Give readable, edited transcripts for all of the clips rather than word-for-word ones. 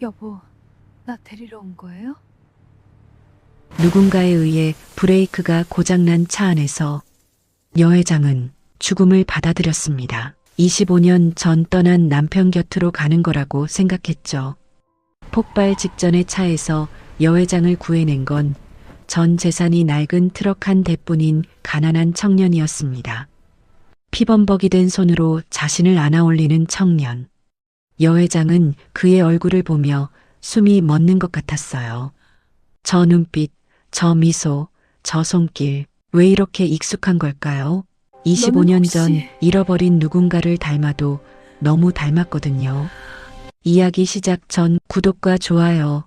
여보, 나 데리러 온 거예요? 누군가에 의해 브레이크가 고장난 차 안에서 여 회장은 죽음을 받아들였습니다. 25년 전 떠난 남편 곁으로 가는 거라고 생각했죠. 폭발 직전의 차에서 여 회장을 구해낸 건 전 재산이 낡은 트럭 한 대뿐인 가난한 청년이었습니다. 피범벅이 된 손으로 자신을 안아 올리는 청년. 여 회장은 그의 얼굴을 보며 숨이 멎는 것 같았어요. 저 눈빛, 저 미소, 저 손길, 왜 이렇게 익숙한 걸까요? 25년 전 혹시- 잃어버린 누군가를 닮아도 너무 닮았거든요. 이야기 시작 전 구독과 좋아요,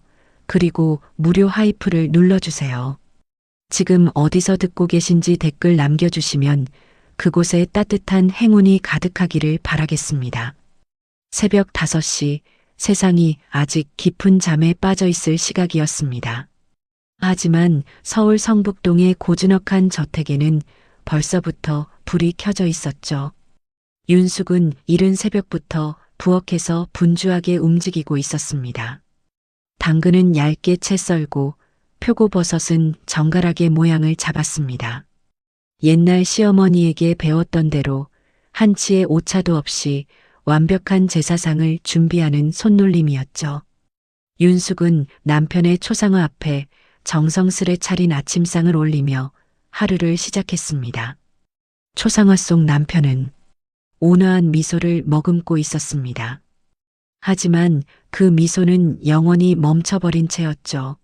그리고 무료 하이프를 눌러주세요. 지금 어디서 듣고 계신지 댓글 남겨주시면 그곳에 따뜻한 행운이 가득하기를 바라겠습니다. 새벽 5시, 세상이 아직 깊은 잠에 빠져 있을 시각이었습니다. 하지만 서울 성북동의 고즈넉한 저택에는 벌써부터 불이 켜져 있었죠. 윤숙은 이른 새벽부터 부엌에서 분주하게 움직이고 있었습니다. 당근은 얇게 채 썰고 표고버섯은 정갈하게 모양을 잡았습니다. 옛날 시어머니에게 배웠던 대로 한치의 오차도 없이 완벽한 제사상을 준비하는 손놀림이었죠. 윤숙은 남편의 초상화 앞에 정성스레 차린 아침상을 올리며 하루를 시작했습니다. 초상화 속 남편은 온화한 미소를 머금고 있었습니다. 하지만 그 미소는 영원히 멈춰버린 채였죠.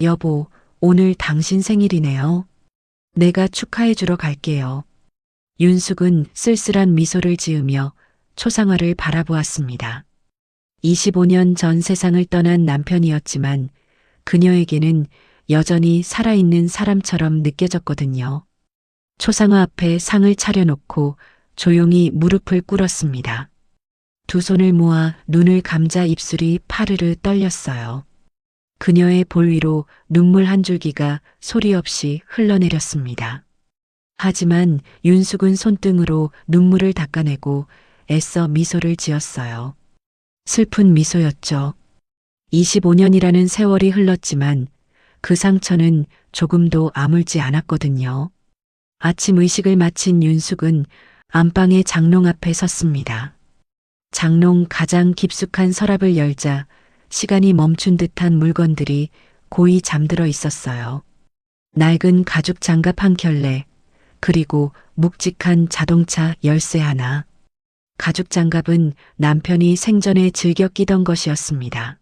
여보, 오늘 당신 생일이네요. 내가 축하해주러 갈게요. 윤숙은 쓸쓸한 미소를 지으며 초상화를 바라보았습니다. 25년 전 세상을 떠난 남편이었지만 그녀에게는 여전히 살아있는 사람처럼 느껴졌거든요. 초상화 앞에 상을 차려놓고 조용히 무릎을 꿇었습니다. 두 손을 모아 눈을 감자 입술이 파르르 떨렸어요. 그녀의 볼 위로 눈물 한 줄기가 소리 없이 흘러내렸습니다. 하지만 윤숙은 손등으로 눈물을 닦아내고 애써 미소를 지었어요. 슬픈 미소였죠. 25년이라는 세월이 흘렀지만 그 상처는 조금도 아물지 않았거든요. 아침 의식을 마친 윤숙은 안방의 장롱 앞에 섰습니다. 장롱 가장 깊숙한 서랍을 열자 시간이 멈춘 듯한 물건들이 고이 잠들어 있었어요. 낡은 가죽 장갑 한 켤레, 그리고 묵직한 자동차 열쇠 하나. 가죽 장갑은 남편이 생전에 즐겨 끼던 것이었습니다.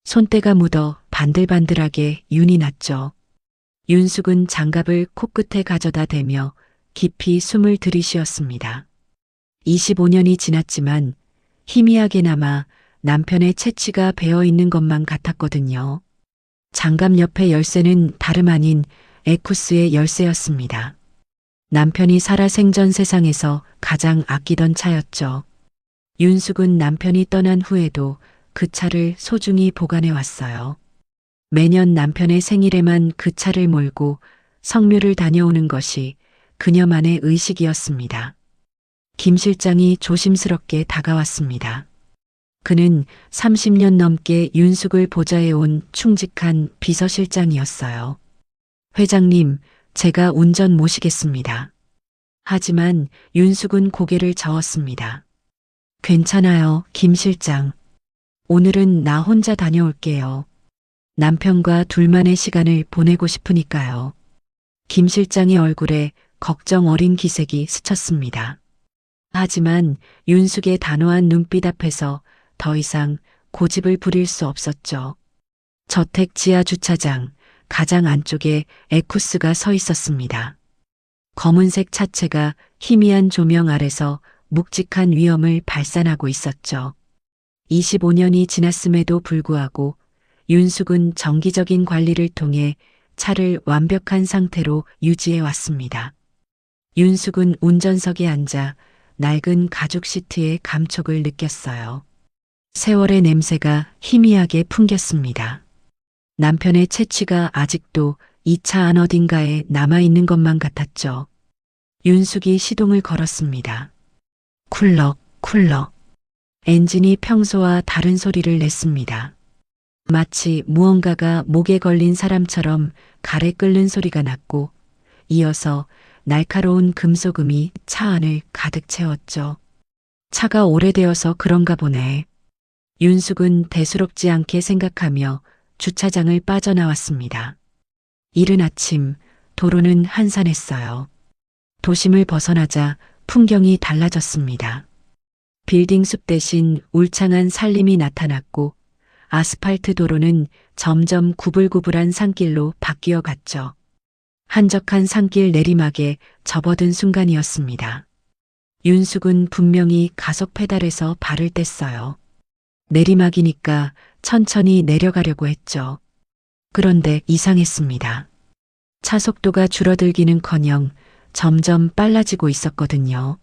손때가 묻어 반들반들하게 윤이 났죠. 윤숙은 장갑을 코끝에 가져다 대며 깊이 숨을 들이쉬었습니다. 25년이 지났지만 희미하게나마 남편의 채취가 배어 있는 것만 같았거든요. 장갑 옆의 열쇠는 다름 아닌 에쿠스의 열쇠였습니다. 남편이 살아 생전 세상에서 가장 아끼던 차였죠. 윤숙은 남편이 떠난 후에도 그 차를 소중히 보관해 왔어요. 매년 남편의 생일에만 그 차를 몰고 성묘를 다녀오는 것이 그녀만의 의식이었습니다. 김 실장이 조심스럽게 다가왔습니다. 그는 30년 넘게 윤숙을 보좌해온 충직한 비서실장이었어요. 회장님, 제가 운전 모시겠습니다. 하지만 윤숙은 고개를 저었습니다. 괜찮아요, 김 실장. 오늘은 나 혼자 다녀올게요. 남편과 둘만의 시간을 보내고 싶으니까요. 김 실장의 얼굴에 걱정 어린 기색이 스쳤습니다. 하지만 윤숙의 단호한 눈빛 앞에서 더 이상 고집을 부릴 수 없었죠. 저택 지하 주차장 가장 안쪽에 에쿠스가 서 있었습니다. 검은색 차체가 희미한 조명 아래서 묵직한 위엄을 발산하고 있었죠. 25년이 지났음에도 불구하고 윤숙은 정기적인 관리를 통해 차를 완벽한 상태로 유지해 왔습니다. 윤숙은 운전석에 앉아 낡은 가죽 시트의 감촉을 느꼈어요. 세월의 냄새가 희미하게 풍겼습니다. 남편의 채취가 아직도 이 차 안 어딘가에 남아있는 것만 같았죠. 윤숙이 시동을 걸었습니다. 쿨럭, 쿨럭. 엔진이 평소와 다른 소리를 냈습니다. 마치 무언가가 목에 걸린 사람처럼 가래 끓는 소리가 났고 이어서 날카로운 금속음이 차 안을 가득 채웠죠. 차가 오래되어서 그런가 보네. 윤숙은 대수롭지 않게 생각하며 주차장을 빠져나왔습니다. 이른 아침 도로는 한산했어요. 도심을 벗어나자 풍경이 달라졌습니다. 빌딩 숲 대신 울창한 산림이 나타났고 아스팔트 도로는 점점 구불구불한 산길로 바뀌어 갔죠. 한적한 산길 내리막에 접어든 순간이었습니다. 윤숙은 분명히 가속 페달에서 발을 뗐어요. 내리막이니까 천천히 내려가려고 했죠. 그런데 이상했습니다. 차 속도가 줄어들기는커녕 점점 빨라지고 있었거든요.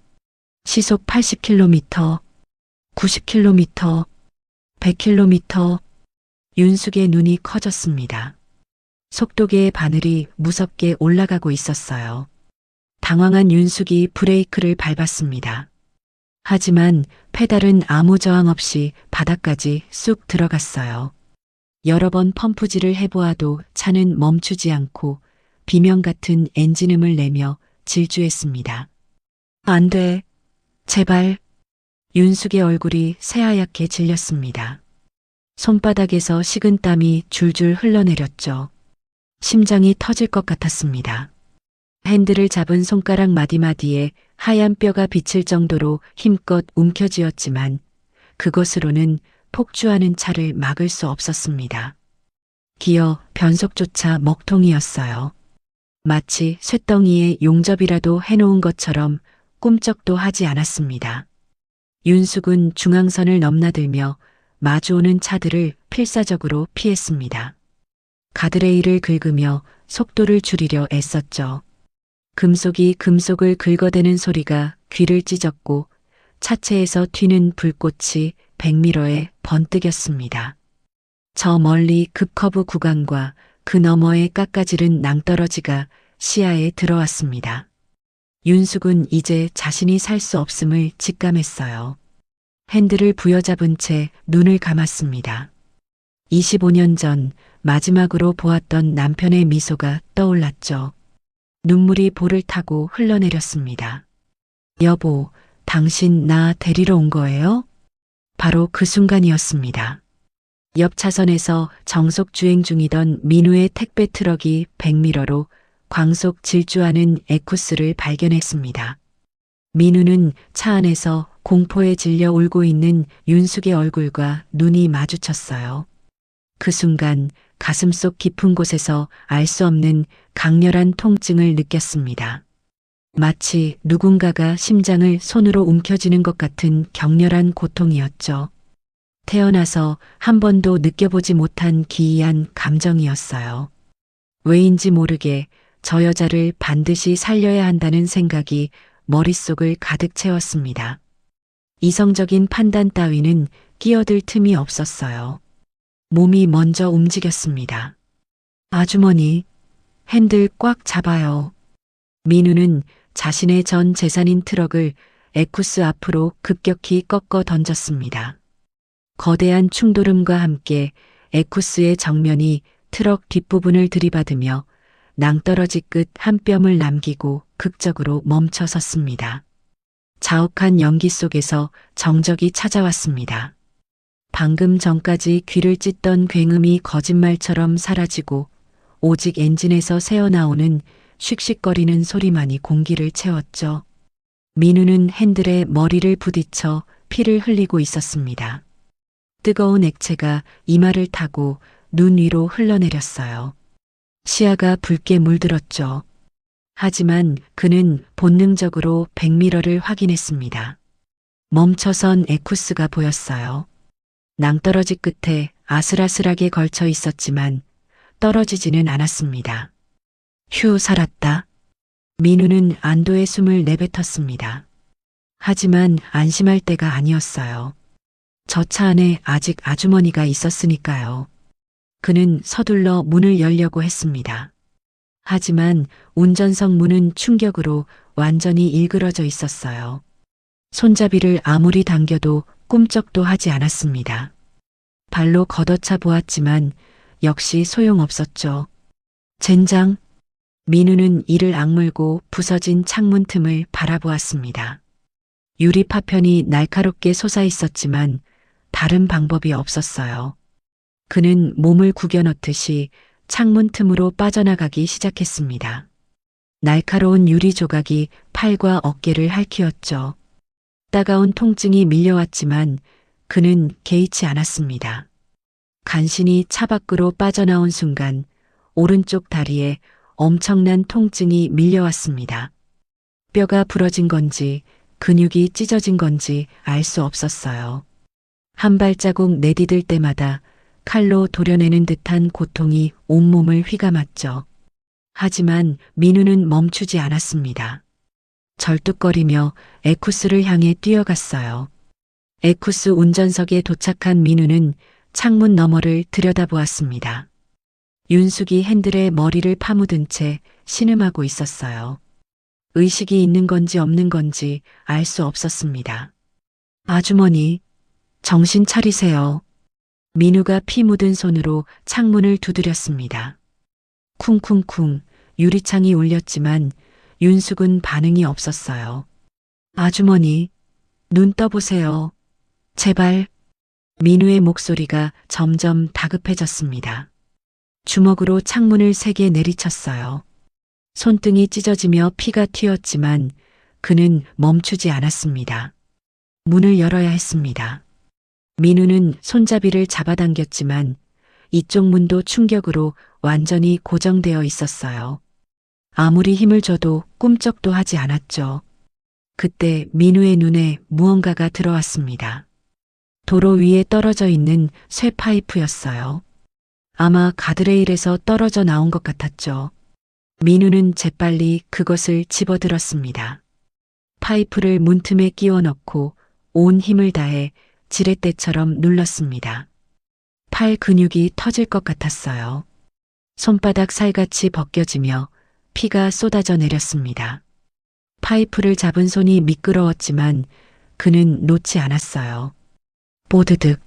시속 80km, 90km, 100km. 윤숙의 눈이 커졌습니다. 속도계의 바늘이 무섭게 올라가고 있었어요. 당황한 윤숙이 브레이크를 밟았습니다. 하지만 페달은 아무 저항 없이 바닥까지 쑥 들어갔어요. 여러 번 펌프질을 해보아도 차는 멈추지 않고 비명 같은 엔진음을 내며 질주했습니다. 안 돼. 제발. 윤숙의 얼굴이 새하얗게 질렸습니다. 손바닥에서 식은땀이 줄줄 흘러내렸죠. 심장이 터질 것 같았습니다. 핸들을 잡은 손가락 마디마디에 하얀 뼈가 비칠 정도로 힘껏 움켜쥐었지만 그것으로는 폭주하는 차를 막을 수 없었습니다. 기어 변속조차 먹통이었어요. 마치 쇳덩이에 용접이라도 해놓은 것처럼 꿈쩍도 하지 않았습니다. 윤숙은 중앙선을 넘나들며 마주오는 차들을 필사적으로 피했습니다. 가드레일을 긁으며 속도를 줄이려 애썼죠. 금속이 금속을 긁어대는 소리가 귀를 찢었고 차체에서 튀는 불꽃이 백미러에 번뜩였습니다. 저 멀리 급커브 구간과 그 너머의 깎아지른 낭떠러지가 시야에 들어왔습니다. 윤숙은 이제 자신이 살 수 없음을 직감했어요. 핸들을 부여잡은 채 눈을 감았습니다. 25년 전 마지막으로 보았던 남편의 미소가 떠올랐죠. 눈물이 볼을 타고 흘러내렸습니다. 여보, 당신 나 데리러 온 거예요? 바로 그 순간이었습니다. 옆 차선에서 정속 주행 중이던 민우의 택배 트럭이 백미러로 광속 질주하는 에쿠스를 발견했습니다. 민우는 차 안에서 공포에 질려 울고 있는 윤숙의 얼굴과 눈이 마주쳤어요. 그 순간 가슴속 깊은 곳에서 알 수 없는 강렬한 통증을 느꼈습니다. 마치 누군가가 심장을 손으로 움켜쥐는 것 같은 격렬한 고통이었죠. 태어나서 한 번도 느껴보지 못한 기이한 감정이었어요. 왜인지 모르게 저 여자를 반드시 살려야 한다는 생각이 머릿속을 가득 채웠습니다. 이성적인 판단 따위는 끼어들 틈이 없었어요. 몸이 먼저 움직였습니다. 아주머니, 핸들 꽉 잡아요. 민우는 자신의 전 재산인 트럭을 에쿠스 앞으로 급격히 꺾어 던졌습니다. 거대한 충돌음과 함께 에쿠스의 정면이 트럭 뒷부분을 들이받으며 낭떠러지 끝 한 뼘을 남기고 극적으로 멈춰 섰습니다. 자욱한 연기 속에서 정적이 찾아왔습니다. 방금 전까지 귀를 찢던 굉음이 거짓말처럼 사라지고 오직 엔진에서 새어나오는 씩씩거리는 소리만이 공기를 채웠죠. 민우는 핸들에 머리를 부딪혀 피를 흘리고 있었습니다. 뜨거운 액체가 이마를 타고 눈 위로 흘러내렸어요. 시야가 붉게 물들었죠. 하지만 그는 본능적으로 백미러를 확인했습니다. 멈춰선 에쿠스가 보였어요. 낭떠러지 끝에 아슬아슬하게 걸쳐 있었지만 떨어지지는 않았습니다. 휴, 살았다. 민우는 안도의 숨을 내뱉었습니다. 하지만 안심할 때가 아니었어요. 저 차 안에 아직 아주머니가 있었으니까요. 그는 서둘러 문을 열려고 했습니다. 하지만 운전석 문은 충격으로 완전히 일그러져 있었어요. 손잡이를 아무리 당겨도 꿈쩍도 하지 않았습니다. 발로 걷어차 보았지만 역시 소용없었죠. 젠장. 민우는 이를 악물고 부서진 창문 틈을 바라보았습니다. 유리 파편이 날카롭게 솟아 있었지만 다른 방법이 없었어요. 그는 몸을 구겨 넣듯이 창문 틈으로 빠져나가기 시작했습니다. 날카로운 유리 조각이 팔과 어깨를 핥히었죠. 따가운 통증이 밀려왔지만 그는 개의치 않았습니다. 간신히 차 밖으로 빠져나온 순간 오른쪽 다리에 엄청난 통증이 밀려왔습니다. 뼈가 부러진 건지 근육이 찢어진 건지 알 수 없었어요. 한 발자국 내디딜 때마다 칼로 도려내는 듯한 고통이 온몸을 휘감았죠. 하지만 민우는 멈추지 않았습니다. 절뚝거리며 에쿠스를 향해 뛰어갔어요. 에쿠스 운전석에 도착한 민우는 창문 너머를 들여다보았습니다. 윤숙이 핸들에 머리를 파묻은 채 신음하고 있었어요. 의식이 있는 건지 없는 건지 알 수 없었습니다. 아주머니, 정신 차리세요. 민우가 피 묻은 손으로 창문을 두드렸습니다. 쿵쿵쿵 유리창이 울렸지만 윤숙은 반응이 없었어요. 아주머니, 눈 떠보세요. 제발. 민우의 목소리가 점점 다급해졌습니다. 주먹으로 창문을 세게 내리쳤어요. 손등이 찢어지며 피가 튀었지만 그는 멈추지 않았습니다. 문을 열어야 했습니다. 민우는 손잡이를 잡아당겼지만 이쪽 문도 충격으로 완전히 고정되어 있었어요. 아무리 힘을 줘도 꿈쩍도 하지 않았죠. 그때 민우의 눈에 무언가가 들어왔습니다. 도로 위에 떨어져 있는 쇠 파이프였어요. 아마 가드레일에서 떨어져 나온 것 같았죠. 민우는 재빨리 그것을 집어들었습니다. 파이프를 문틈에 끼워 넣고 온 힘을 다해 지렛대처럼 눌렀습니다. 팔 근육이 터질 것 같았어요. 손바닥 살같이 벗겨지며 피가 쏟아져 내렸습니다. 파이프를 잡은 손이 미끄러웠지만 그는 놓지 않았어요. 뽀드득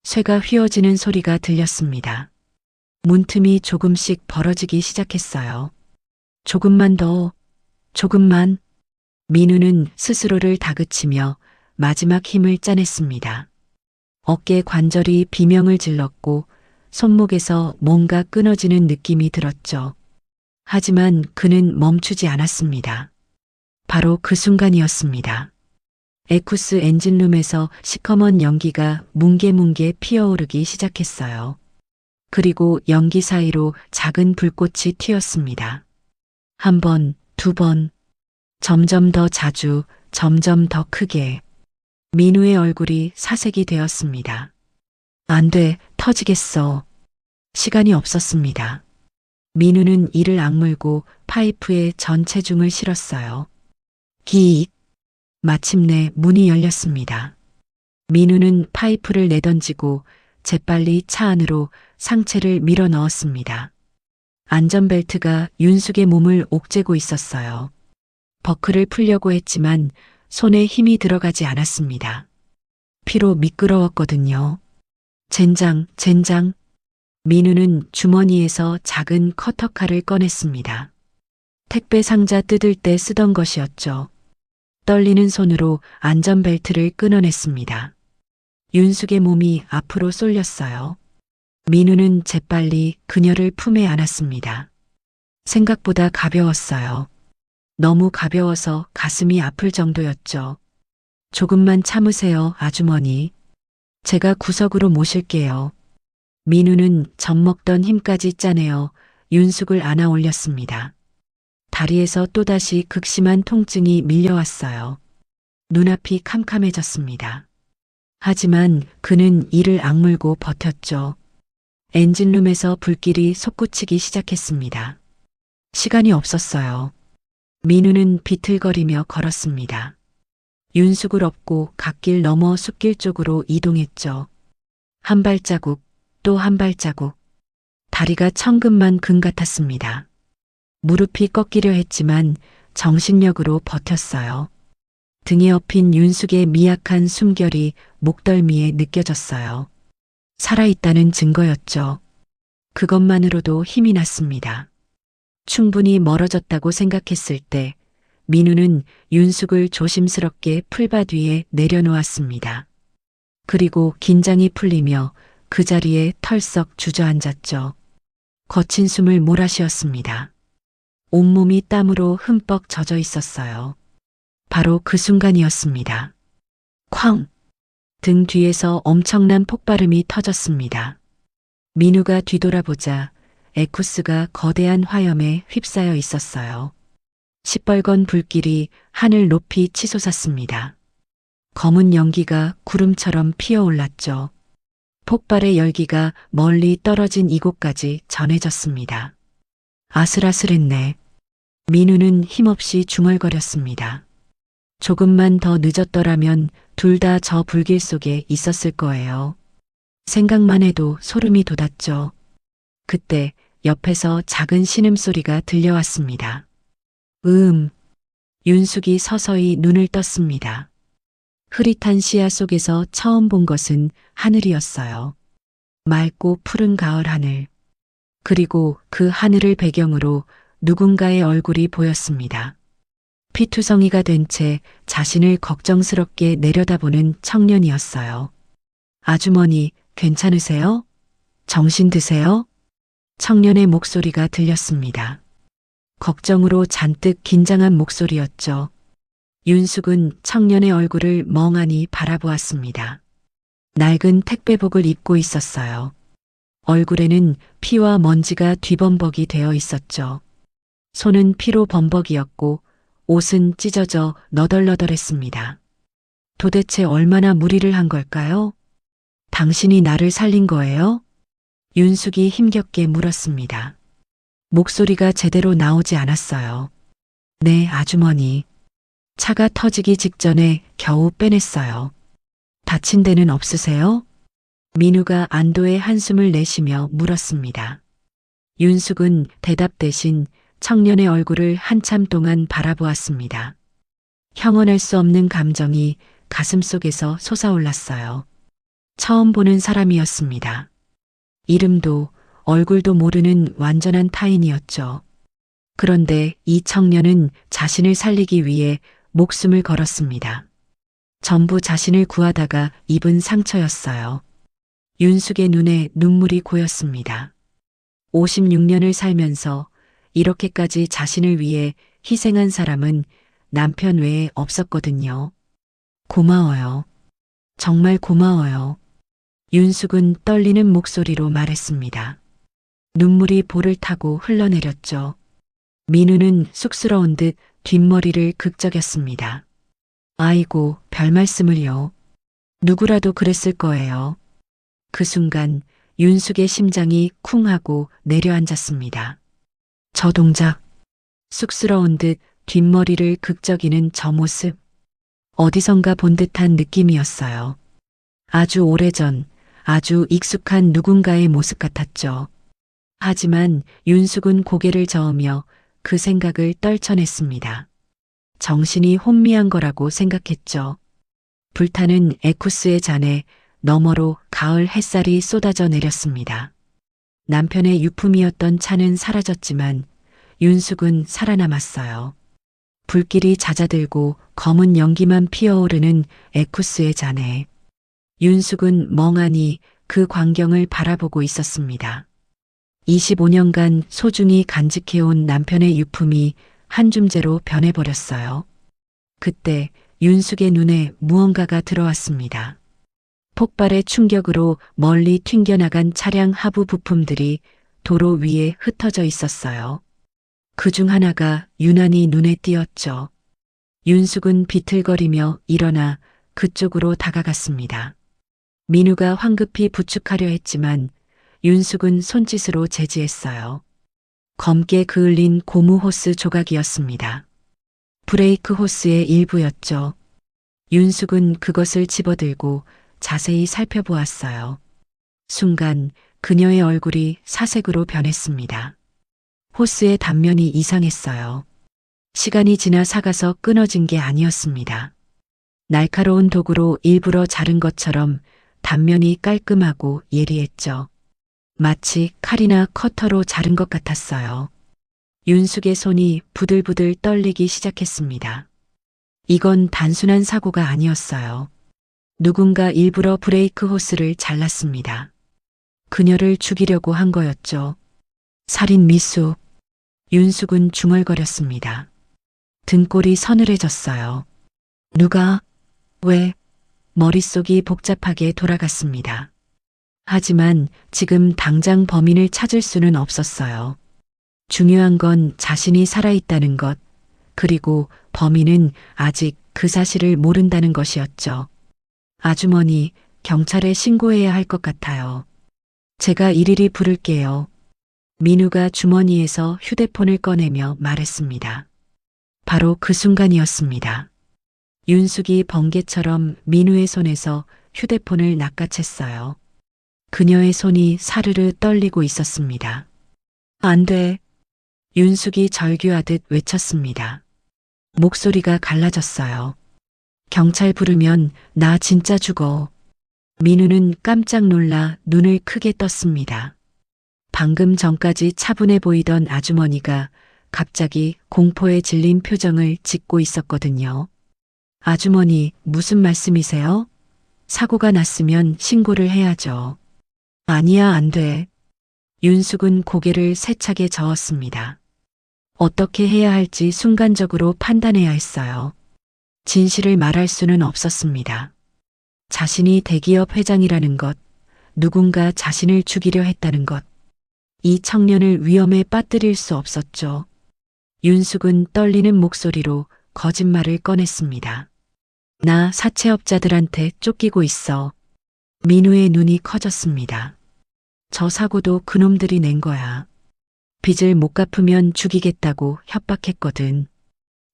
쇠가 휘어지는 소리가 들렸습니다. 문틈이 조금씩 벌어지기 시작했어요. 조금만 더, 조금만. 민우는 스스로를 다그치며 마지막 힘을 짜냈습니다. 어깨 관절이 비명을 질렀고 손목에서 뭔가 끊어지는 느낌이 들었죠. 하지만 그는 멈추지 않았습니다. 바로 그 순간이었습니다. 에쿠스 엔진룸에서 시커먼 연기가 뭉게뭉게 피어오르기 시작했어요. 그리고 연기 사이로 작은 불꽃이 튀었습니다. 한 번, 두 번, 점점 더 자주, 점점 더 크게. 민우의 얼굴이 사색이 되었습니다. 안 돼, 터지겠어. 시간이 없었습니다. 민우는 이를 악물고 파이프에 전 체중을 실었어요. 기익. 마침내 문이 열렸습니다. 민우는 파이프를 내던지고 재빨리 차 안으로 상체를 밀어 넣었습니다. 안전벨트가 윤숙의 몸을 옥죄고 있었어요. 버클을 풀려고 했지만 손에 힘이 들어가지 않았습니다. 피로 미끄러웠거든요. 젠장, 젠장. 민우는 주머니에서 작은 커터칼을 꺼냈습니다. 택배 상자 뜯을 때 쓰던 것이었죠. 떨리는 손으로 안전벨트를 끊어냈습니다. 윤숙의 몸이 앞으로 쏠렸어요. 민우는 재빨리 그녀를 품에 안았습니다. 생각보다 가벼웠어요. 너무 가벼워서 가슴이 아플 정도였죠. 조금만 참으세요, 아주머니. 제가 구석으로 모실게요. 민우는 젖먹던 힘까지 짜내어 윤숙을 안아 올렸습니다. 다리에서 또다시 극심한 통증이 밀려왔어요. 눈앞이 캄캄해졌습니다. 하지만 그는 이를 악물고 버텼죠. 엔진룸에서 불길이 솟구치기 시작했습니다. 시간이 없었어요. 민우는 비틀거리며 걸었습니다. 윤숙을 업고 갓길 넘어 숲길 쪽으로 이동했죠. 한 발자국, 또 한 발자국. 다리가 천근만 금 같았습니다. 무릎이 꺾이려 했지만 정신력으로 버텼어요. 등에 업힌 윤숙의 미약한 숨결이 목덜미에 느껴졌어요. 살아있다는 증거였죠. 그것만으로도 힘이 났습니다. 충분히 멀어졌다고 생각했을 때 민우는 윤숙을 조심스럽게 풀밭 위에 내려놓았습니다. 그리고 긴장이 풀리며 그 자리에 털썩 주저앉았죠. 거친 숨을 몰아쉬었습니다. 온몸이 땀으로 흠뻑 젖어 있었어요. 바로 그 순간이었습니다. 쾅! 등 뒤에서 엄청난 폭발음이 터졌습니다. 민우가 뒤돌아보자 에쿠스가 거대한 화염에 휩싸여 있었어요. 시뻘건 불길이 하늘 높이 치솟았습니다. 검은 연기가 구름처럼 피어올랐죠. 폭발의 열기가 멀리 떨어진 이곳까지 전해졌습니다. 아슬아슬했네. 민우는 힘없이 중얼거렸습니다. 조금만 더 늦었더라면 둘 다 저 불길 속에 있었을 거예요. 생각만 해도 소름이 돋았죠. 그때 옆에서 작은 신음소리가 들려왔습니다. 윤숙이 서서히 눈을 떴습니다. 흐릿한 시야 속에서 처음 본 것은 하늘이었어요. 맑고 푸른 가을 하늘. 그리고 그 하늘을 배경으로 누군가의 얼굴이 보였습니다. 피투성이가 된 채 자신을 걱정스럽게 내려다보는 청년이었어요. 아주머니, 괜찮으세요? 정신 드세요? 청년의 목소리가 들렸습니다. 걱정으로 잔뜩 긴장한 목소리였죠. 윤숙은 청년의 얼굴을 멍하니 바라보았습니다. 낡은 택배복을 입고 있었어요. 얼굴에는 피와 먼지가 뒤범벅이 되어 있었죠. 손은 피로 범벅이었고 옷은 찢어져 너덜너덜했습니다. 도대체 얼마나 무리를 한 걸까요? 당신이 나를 살린 거예요? 윤숙이 힘겹게 물었습니다. 목소리가 제대로 나오지 않았어요. 네, 아주머니. 차가 터지기 직전에 겨우 빼냈어요. 다친 데는 없으세요? 민우가 안도의 한숨을 내쉬며 물었습니다. 윤숙은 대답 대신 청년의 얼굴을 한참 동안 바라보았습니다. 형언할 수 없는 감정이 가슴속에서 솟아올랐어요. 처음 보는 사람이었습니다. 이름도 얼굴도 모르는 완전한 타인이었죠. 그런데 이 청년은 자신을 살리기 위해 목숨을 걸었습니다. 전부 자신을 구하다가 입은 상처였어요. 윤숙의 눈에 눈물이 고였습니다. 56년을 살면서 이렇게까지 자신을 위해 희생한 사람은 남편 외에 없었거든요. 고마워요. 정말 고마워요. 윤숙은 떨리는 목소리로 말했습니다. 눈물이 볼을 타고 흘러내렸죠. 민우는 쑥스러운 듯 뒷머리를 극적였습니다. 아이고, 별 말씀을요. 누구라도 그랬을 거예요. 그 순간 윤숙의 심장이 쿵 하고 내려앉았습니다. 저 동작, 쑥스러운 듯 뒷머리를 극적이는 저 모습, 어디선가 본 듯한 느낌이었어요. 아주 오래전, 아주 익숙한 누군가의 모습 같았죠. 하지만 윤숙은 고개를 저으며 그 생각을 떨쳐냈습니다. 정신이 혼미한 거라고 생각했죠. 불타는 에쿠스의 잔에 너머로 가을 햇살이 쏟아져 내렸습니다. 남편의 유품이었던 차는 사라졌지만 윤숙은 살아남았어요. 불길이 잦아들고 검은 연기만 피어오르는 에쿠스의 잔에 윤숙은 멍하니 그 광경을 바라보고 있었습니다. 25년간 소중히 간직해온 남편의 유품이 한 줌재로 변해버렸어요. 그때 윤숙의 눈에 무언가가 들어왔습니다. 폭발의 충격으로 멀리 튕겨나간 차량 하부 부품들이 도로 위에 흩어져 있었어요. 그중 하나가 유난히 눈에 띄었죠. 윤숙은 비틀거리며 일어나 그쪽으로 다가갔습니다. 민우가 황급히 부축하려 했지만 윤숙은 손짓으로 제지했어요. 검게 그을린 고무 호스 조각이었습니다. 브레이크 호스의 일부였죠. 윤숙은 그것을 집어들고 자세히 살펴보았어요. 순간 그녀의 얼굴이 사색으로 변했습니다. 호스의 단면이 이상했어요. 시간이 지나 삭아서 끊어진 게 아니었습니다. 날카로운 도구로 일부러 자른 것처럼 단면이 깔끔하고 예리했죠. 마치 칼이나 커터로 자른 것 같았어요. 윤숙의 손이 부들부들 떨리기 시작했습니다. 이건 단순한 사고가 아니었어요. 누군가 일부러 브레이크 호스를 잘랐습니다. 그녀를 죽이려고 한 거였죠. 살인 미수. 윤숙은 중얼거렸습니다. 등골이 서늘해졌어요. 누가? 왜? 머릿속이 복잡하게 돌아갔습니다. 하지만 지금 당장 범인을 찾을 수는 없었어요. 중요한 건 자신이 살아있다는 것, 그리고 범인은 아직 그 사실을 모른다는 것이었죠. 아주머니, 경찰에 신고해야 할 것 같아요. 제가 일일이 부를게요. 민우가 주머니에서 휴대폰을 꺼내며 말했습니다. 바로 그 순간이었습니다. 윤숙이 번개처럼 민우의 손에서 휴대폰을 낚아챘어요. 그녀의 손이 사르르 떨리고 있었습니다. 안 돼. 윤숙이 절규하듯 외쳤습니다. 목소리가 갈라졌어요. 경찰 부르면 나 진짜 죽어. 민우는 깜짝 놀라 눈을 크게 떴습니다. 방금 전까지 차분해 보이던 아주머니가 갑자기 공포에 질린 표정을 짓고 있었거든요. 아주머니, 무슨 말씀이세요? 사고가 났으면 신고를 해야죠. 아니야, 안 돼. 윤숙은 고개를 세차게 저었습니다. 어떻게 해야 할지 순간적으로 판단해야 했어요. 진실을 말할 수는 없었습니다. 자신이 대기업 회장이라는 것, 누군가 자신을 죽이려 했다는 것, 이 청년을 위험에 빠뜨릴 수 없었죠. 윤숙은 떨리는 목소리로 거짓말을 꺼냈습니다. 나 사채업자들한테 쫓기고 있어. 민우의 눈이 커졌습니다. 저 사고도 그놈들이 낸 거야. 빚을 못 갚으면 죽이겠다고 협박했거든.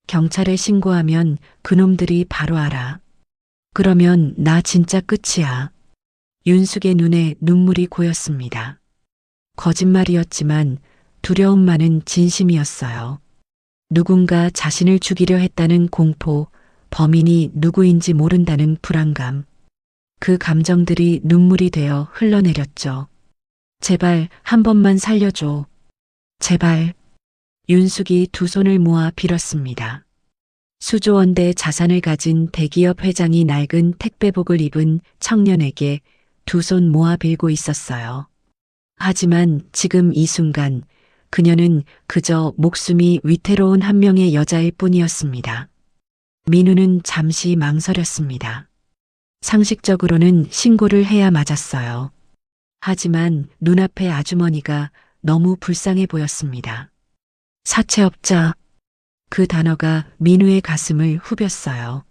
경찰에 신고하면 그놈들이 바로 알아. 그러면 나 진짜 끝이야. 윤숙의 눈에 눈물이 고였습니다. 거짓말이었지만 두려움만은 진심이었어요. 누군가 자신을 죽이려 했다는 공포, 범인이 누구인지 모른다는 불안감. 그 감정들이 눈물이 되어 흘러내렸죠. 제발 한 번만 살려줘. 제발. 윤숙이 두 손을 모아 빌었습니다. 수조원대 자산을 가진 대기업 회장이 낡은 택배복을 입은 청년에게 두 손 모아 빌고 있었어요. 하지만 지금 이 순간 그녀는 그저 목숨이 위태로운 한 명의 여자일 뿐이었습니다. 민우는 잠시 망설였습니다. 상식적으로는 신고를 해야 맞았어요. 하지만 눈앞의 아주머니가 너무 불쌍해 보였습니다. 사채업자. 그 단어가 민우의 가슴을 후볐어요.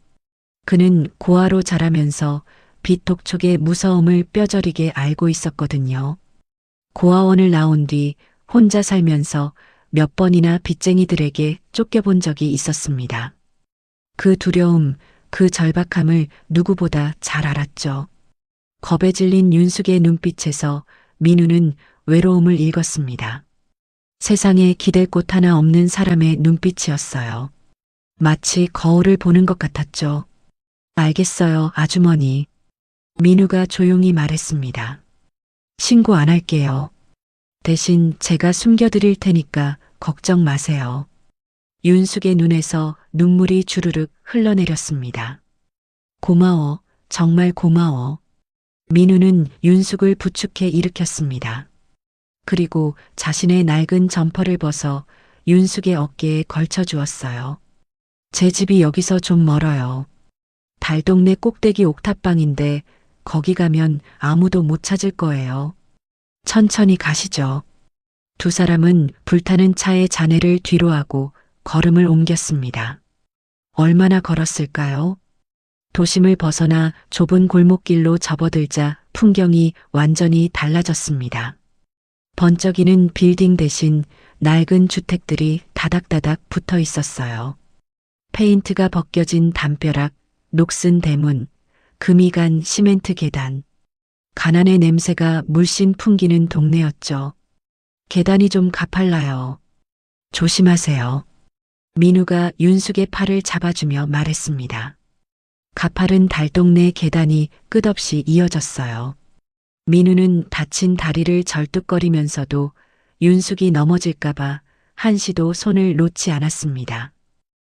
그는 고아로 자라면서 빚독촉의 무서움을 뼈저리게 알고 있었거든요. 고아원을 나온 뒤 혼자 살면서 몇 번이나 빚쟁이들에게 쫓겨본 적이 있었습니다. 그 두려움, 그 절박함을 누구보다 잘 알았죠. 겁에 질린 윤숙의 눈빛에서 민우는 외로움을 읽었습니다. 세상에 기댈 곳 하나 없는 사람의 눈빛이었어요. 마치 거울을 보는 것 같았죠. 알겠어요, 아주머니. 민우가 조용히 말했습니다. 신고 안 할게요. 대신 제가 숨겨드릴 테니까 걱정 마세요. 윤숙의 눈에서 눈물이 주르륵 흘러내렸습니다. 고마워, 정말 고마워. 민우는 윤숙을 부축해 일으켰습니다. 그리고 자신의 낡은 점퍼를 벗어 윤숙의 어깨에 걸쳐 주었어요. 제 집이 여기서 좀 멀어요. 달동네 꼭대기 옥탑방인데 거기 가면 아무도 못 찾을 거예요. 천천히 가시죠. 두 사람은 불타는 차의 잔해를 뒤로하고 걸음을 옮겼습니다. 얼마나 걸었을까요? 도심을 벗어나 좁은 골목길로 접어들자 풍경이 완전히 달라졌습니다. 번쩍이는 빌딩 대신 낡은 주택들이 다닥다닥 붙어 있었어요. 페인트가 벗겨진 담벼락, 녹슨 대문, 금이 간 시멘트 계단. 가난의 냄새가 물씬 풍기는 동네였죠. 계단이 좀 가팔라요. 조심하세요. 민우가 윤숙의 팔을 잡아주며 말했습니다. 가파른 달동네 계단이 끝없이 이어졌어요. 민우는 다친 다리를 절뚝거리면서도 윤숙이 넘어질까봐 한시도 손을 놓지 않았습니다.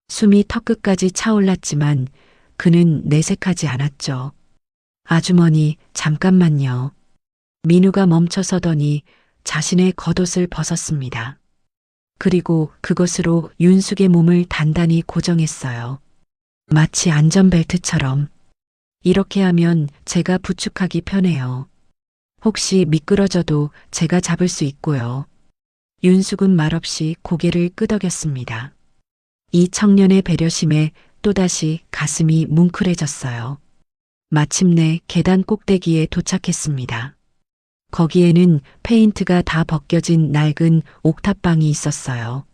숨이 턱끝까지 차올랐지만 그는 내색하지 않았죠. 아주머니, 잠깐만요. 민우가 멈춰서더니 자신의 겉옷을 벗었습니다. 그리고 그것으로 윤숙의 몸을 단단히 고정했어요. 마치 안전벨트처럼. 이렇게 하면 제가 부축하기 편해요. 혹시 미끄러져도 제가 잡을 수 있고요. 윤숙은 말없이 고개를 끄덕였습니다. 이 청년의 배려심에 또다시 가슴이 뭉클해졌어요. 마침내 계단 꼭대기에 도착했습니다. 거기에는 페인트가 다 벗겨진 낡은 옥탑방이 있었어요.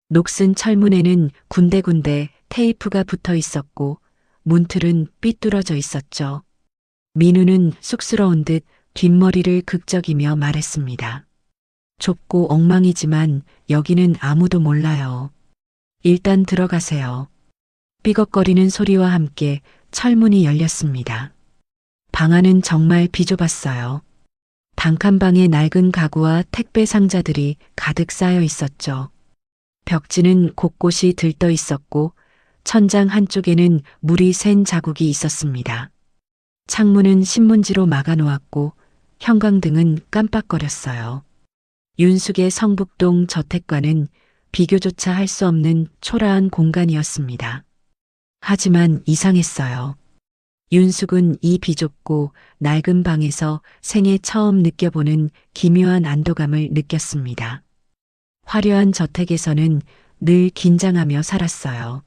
녹슨 철문에는 군데군데 테이프가 붙어 있었고 문틀은 삐뚤어져 있었죠. 민우는 쑥스러운 듯 뒷머리를 극적이며 말했습니다. 좁고 엉망이지만 여기는 아무도 몰라요. 일단 들어가세요. 삐걱거리는 소리와 함께 철문이 열렸습니다. 방 안은 정말 비좁았어요. 단칸방에 낡은 가구와 택배 상자들이 가득 쌓여 있었죠. 벽지는 곳곳이 들떠 있었고 천장 한쪽에는 물이 샌 자국이 있었습니다. 창문은 신문지로 막아놓았고 형광등은 깜빡거렸어요. 윤숙의 성북동 저택과는 비교조차 할 수 없는 초라한 공간이었습니다. 하지만 이상했어요. 윤숙은 이 비좁고 낡은 방에서 생애 처음 느껴보는 기묘한 안도감을 느꼈습니다. 화려한 저택에서는 늘 긴장하며 살았어요.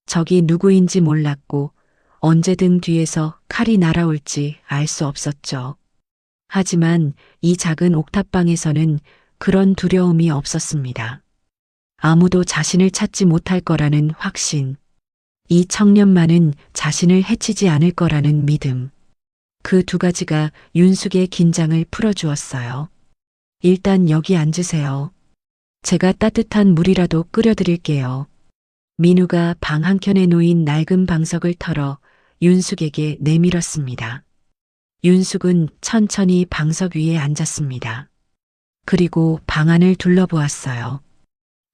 적이 누구인지 몰랐고 언제든 뒤에서 칼이 날아올지 알 수 없었죠. 하지만 이 작은 옥탑방에서는 그런 두려움이 없었습니다. 아무도 자신을 찾지 못할 거라는 확신. 이 청년만은 자신을 해치지 않을 거라는 믿음. 그 두 가지가 윤숙의 긴장을 풀어주었어요. 일단 여기 앉으세요. 제가 따뜻한 물이라도 끓여드릴게요. 민우가 방 한켠에 놓인 낡은 방석을 털어 윤숙에게 내밀었습니다. 윤숙은 천천히 방석 위에 앉았습니다. 그리고 방 안을 둘러보았어요.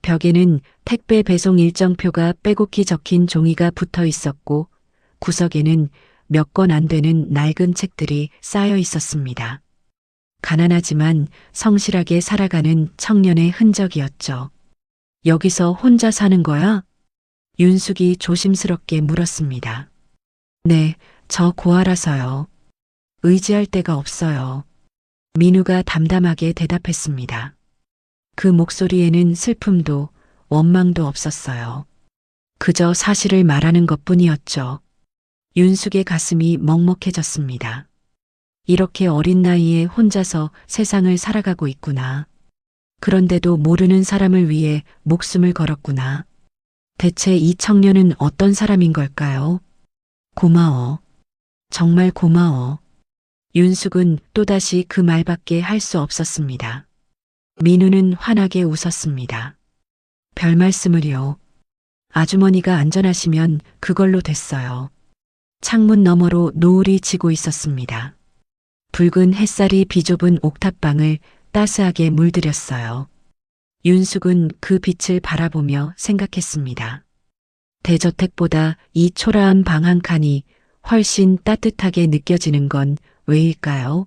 벽에는 택배 배송 일정표가 빼곡히 적힌 종이가 붙어 있었고 구석에는 몇 권 안 되는 낡은 책들이 쌓여 있었습니다. 가난하지만 성실하게 살아가는 청년의 흔적이었죠. 여기서 혼자 사는 거야? 윤숙이 조심스럽게 물었습니다. 네, 저 고아라서요. 의지할 데가 없어요. 민우가 담담하게 대답했습니다. 그 목소리에는 슬픔도 원망도 없었어요. 그저 사실을 말하는 것뿐이었죠. 윤숙의 가슴이 먹먹해졌습니다. 이렇게 어린 나이에 혼자서 세상을 살아가고 있구나. 그런데도 모르는 사람을 위해 목숨을 걸었구나. 대체 이 청년은 어떤 사람인 걸까요? 고마워. 정말 고마워. 윤숙은 또다시 그 말밖에 할 수 없었습니다. 민우는 환하게 웃었습니다. 별 말씀을요. 아주머니가 안전하시면 그걸로 됐어요. 창문 너머로 노을이 지고 있었습니다. 붉은 햇살이 비좁은 옥탑방을 따스하게 물들였어요. 윤숙은 그 빛을 바라보며 생각했습니다. 대저택보다 이 초라한 방 한 칸이 훨씬 따뜻하게 느껴지는 건 왜일까요?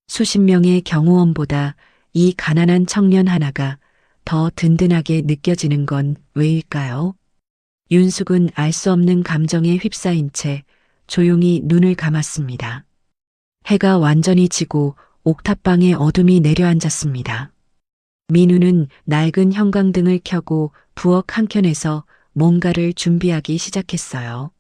수십 명의 경호원보다 이 가난한 청년 하나가 더 든든하게 느껴지는 건 왜일까요? 윤숙은 알 수 없는 감정에 휩싸인 채 조용히 눈을 감았습니다. 해가 완전히 지고 옥탑방에 어둠이 내려앉았습니다. 민우는 낡은 형광등을 켜고 부엌 한켠에서 뭔가를 준비하기 시작했어요.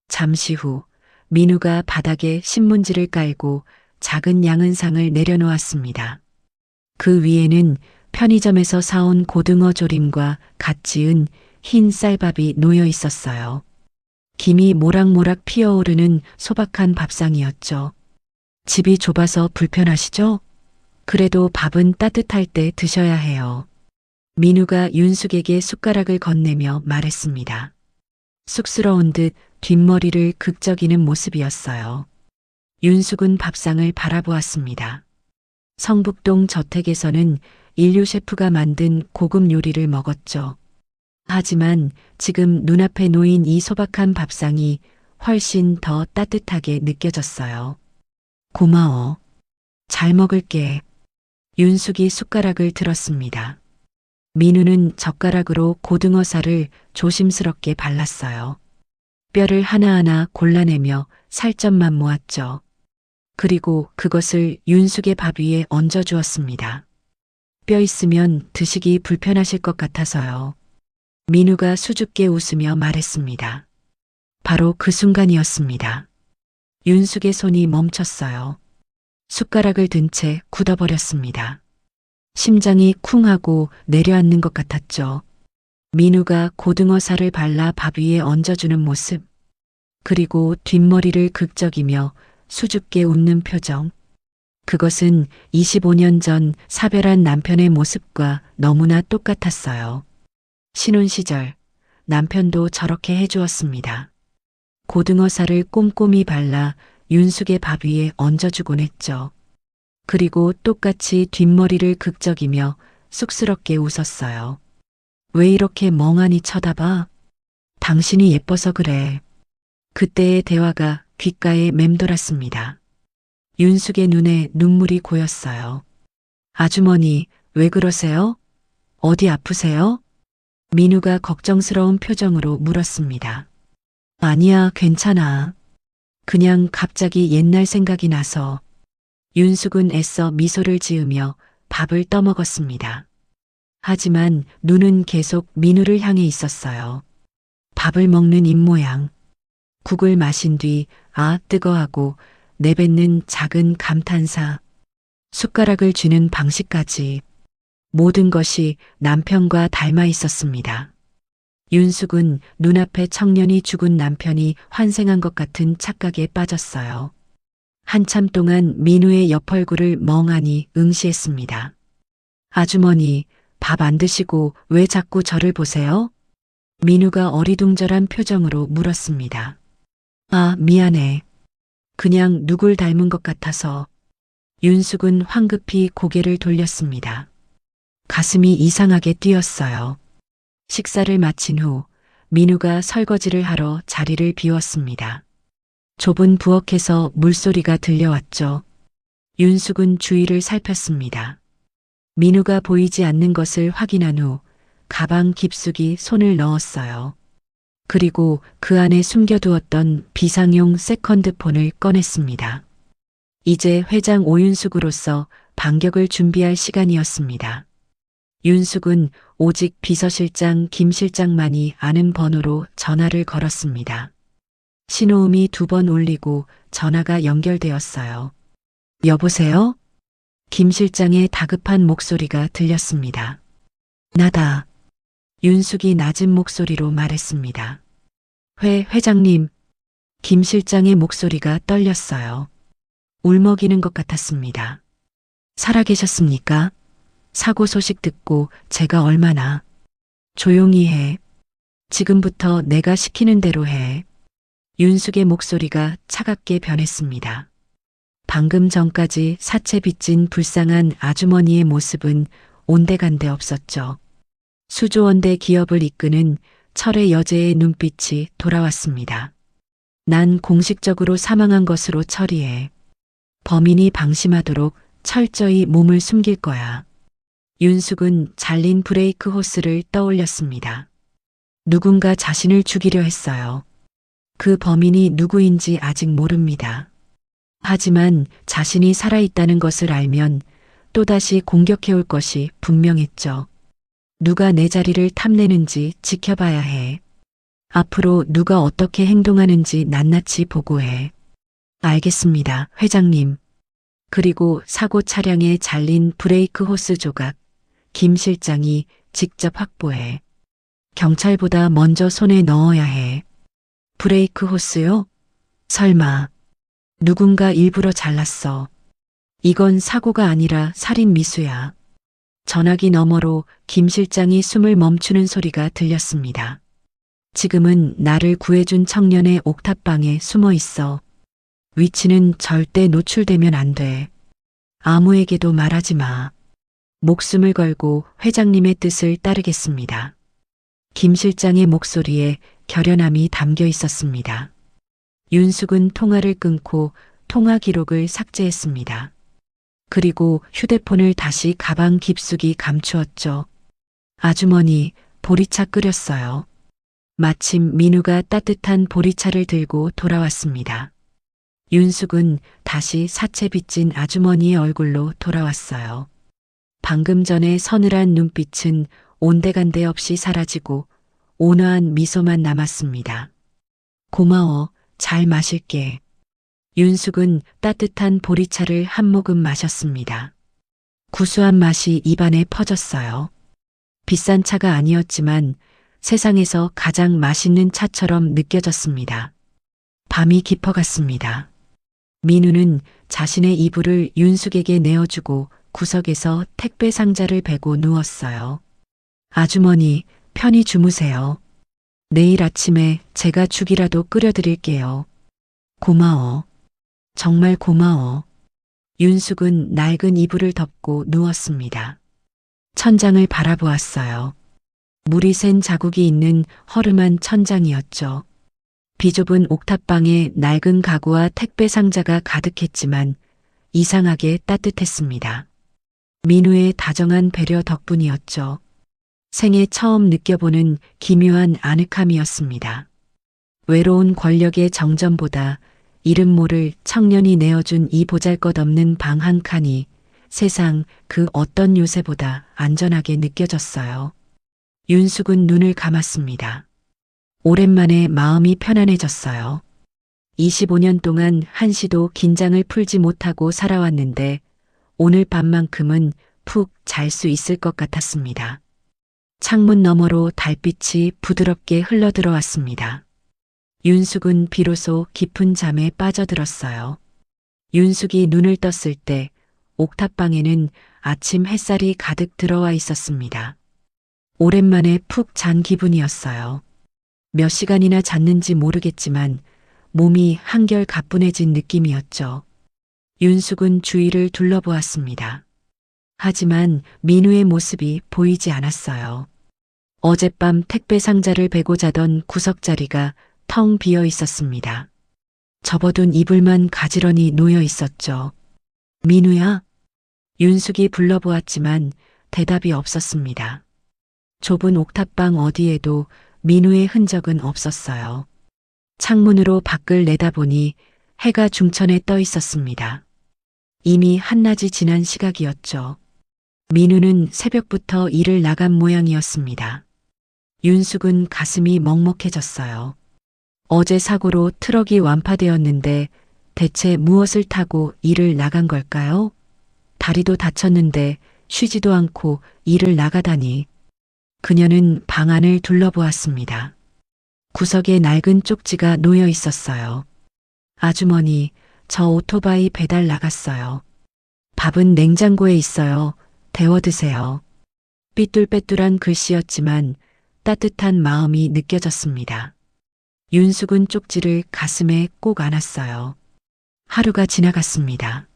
잠시 후 민우가 바닥에 신문지를 깔고 작은 양은상을 내려놓았습니다. 그 위에는 편의점에서 사온 고등어 조림과 갓 지은 흰 쌀밥이 놓여 있었어요. 김이 모락모락 피어오르는 소박한 밥상이었죠. 집이 좁아서 불편하시죠? 그래도 밥은 따뜻할 때 드셔야 해요. 민우가 윤숙에게 숟가락을 건네며 말했습니다. 쑥스러운 듯 뒷머리를 극적이는 모습이었어요. 윤숙은 밥상을 바라보았습니다. 성북동 저택에서는 인류 셰프가 만든 고급 요리를 먹었죠. 하지만 지금 눈앞에 놓인 이 소박한 밥상이 훨씬 더 따뜻하게 느껴졌어요. 고마워. 잘 먹을게. 윤숙이 숟가락을 들었습니다. 민우는 젓가락으로 고등어살을 조심스럽게 발랐어요. 뼈를 하나하나 골라내며 살점만 모았죠. 그리고 그것을 윤숙의 밥 위에 얹어 주었습니다. 뼈 있으면 드시기 불편하실 것 같아서요. 민우가 수줍게 웃으며 말했습니다. 바로 그 순간이었습니다. 윤숙의 손이 멈췄어요. 숟가락을 든 채 굳어버렸습니다. 심장이 쿵 하고 내려앉는 것 같았죠. 민우가 고등어살을 발라 밥 위에 얹어주는 모습, 그리고 뒷머리를 극적이며 수줍게 웃는 표정. 그것은 25년 전 사별한 남편의 모습과 너무나 똑같았어요. 신혼 시절 남편도 저렇게 해주었습니다. 고등어살을 꼼꼼히 발라 윤숙의 밥 위에 얹어주곤 했죠. 그리고 똑같이 뒷머리를 극적이며 쑥스럽게 웃었어요. 왜 이렇게 멍하니 쳐다봐? 당신이 예뻐서 그래. 그때의 대화가 귓가에 맴돌았습니다. 윤숙의 눈에 눈물이 고였어요. 아주머니, 왜 그러세요? 어디 아프세요? 민우가 걱정스러운 표정으로 물었습니다. 아니야, 괜찮아. 그냥 갑자기 옛날 생각이 나서. 윤숙은 애써 미소를 지으며 밥을 떠먹었습니다. 하지만 눈은 계속 민우를 향해 있었어요. 밥을 먹는 입모양. 국을 마신 뒤 아 뜨거하고 내뱉는 작은 감탄사. 숟가락을 쥐는 방식까지. 모든 것이 남편과 닮아 있었습니다. 윤숙은 눈앞에 청년이 죽은 남편이 환생한 것 같은 착각에 빠졌어요. 한참 동안 민우의 옆 얼굴을 멍하니 응시했습니다. 아주머니, 밥 안 드시고 왜 자꾸 저를 보세요? 민우가 어리둥절한 표정으로 물었습니다. 아, 미안해. 그냥 누굴 닮은 것 같아서. 윤숙은 황급히 고개를 돌렸습니다. 가슴이 이상하게 뛰었어요. 식사를 마친 후 민우가 설거지를 하러 자리를 비웠습니다. 좁은 부엌에서 물소리가 들려왔죠. 윤숙은 주위를 살폈습니다. 민우가 보이지 않는 것을 확인한 후 가방 깊숙이 손을 넣었어요. 그리고 그 안에 숨겨두었던 비상용 세컨드폰을 꺼냈습니다. 이제 회장 오윤숙으로서 반격을 준비할 시간이었습니다. 윤숙은 오직 비서실장 김 실장만이 아는 번호로 전화를 걸었습니다. 신호음이 2번 울리고 전화가 연결되었어요. 여보세요? 김 실장의 다급한 목소리가 들렸습니다. 나다. 윤숙이 낮은 목소리로 말했습니다. 회장님. 김 실장의 목소리가 떨렸어요. 울먹이는 것 같았습니다. 살아계셨습니까? 사고 소식 듣고 제가 얼마나. 조용히 해. 지금부터 내가 시키는 대로 해. 윤숙의 목소리가 차갑게 변했습니다. 방금 전까지 사채 빚진 불쌍한 아주머니의 모습은 온데간데 없었죠. 수조원대 기업을 이끄는 철의 여제의 눈빛이 돌아왔습니다. 난 공식적으로 사망한 것으로 처리해. 범인이 방심하도록 철저히 몸을 숨길 거야. 윤숙은 잘린 브레이크 호스를 떠올렸습니다. 누군가 자신을 죽이려 했어요. 그 범인이 누구인지 아직 모릅니다. 하지만 자신이 살아있다는 것을 알면 또다시 공격해올 것이 분명했죠. 누가 내 자리를 탐내는지 지켜봐야 해. 앞으로 누가 어떻게 행동하는지 낱낱이 보고해. 알겠습니다, 회장님. 그리고 사고 차량에 잘린 브레이크 호스 조각, 김 실장이 직접 확보해. 경찰보다 먼저 손에 넣어야 해. 브레이크 호스요? 설마. 누군가 일부러 잘랐어. 이건 사고가 아니라 살인 미수야. 전화기 너머로 김 실장이 숨을 멈추는 소리가 들렸습니다. 지금은 나를 구해준 청년의 옥탑방에 숨어 있어. 위치는 절대 노출되면 안 돼. 아무에게도 말하지 마. 목숨을 걸고 회장님의 뜻을 따르겠습니다. 김 실장의 목소리에 결연함이 담겨 있었습니다. 윤숙은 통화를 끊고 통화 기록을 삭제했습니다. 그리고 휴대폰을 다시 가방 깊숙이 감추었죠. 아주머니, 보리차 끓였어요. 마침 민우가 따뜻한 보리차를 들고 돌아왔습니다. 윤숙은 다시 사채 빚진 아주머니의 얼굴로 돌아왔어요. 방금 전에 서늘한 눈빛은 온데간데 없이 사라지고 온화한 미소만 남았습니다. 고마워, 잘 마실게. 윤숙은 따뜻한 보리차를 한 모금 마셨습니다. 구수한 맛이 입안에 퍼졌어요. 비싼 차가 아니었지만 세상에서 가장 맛있는 차처럼 느껴졌습니다. 밤이 깊어갔습니다. 민우는 자신의 이불을 윤숙에게 내어주고 구석에서 택배 상자를 베고 누웠어요. 아주머니, 편히 주무세요. 내일 아침에 제가 죽이라도 끓여드릴게요. 고마워. 정말 고마워. 윤숙은 낡은 이불을 덮고 누웠습니다. 천장을 바라보았어요. 물이 샌 자국이 있는 허름한 천장이었죠. 비좁은 옥탑방에 낡은 가구와 택배 상자가 가득했지만 이상하게 따뜻했습니다. 민우의 다정한 배려 덕분이었죠. 생애 처음 느껴보는 기묘한 아늑함이었습니다. 외로운 권력의 정점보다 이름 모를 청년이 내어준 이 보잘것없는 방 한 칸이 세상 그 어떤 요새보다 안전하게 느껴졌어요. 윤숙은 눈을 감았습니다. 오랜만에 마음이 편안해졌어요. 25년 동안 한시도 긴장을 풀지 못하고 살아왔는데 오늘 밤만큼은 푹 잘 수 있을 것 같았습니다. 창문 너머로 달빛이 부드럽게 흘러들어왔습니다. 윤숙은 비로소 깊은 잠에 빠져들었어요. 윤숙이 눈을 떴을 때 옥탑방에는 아침 햇살이 가득 들어와 있었습니다. 오랜만에 푹 잔 기분이었어요. 몇 시간이나 잤는지 모르겠지만 몸이 한결 가뿐해진 느낌이었죠. 윤숙은 주위를 둘러보았습니다. 하지만 민우의 모습이 보이지 않았어요. 어젯밤 택배 상자를 베고 자던 구석자리가 텅 비어 있었습니다. 접어둔 이불만 가지런히 놓여 있었죠. 민우야? 윤숙이 불러보았지만 대답이 없었습니다. 좁은 옥탑방 어디에도 민우의 흔적은 없었어요. 창문으로 밖을 내다보니 해가 중천에 떠 있었습니다. 이미 한낮이 지난 시각이었죠. 민우는 새벽부터 일을 나간 모양이었습니다. 윤숙은 가슴이 먹먹해졌어요. 어제 사고로 트럭이 완파되었는데 대체 무엇을 타고 일을 나간 걸까요? 다리도 다쳤는데 쉬지도 않고 일을 나가다니. 그녀는 방 안을 둘러보았습니다. 구석에 낡은 쪽지가 놓여 있었어요. 아주머니, 저 오토바이 배달 나갔어요. 밥은 냉장고에 있어요. 데워 드세요. 삐뚤빼뚤한 글씨였지만 따뜻한 마음이 느껴졌습니다. 윤숙은 쪽지를 가슴에 꼭 안았어요. 하루가 지나갔습니다.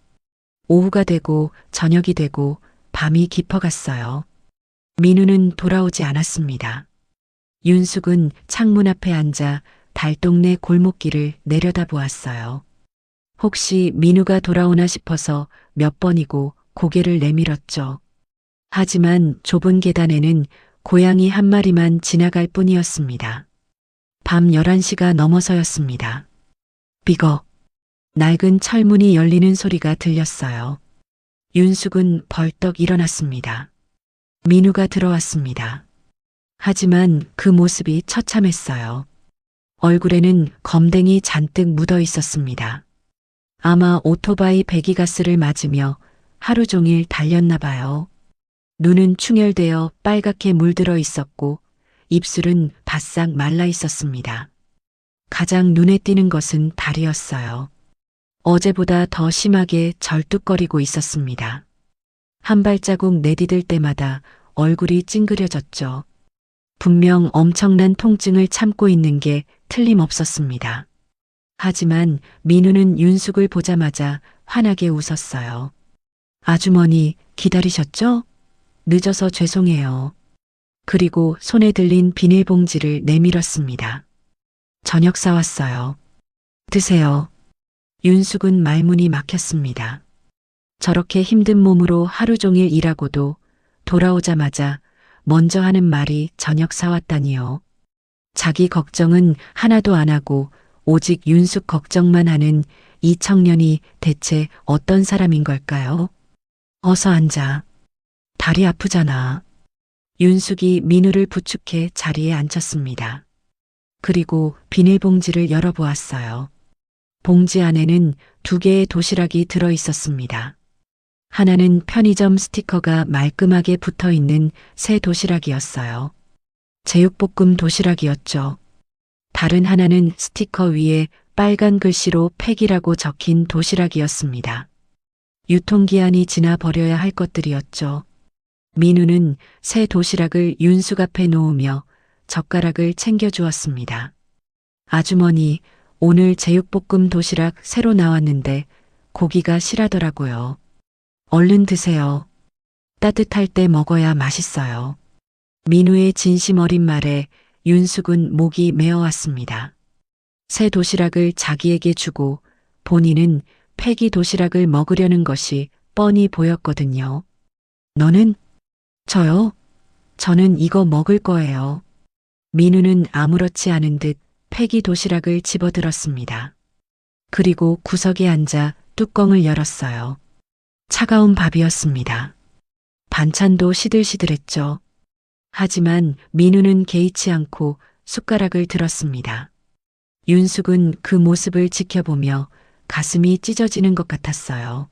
오후가 되고 저녁이 되고 밤이 깊어갔어요. 민우는 돌아오지 않았습니다. 윤숙은 창문 앞에 앉아 달동네 골목길을 내려다보았어요. 혹시 민우가 돌아오나 싶어서 몇 번이고 고개를 내밀었죠. 하지만 좁은 계단에는 고양이 한 마리만 지나갈 뿐이었습니다. 밤 11시가 넘어서였습니다. 비거. 낡은 철문이 열리는 소리가 들렸어요. 윤숙은 벌떡 일어났습니다. 민우가 들어왔습니다. 하지만 그 모습이 처참했어요. 얼굴에는 검댕이 잔뜩 묻어 있었습니다. 아마 오토바이 배기가스를 맞으며 하루 종일 달렸나 봐요. 눈은 충혈되어 빨갛게 물들어 있었고 입술은 바싹 말라 있었습니다. 가장 눈에 띄는 것은 다리였어요. 어제보다 더 심하게 절뚝거리고 있었습니다. 한 발자국 내디딜 때마다 얼굴이 찡그려졌죠. 분명 엄청난 통증을 참고 있는 게 틀림없었습니다. 하지만 민우는 윤숙을 보자마자 환하게 웃었어요. 아주머니 기다리셨죠? 늦어서 죄송해요. 그리고 손에 들린 비닐봉지를 내밀었습니다. 저녁 사왔어요. 드세요. 윤숙은 말문이 막혔습니다. 저렇게 힘든 몸으로 하루 종일 일하고도 돌아오자마자 먼저 하는 말이 저녁 사왔다니요. 자기 걱정은 하나도 안 하고 오직 윤숙 걱정만 하는 이 청년이 대체 어떤 사람인 걸까요? 어서 앉아. 다리 아프잖아. 윤숙이 민우를 부축해 자리에 앉혔습니다. 그리고 비닐봉지를 열어보았어요. 봉지 안에는 2개의 도시락이 들어 있었습니다. 하나는 편의점 스티커가 말끔하게 붙어 있는 새 도시락이었어요. 제육볶음 도시락이었죠. 다른 하나는 스티커 위에 빨간 글씨로 팩이라고 적힌 도시락이었습니다. 유통기한이 지나 버려야 할 것들이었죠. 민우는 새 도시락을 윤숙 앞에 놓으며 젓가락을 챙겨주었습니다. 아주머니, 오늘 제육볶음 도시락 새로 나왔는데 고기가 실하더라고요. 얼른 드세요. 따뜻할 때 먹어야 맛있어요. 민우의 진심 어린 말에 윤숙은 목이 메어왔습니다. 새 도시락을 자기에게 주고 본인은 폐기 도시락을 먹으려는 것이 뻔히 보였거든요. 너는? 저요? 저는 이거 먹을 거예요. 민우는 아무렇지 않은 듯 폐기 도시락을 집어들었습니다. 그리고 구석에 앉아 뚜껑을 열었어요. 차가운 밥이었습니다. 반찬도 시들시들했죠. 하지만 민우는 개의치 않고 숟가락을 들었습니다. 윤숙은 그 모습을 지켜보며 가슴이 찢어지는 것 같았어요.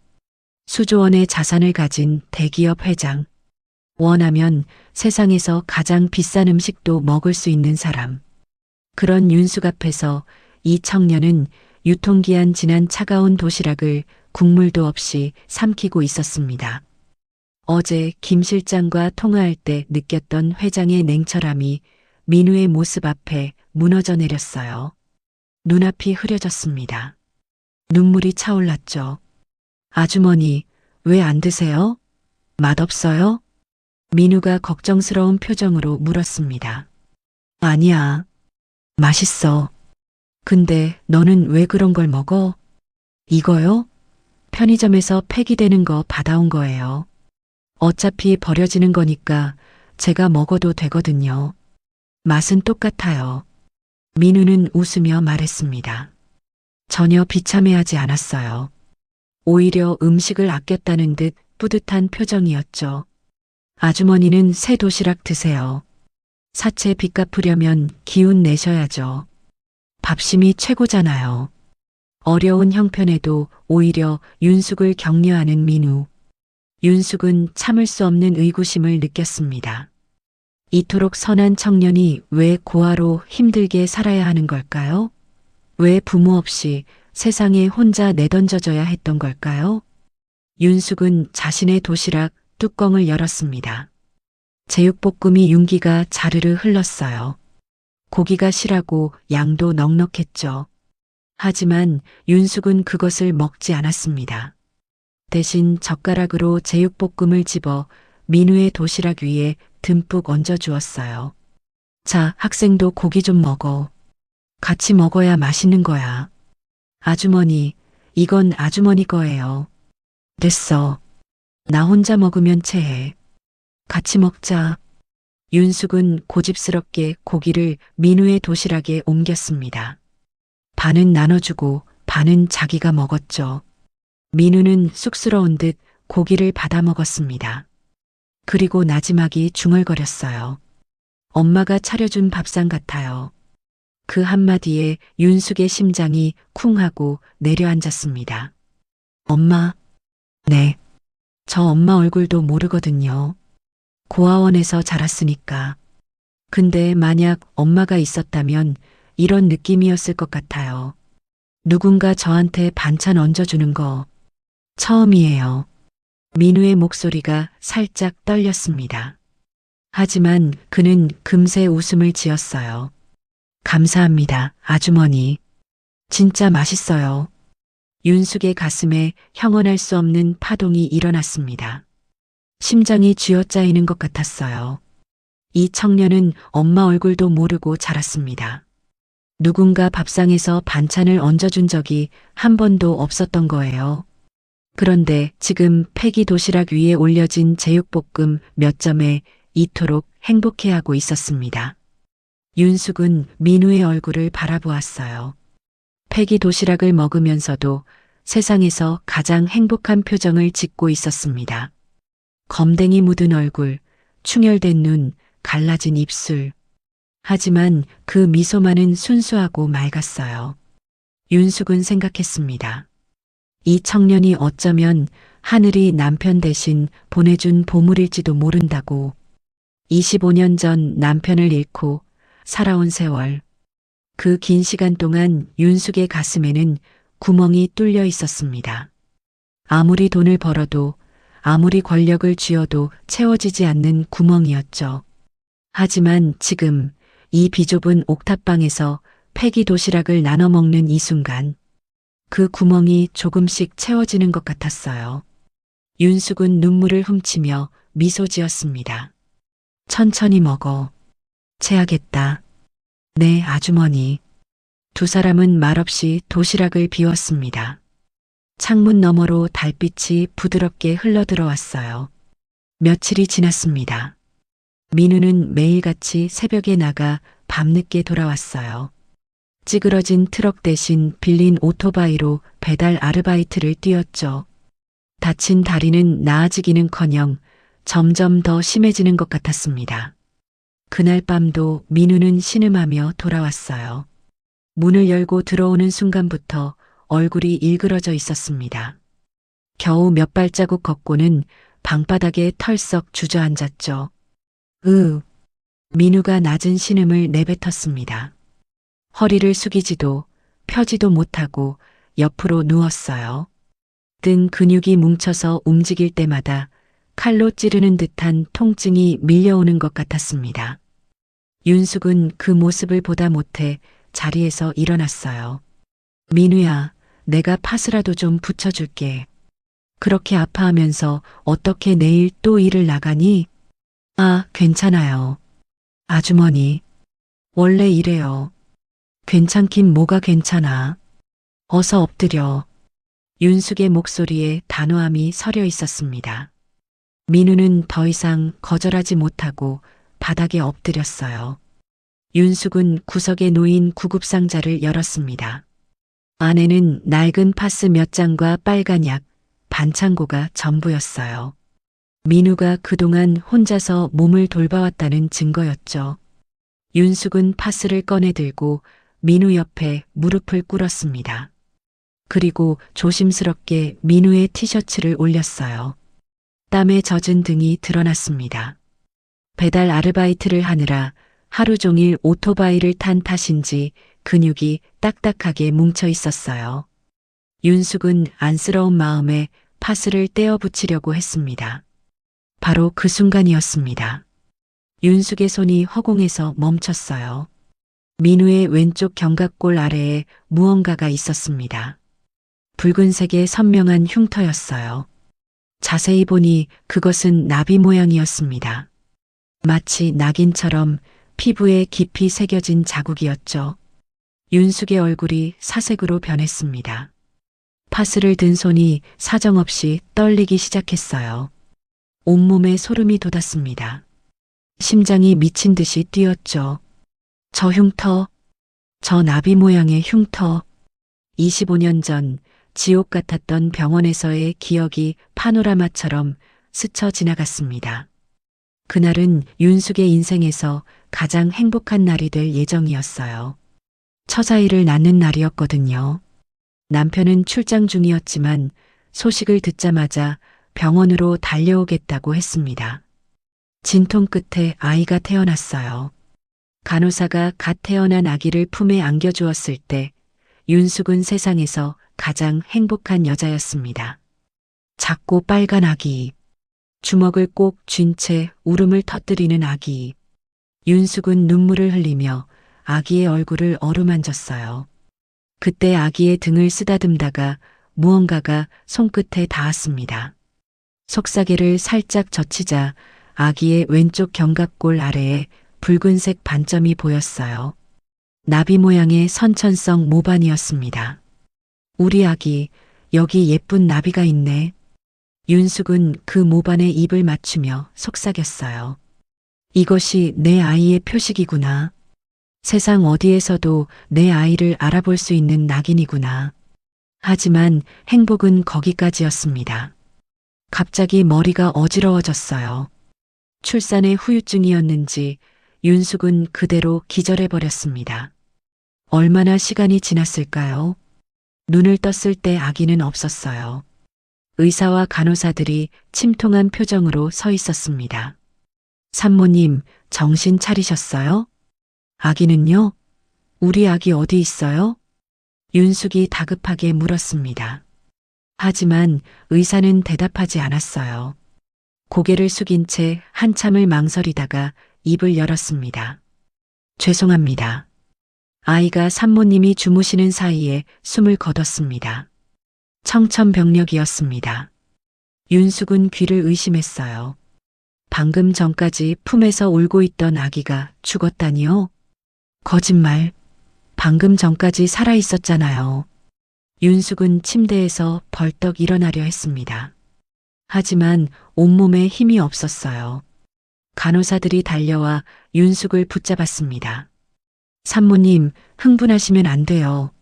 수조원의 자산을 가진 대기업 회장. 원하면 세상에서 가장 비싼 음식도 먹을 수 있는 사람. 그런 윤숙 앞에서 이 청년은 유통기한 지난 차가운 도시락을 국물도 없이 삼키고 있었습니다. 어제 김 실장과 통화할 때 느꼈던 회장의 냉철함이 민우의 모습 앞에 무너져 내렸어요. 눈앞이 흐려졌습니다. 눈물이 차올랐죠. 아주머니, 왜 안 드세요? 맛없어요? 민우가 걱정스러운 표정으로 물었습니다. 아니야. 맛있어. 근데 너는 왜 그런 걸 먹어? 이거요? 편의점에서 폐기되는 거 받아온 거예요. 어차피 버려지는 거니까 제가 먹어도 되거든요. 맛은 똑같아요. 민우는 웃으며 말했습니다. 전혀 비참해하지 않았어요. 오히려 음식을 아꼈다는 듯 뿌듯한 표정이었죠. 아주머니는 새 도시락 드세요. 사채 빚 갚으려면 기운 내셔야죠. 밥심이 최고잖아요. 어려운 형편에도 오히려 윤숙을 격려하는 민우. 윤숙은 참을 수 없는 의구심을 느꼈습니다. 이토록 선한 청년이 왜 고아로 힘들게 살아야 하는 걸까요? 왜 부모 없이 세상에 혼자 내던져져야 했던 걸까요? 윤숙은 자신의 도시락 뚜껑을 열었습니다. 제육볶음이 윤기가 자르르 흘렀어요. 고기가 실하고 양도 넉넉했죠. 하지만 윤숙은 그것을 먹지 않았습니다. 대신 젓가락으로 제육볶음을 집어 민우의 도시락 위에 듬뿍 얹어주었어요. 자, 학생도 고기 좀 먹어. 같이 먹어야 맛있는 거야. 아주머니, 이건 아주머니 거예요. 됐어. 나 혼자 먹으면 체해. 같이 먹자. 윤숙은 고집스럽게 고기를 민우의 도시락에 옮겼습니다. 반은 나눠주고 반은 자기가 먹었죠. 민우는 쑥스러운 듯 고기를 받아 먹었습니다. 그리고 나지막이 중얼거렸어요. 엄마가 차려준 밥상 같아요. 그 한마디에 윤숙의 심장이 쿵 하고 내려앉았습니다. 엄마? 네. 저 엄마 얼굴도 모르거든요. 고아원에서 자랐으니까. 근데 만약 엄마가 있었다면 이런 느낌이었을 것 같아요. 누군가 저한테 반찬 얹어주는 거 처음이에요. 민우의 목소리가 살짝 떨렸습니다. 하지만 그는 금세 웃음을 지었어요. 감사합니다, 아주머니. 진짜 맛있어요. 윤숙의 가슴에 형언할 수 없는 파동이 일어났습니다. 심장이 쥐어짜이는 것 같았어요. 이 청년은 엄마 얼굴도 모르고 자랐습니다. 누군가 밥상에서 반찬을 얹어준 적이 한 번도 없었던 거예요. 그런데 지금 폐기 도시락 위에 올려진 제육볶음 몇 점에 이토록 행복해하고 있었습니다. 윤숙은 민우의 얼굴을 바라보았어요. 폐기 도시락을 먹으면서도 세상에서 가장 행복한 표정을 짓고 있었습니다. 검댕이 묻은 얼굴, 충혈된 눈, 갈라진 입술. 하지만 그 미소만은 순수하고 맑았어요. 윤숙은 생각했습니다. 이 청년이 어쩌면 하늘이 남편 대신 보내준 보물일지도 모른다고. 25년 전 남편을 잃고 살아온 세월. 그 긴 시간 동안 윤숙의 가슴에는 구멍이 뚫려 있었습니다. 아무리 돈을 벌어도 아무리 권력을 쥐어도 채워지지 않는 구멍이었죠. 하지만 지금 이 비좁은 옥탑방에서 폐기 도시락을 나눠 먹는 이 순간 그 구멍이 조금씩 채워지는 것 같았어요. 윤숙은 눈물을 훔치며 미소 지었습니다. 천천히 먹어. 체하겠다. 네, 아주머니. 두 사람은 말없이 도시락을 비웠습니다. 창문 너머로 달빛이 부드럽게 흘러들어왔어요. 며칠이 지났습니다. 민우는 매일같이 새벽에 나가 밤늦게 돌아왔어요. 찌그러진 트럭 대신 빌린 오토바이로 배달 아르바이트를 뛰었죠. 다친 다리는 나아지기는커녕 점점 더 심해지는 것 같았습니다. 그날 밤도 민우는 신음하며 돌아왔어요. 문을 열고 들어오는 순간부터 얼굴이 일그러져 있었습니다. 겨우 몇 발자국 걷고는 방바닥에 털썩 주저앉았죠. 민우가 낮은 신음을 내뱉었습니다. 허리를 숙이지도 펴지도 못하고 옆으로 누웠어요. 등 근육이 뭉쳐서 움직일 때마다 칼로 찌르는 듯한 통증이 밀려오는 것 같았습니다. 윤숙은 그 모습을 보다 못해 자리에서 일어났어요. 민우야, 내가 팥이라도 좀 붙여줄게. 그렇게 아파하면서 어떻게 내일 또 일을 나가니? 아, 괜찮아요. 아주머니, 원래 이래요. 괜찮긴 뭐가 괜찮아. 어서 엎드려. 윤숙의 목소리에 단호함이 서려 있었습니다. 민우는 더 이상 거절하지 못하고 바닥에 엎드렸어요. 윤숙은 구석에 놓인 구급상자를 열었습니다. 안에는 낡은 파스 몇 장과 빨간 약, 반창고가 전부였어요. 민우가 그동안 혼자서 몸을 돌봐왔다는 증거였죠. 윤숙은 파스를 꺼내 들고 민우 옆에 무릎을 꿇었습니다. 그리고 조심스럽게 민우의 티셔츠를 올렸어요. 땀에 젖은 등이 드러났습니다. 배달 아르바이트를 하느라 하루 종일 오토바이를 탄 탓인지 근육이 딱딱하게 뭉쳐 있었어요. 윤숙은 안쓰러운 마음에 파스를 떼어 붙이려고 했습니다. 바로 그 순간이었습니다. 윤숙의 손이 허공에서 멈췄어요. 민우의 왼쪽 견갑골 아래에 무언가가 있었습니다. 붉은색의 선명한 흉터였어요. 자세히 보니 그것은 나비 모양이었습니다. 마치 낙인처럼 피부에 깊이 새겨진 자국이었죠. 윤숙의 얼굴이 사색으로 변했습니다. 파스를 든 손이 사정없이 떨리기 시작했어요. 온몸에 소름이 돋았습니다. 심장이 미친 듯이 뛰었죠. 저 흉터, 저 나비 모양의 흉터. 25년 전 지옥 같았던 병원에서의 기억이 파노라마처럼 스쳐 지나갔습니다. 그날은 윤숙의 인생에서 가장 행복한 날이 될 예정이었어요. 처자일을 낳는 날이었거든요. 남편은 출장 중이었지만 소식을 듣자마자 병원으로 달려오겠다고 했습니다. 진통 끝에 아이가 태어났어요. 간호사가 갓 태어난 아기를 품에 안겨주었을 때 윤숙은 세상에서 가장 행복한 여자였습니다. 작고 빨간 아기. 주먹을 꼭 쥔 채 울음을 터뜨리는 아기. 윤숙은 눈물을 흘리며 아기의 얼굴을 어루만졌어요. 그때 아기의 등을 쓰다듬다가 무언가가 손끝에 닿았습니다. 속사계를 살짝 젖히자 아기의 왼쪽 견갑골 아래에 붉은색 반점이 보였어요. 나비 모양의 선천성 모반이었습니다. 우리 아기, 여기 예쁜 나비가 있네. 윤숙은 그 모반에 입을 맞추며 속삭였어요. 이것이 내 아이의 표식이구나. 세상 어디에서도 내 아이를 알아볼 수 있는 낙인이구나. 하지만 행복은 거기까지였습니다. 갑자기 머리가 어지러워졌어요. 출산의 후유증이었는지 윤숙은 그대로 기절해버렸습니다. 얼마나 시간이 지났을까요? 눈을 떴을 때 아기는 없었어요. 의사와 간호사들이 침통한 표정으로 서 있었습니다. 산모님, 정신 차리셨어요? 아기는요? 우리 아기 어디 있어요? 윤숙이 다급하게 물었습니다. 하지만 의사는 대답하지 않았어요. 고개를 숙인 채 한참을 망설이다가 입을 열었습니다. 죄송합니다. 아이가 산모님이 주무시는 사이에 숨을 거뒀습니다. 청천벽력이었습니다. 윤숙은 귀를 의심했어요. 방금 전까지 품에서 울고 있던 아기가 죽었다니요? 거짓말. 방금 전까지 살아 있었잖아요. 윤숙은 침대에서 벌떡 일어나려 했습니다. 하지만 온몸에 힘이 없었어요. 간호사들이 달려와 윤숙을 붙잡았습니다. 산모님, 흥분하시면 안 돼요.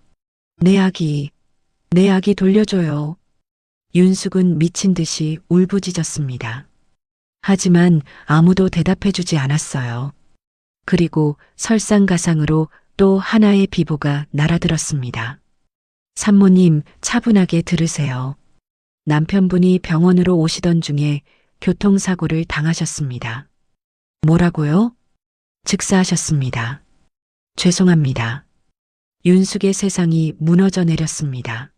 내 아기 돌려줘요. 윤숙은 미친 듯이 울부짖었습니다. 하지만 아무도 대답해주지 않았어요. 그리고 설상가상으로 또 하나의 비보가 날아들었습니다. 산모님, 차분하게 들으세요. 남편분이 병원으로 오시던 중에 교통사고를 당하셨습니다. 뭐라고요? 즉사하셨습니다. 죄송합니다. 윤숙의 세상이 무너져 내렸습니다.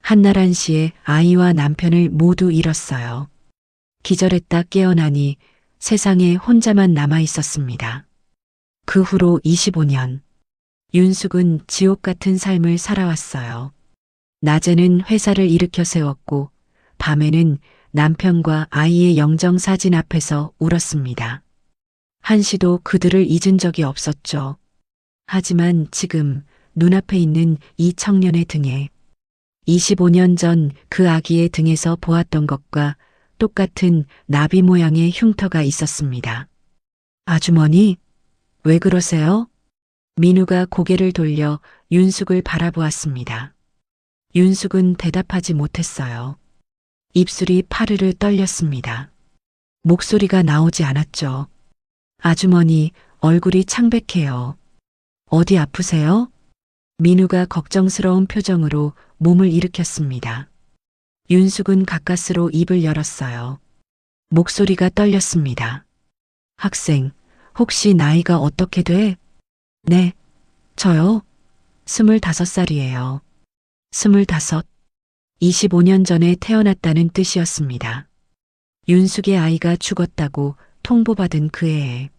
한날 한시에 아이와 남편을 모두 잃었어요. 기절했다 깨어나니 세상에 혼자만 남아 있었습니다. 그 후로 25년, 윤숙은 지옥 같은 삶을 살아왔어요. 낮에는 회사를 일으켜 세웠고, 밤에는 남편과 아이의 영정사진 앞에서 울었습니다. 한시도 그들을 잊은 적이 없었죠. 하지만 지금 눈앞에 있는 이 청년의 등에 25년 전 그 아기의 등에서 보았던 것과 똑같은 나비 모양의 흉터가 있었습니다. 아주머니, 왜 그러세요? 민우가 고개를 돌려 윤숙을 바라보았습니다. 윤숙은 대답하지 못했어요. 입술이 파르르 떨렸습니다. 목소리가 나오지 않았죠. 아주머니, 얼굴이 창백해요. 어디 아프세요? 민우가 걱정스러운 표정으로 몸을 일으켰습니다. 윤숙은 가까스로 입을 열었어요. 목소리가 떨렸습니다. 학생, 혹시 나이가 어떻게 돼? 네, 저요? 25살이에요. 25. 25년 전에 태어났다는 뜻이었습니다. 윤숙의 아이가 죽었다고 통보받은 그 해에.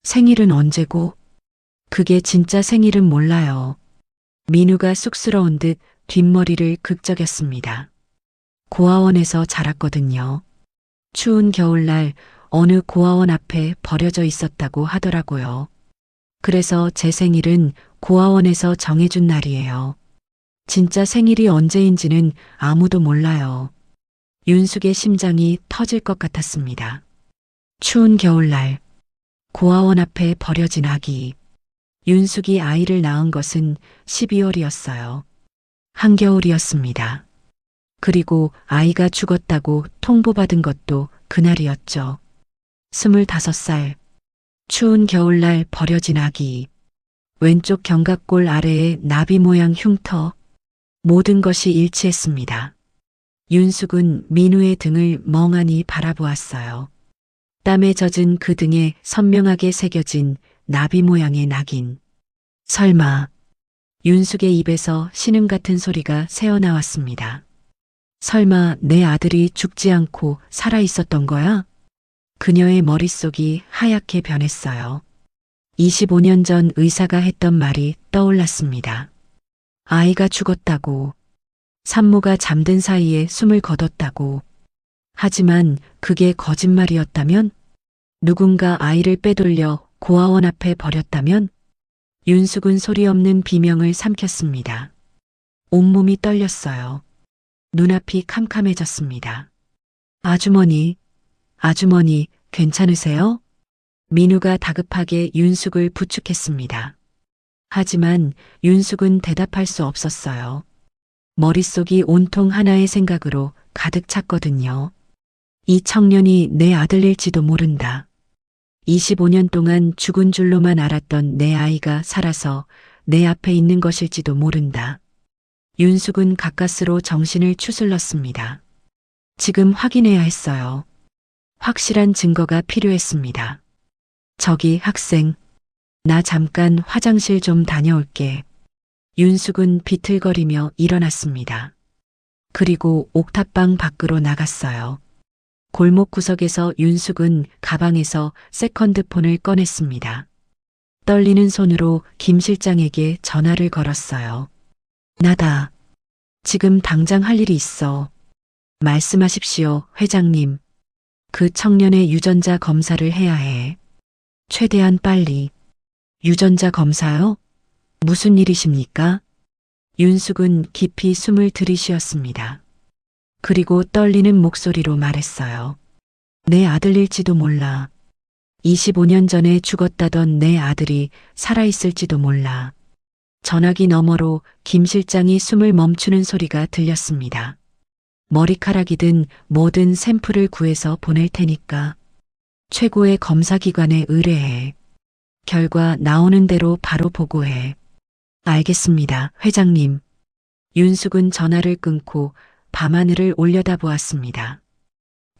생일은 언제고? 그게 진짜 생일은 몰라요. 민우가 쑥스러운 듯 뒷머리를 극적였습니다. 고아원에서 자랐거든요. 추운 겨울날 어느 고아원 앞에 버려져 있었다고 하더라고요. 그래서 제 생일은 고아원에서 정해준 날이에요. 진짜 생일이 언제인지는 아무도 몰라요. 윤숙의 심장이 터질 것 같았습니다. 추운 겨울날, 고아원 앞에 버려진 아기. 윤숙이 아이를 낳은 것은 12월이었어요. 한겨울이었습니다. 그리고 아이가 죽었다고 통보받은 것도 그날이었죠. 25살. 추운 겨울날 버려진 아기. 왼쪽 견갑골 아래에 나비 모양 흉터. 모든 것이 일치했습니다. 윤숙은 민우의 등을 멍하니 바라보았어요. 땀에 젖은 그 등에 선명하게 새겨진 나비 모양의 낙인. 설마. 윤숙의 입에서 신음 같은 소리가 새어나왔습니다. 설마 내 아들이 죽지 않고 살아 있었던 거야? 그녀의 머릿속이 하얗게 변했어요. 25년 전 의사가 했던 말이 떠올랐습니다. 아이가 죽었다고. 산모가 잠든 사이에 숨을 거뒀다고. 하지만 그게 거짓말이었다면? 누군가 아이를 빼돌려 고아원 앞에 버렸다면? 윤숙은 소리 없는 비명을 삼켰습니다. 온몸이 떨렸어요. 눈앞이 캄캄해졌습니다. 아주머니, 아주머니, 괜찮으세요? 민우가 다급하게 윤숙을 부축했습니다. 하지만 윤숙은 대답할 수 없었어요. 머릿속이 온통 하나의 생각으로 가득 찼거든요. 이 청년이 내 아들일지도 모른다. 25년 동안 죽은 줄로만 알았던 내 아이가 살아서 내 앞에 있는 것일지도 모른다. 윤숙은 가까스로 정신을 추슬렀습니다. 지금 확인해야 했어요. 확실한 증거가 필요했습니다. 저기 학생, 나 잠깐 화장실 좀 다녀올게. 윤숙은 비틀거리며 일어났습니다. 그리고 옥탑방 밖으로 나갔어요. 골목 구석에서 윤숙은 가방에서 세컨드폰을 꺼냈습니다. 떨리는 손으로 김 실장에게 전화를 걸었어요. 나다. 지금 당장 할 일이 있어. 말씀하십시오, 회장님. 그 청년의 유전자 검사를 해야 해. 최대한 빨리. 유전자 검사요? 무슨 일이십니까? 윤숙은 깊이 숨을 들이쉬었습니다. 그리고 떨리는 목소리로 말했어요. 내 아들일지도 몰라. 25년 전에 죽었다던 내 아들이 살아있을지도 몰라. 전화기 너머로 김 실장이 숨을 멈추는 소리가 들렸습니다. 머리카락이든 뭐든 샘플을 구해서 보낼 테니까. 최고의 검사기관에 의뢰해. 결과 나오는 대로 바로 보고해. 알겠습니다, 회장님. 윤숙은 전화를 끊고 밤하늘을 올려다보았습니다.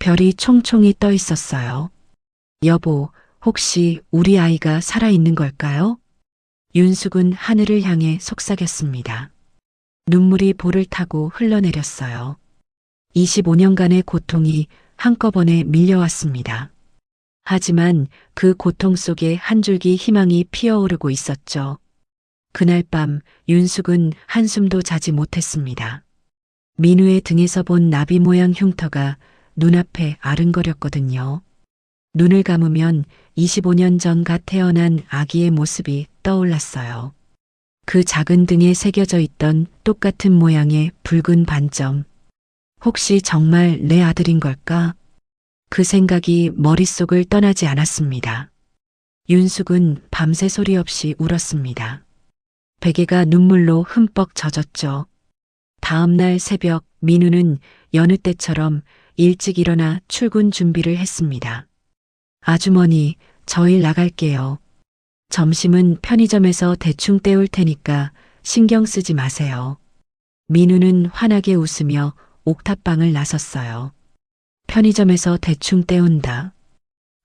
별이 총총히 떠 있었어요. 여보, 혹시 우리 아이가 살아있는 걸까요? 윤숙은 하늘을 향해 속삭였습니다. 눈물이 볼을 타고 흘러내렸어요. 25년간의 고통이 한꺼번에 밀려왔습니다. 하지만 그 고통 속에 한 줄기 희망이 피어오르고 있었죠. 그날 밤 윤숙은 한숨도 자지 못했습니다. 민우의 등에서 본 나비 모양 흉터가 눈앞에 아른거렸거든요. 눈을 감으면 25년 전 갓 태어난 아기의 모습이 떠올랐어요. 그 작은 등에 새겨져 있던 똑같은 모양의 붉은 반점. 혹시 정말 내 아들인 걸까? 그 생각이 머릿속을 떠나지 않았습니다. 윤숙은 밤새 소리 없이 울었습니다. 베개가 눈물로 흠뻑 젖었죠. 다음 날 새벽 민우는 여느 때처럼 일찍 일어나 출근 준비를 했습니다. 아주머니, 저 일 나갈게요. 점심은 편의점에서 대충 때울 테니까 신경 쓰지 마세요. 민우는 환하게 웃으며 옥탑방을 나섰어요. 편의점에서 대충 때운다.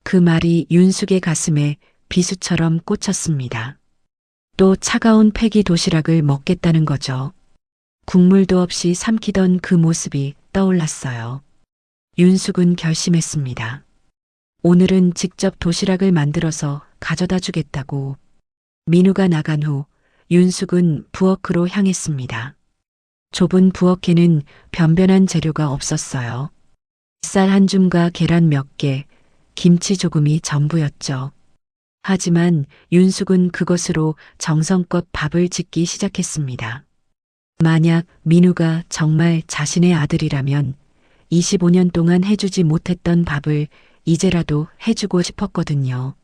그 말이 윤숙의 가슴에 비수처럼 꽂혔습니다. 또 차가운 폐기 도시락을 먹겠다는 거죠. 국물도 없이 삼키던 그 모습이 떠올랐어요. 윤숙은 결심했습니다. 오늘은 직접 도시락을 만들어서 가져다 주겠다고. 민우가 나간 후 윤숙은 부엌으로 향했습니다. 좁은 부엌에는 변변한 재료가 없었어요. 쌀 한 줌과 계란 몇 개, 김치 조금이 전부였죠. 하지만 윤숙은 그것으로 정성껏 밥을 짓기 시작했습니다. 만약 민우가 정말 자신의 아들이라면 25년 동안 해주지 못했던 밥을 이제라도 해주고 싶었거든요.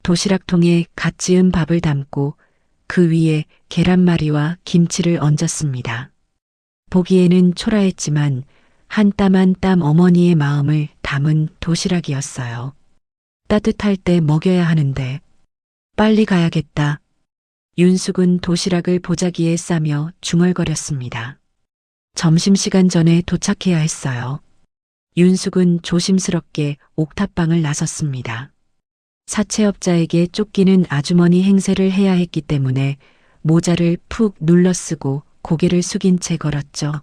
도시락통에 갓 지은 밥을 담고 그 위에 계란말이와 김치를 얹었습니다. 보기에는 초라했지만 한 땀 한 땀 어머니의 마음을 담은 도시락이었어요. 따뜻할 때 먹여야 하는데 빨리 가야겠다. 윤숙은 도시락을 보자기에 싸며 중얼거렸습니다. 점심시간 전에 도착해야 했어요. 윤숙은 조심스럽게 옥탑방을 나섰습니다. 사채업자에게 쫓기는 아주머니 행세를 해야 했기 때문에 모자를 푹 눌러 쓰고 고개를 숙인 채 걸었죠.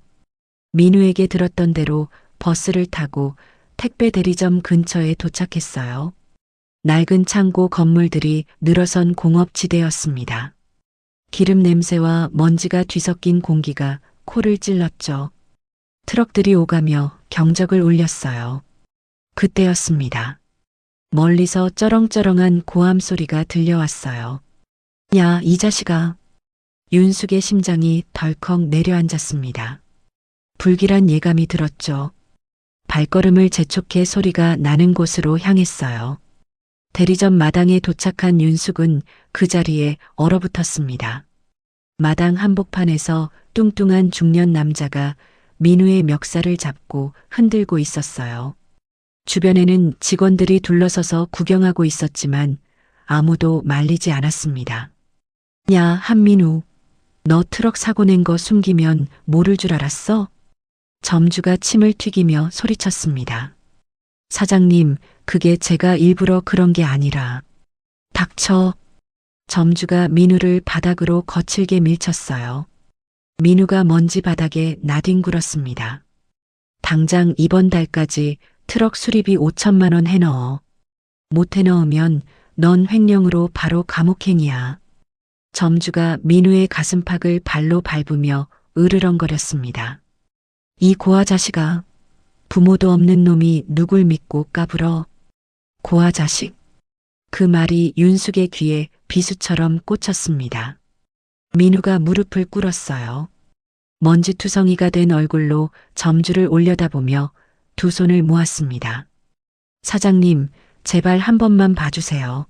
민우에게 들었던 대로 버스를 타고 택배 대리점 근처에 도착했어요. 낡은 창고 건물들이 늘어선 공업지대였습니다. 기름 냄새와 먼지가 뒤섞인 공기가 코를 찔렀죠. 트럭들이 오가며 경적을 울렸어요. 그때였습니다. 멀리서 쩌렁쩌렁한 고함 소리가 들려왔어요. 야, 이 자식아. 윤숙의 심장이 덜컥 내려앉았습니다. 불길한 예감이 들었죠. 발걸음을 재촉해 소리가 나는 곳으로 향했어요. 대리점 마당에 도착한 윤숙은 그 자리에 얼어붙었습니다. 마당 한복판에서 뚱뚱한 중년 남자가 민우의 멱살을 잡고 흔들고 있었어요. 주변에는 직원들이 둘러서서 구경하고 있었지만 아무도 말리지 않았습니다. 야, 한민우. 너 트럭 사고 낸 거 숨기면 모를 줄 알았어? 점주가 침을 튀기며 소리쳤습니다. 사장님, 그게 제가 일부러 그런 게 아니라. 닥쳐. 점주가 민우를 바닥으로 거칠게 밀쳤어요. 민우가 먼지 바닥에 나뒹굴었습니다. 당장 이번 달까지 트럭 수리비 5천만 원 해넣어. 못 해넣으면 넌 횡령으로 바로 감옥행이야. 점주가 민우의 가슴팍을 발로 밟으며 으르렁거렸습니다. 이 고아 자식아. 부모도 없는 놈이 누굴 믿고 까불어. 고아 자식. 그 말이 윤숙의 귀에 비수처럼 꽂혔습니다. 민우가 무릎을 꿇었어요. 먼지투성이가 된 얼굴로 점주를 올려다보며 두 손을 모았습니다. 사장님, 제발 한 번만 봐주세요.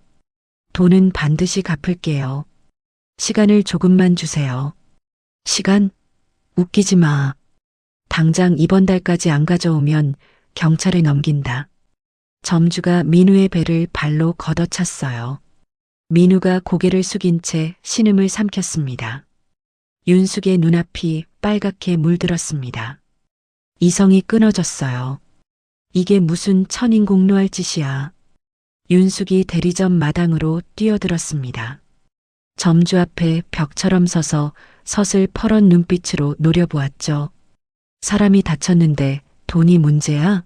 돈은 반드시 갚을게요. 시간을 조금만 주세요. 시간? 웃기지 마. 당장 이번 달까지 안 가져오면 경찰에 넘긴다. 점주가 민우의 배를 발로 걷어찼어요. 민우가 고개를 숙인 채 신음을 삼켰습니다. 윤숙의 눈앞이 빨갛게 물들었습니다. 이성이 끊어졌어요. 이게 무슨 천인공노할 짓이야. 윤숙이 대리점 마당으로 뛰어들었습니다. 점주 앞에 벽처럼 서서 서슬 퍼런 눈빛으로 노려보았죠. 사람이 다쳤는데 돈이 문제야?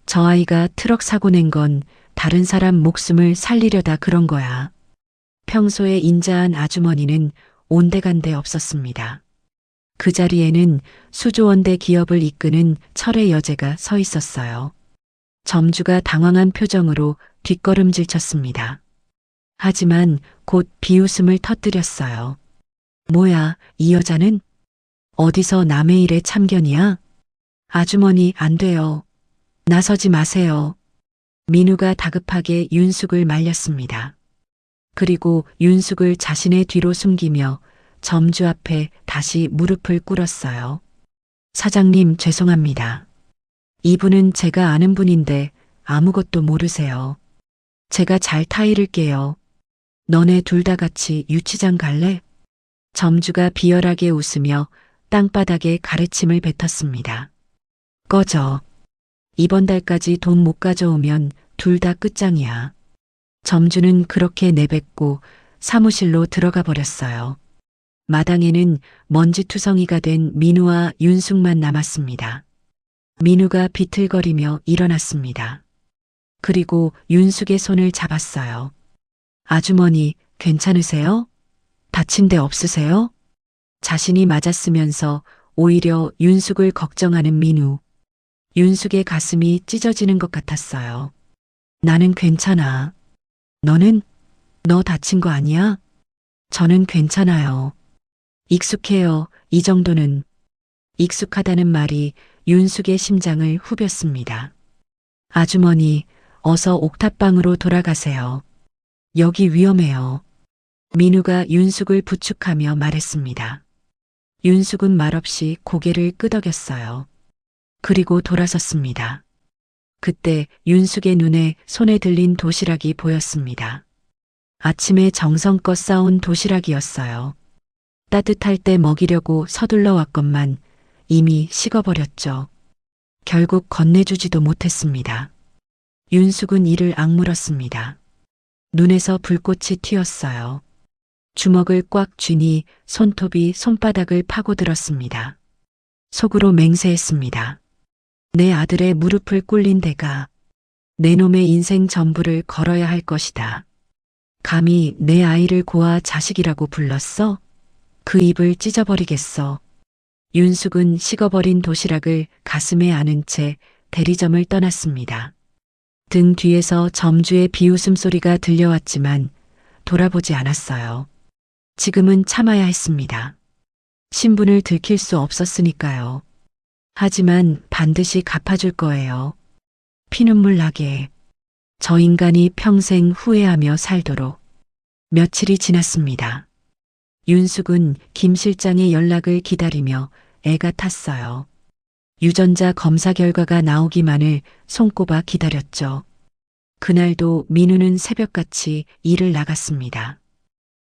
저 아이가 트럭 사고 낸 건 다른 사람 목숨을 살리려다 그런 거야. 평소에 인자한 아주머니는 온데간데 없었습니다. 그 자리에는 수조원대 기업을 이끄는 철의 여제가 서 있었어요. 점주가 당황한 표정으로 뒷걸음질 쳤습니다. 하지만 곧 비웃음을 터뜨렸어요. 뭐야, 이 여자는? 어디서 남의 일에 참견이야? 아주머니, 안 돼요. 나서지 마세요. 민우가 다급하게 윤숙을 말렸습니다. 그리고 윤숙을 자신의 뒤로 숨기며 점주 앞에 다시 무릎을 꿇었어요. 사장님, 죄송합니다. 이분은 제가 아는 분인데 아무것도 모르세요. 제가 잘 타이를게요. 너네 둘 다 같이 유치장 갈래? 점주가 비열하게 웃으며 땅바닥에 가래침을 뱉었습니다. 꺼져. 이번 달까지 돈 못 가져오면 둘 다 끝장이야. 점주는 그렇게 내뱉고 사무실로 들어가 버렸어요. 마당에는 먼지투성이가 된 민우와 윤숙만 남았습니다. 민우가 비틀거리며 일어났습니다. 그리고 윤숙의 손을 잡았어요. 아주머니, 괜찮으세요? 다친 데 없으세요? 자신이 맞았으면서 오히려 윤숙을 걱정하는 민우. 윤숙의 가슴이 찢어지는 것 같았어요. 나는 괜찮아. 너는? 너 다친 거 아니야? 저는 괜찮아요. 익숙해요. 이 정도는. 익숙하다는 말이 윤숙의 심장을 후볐습니다. 아주머니, 어서 옥탑방으로 돌아가세요. 여기 위험해요. 민우가 윤숙을 부축하며 말했습니다. 윤숙은 말없이 고개를 끄덕였어요. 그리고 돌아섰습니다. 그때 윤숙의 눈에 손에 들린 도시락이 보였습니다. 아침에 정성껏 싸온 도시락이었어요. 따뜻할 때 먹이려고 서둘러 왔건만 이미 식어버렸죠. 결국 건네주지도 못했습니다. 윤숙은 이를 악물었습니다. 눈에서 불꽃이 튀었어요. 주먹을 꽉 쥐니 손톱이 손바닥을 파고들었습니다. 속으로 맹세했습니다. 내 아들의 무릎을 꿇린 데가 내 놈의 인생 전부를 걸어야 할 것이다. 감히 내 아이를 고아 자식이라고 불렀어? 그 입을 찢어버리겠어. 윤숙은 식어버린 도시락을 가슴에 안은 채 대리점을 떠났습니다. 등 뒤에서 점주의 비웃음 소리가 들려왔지만 돌아보지 않았어요. 지금은 참아야 했습니다. 신분을 들킬 수 없었으니까요. 하지만 반드시 갚아줄 거예요. 피눈물 나게. 저 인간이 평생 후회하며 살도록. 며칠이 지났습니다. 윤숙은 김 실장의 연락을 기다리며 애가 탔어요. 유전자 검사 결과가 나오기만을 손꼽아 기다렸죠. 그날도 민우는 새벽같이 일을 나갔습니다.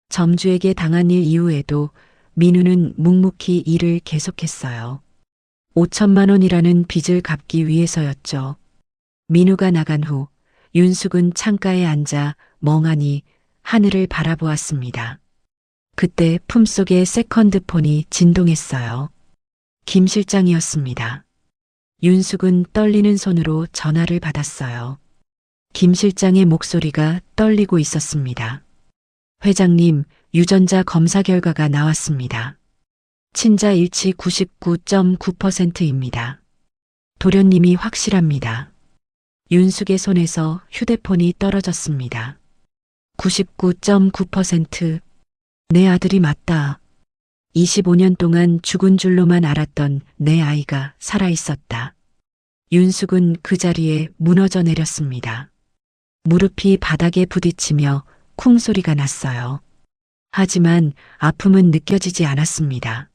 점주에게 당한 일 이후에도 민우는 묵묵히 일을 계속했어요. 5천만 원이라는 빚을 갚기 위해서였죠. 민우가 나간 후 윤숙은 창가에 앉아 멍하니 하늘을 바라보았습니다. 그때 품속에 세컨드폰이 진동했어요. 김 실장이었습니다. 윤숙은 떨리는 손으로 전화를 받았어요. 김 실장의 목소리가 떨리고 있었습니다. 회장님, 유전자 검사 결과가 나왔습니다. 친자 일치 99.9%입니다. 도련님이 확실합니다. 윤숙의 손에서 휴대폰이 떨어졌습니다. 99.9%. 내 아들이 맞다. 25년 동안 죽은 줄로만 알았던 내 아이가 살아있었다. 윤숙은 그 자리에 무너져 내렸습니다. 무릎이 바닥에 부딪히며 쿵 소리가 났어요. 하지만 아픔은 느껴지지 않았습니다.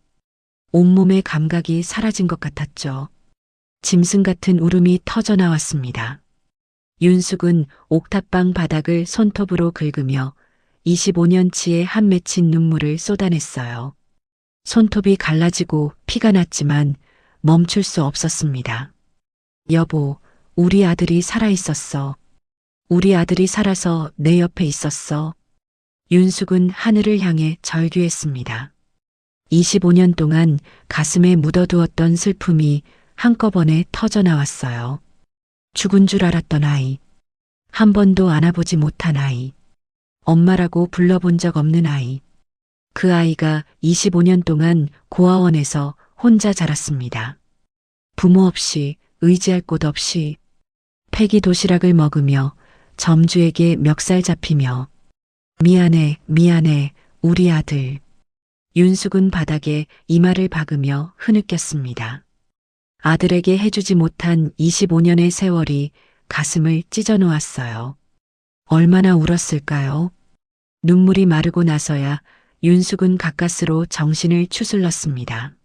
온몸의 감각이 사라진 것 같았죠. 짐승 같은 울음이 터져 나왔습니다. 윤숙은 옥탑방 바닥을 손톱으로 긁으며 25년치의 한 맺힌 눈물을 쏟아냈어요. 손톱이 갈라지고 피가 났지만 멈출 수 없었습니다. 여보, 우리 아들이 살아있었어. 우리 아들이 살아서 내 옆에 있었어. 윤숙은 하늘을 향해 절규했습니다. 25년 동안 가슴에 묻어두었던 슬픔이 한꺼번에 터져 나왔어요. 죽은 줄 알았던 아이. 한 번도 안아보지 못한 아이. 엄마라고 불러본 적 없는 아이. 그 아이가 25년 동안 고아원에서 혼자 자랐습니다. 부모 없이, 의지할 곳 없이, 폐기 도시락을 먹으며 점주에게 멱살 잡히며 미안해, 미안해, 우리 아들. 윤숙은 바닥에 이마를 박으며 흐느꼈습니다. 아들에게 해주지 못한 25년의 세월이 가슴을 찢어 놓았어요. 얼마나 울었을까요? 눈물이 마르고 나서야 윤숙은 가까스로 정신을 추슬렀습니다.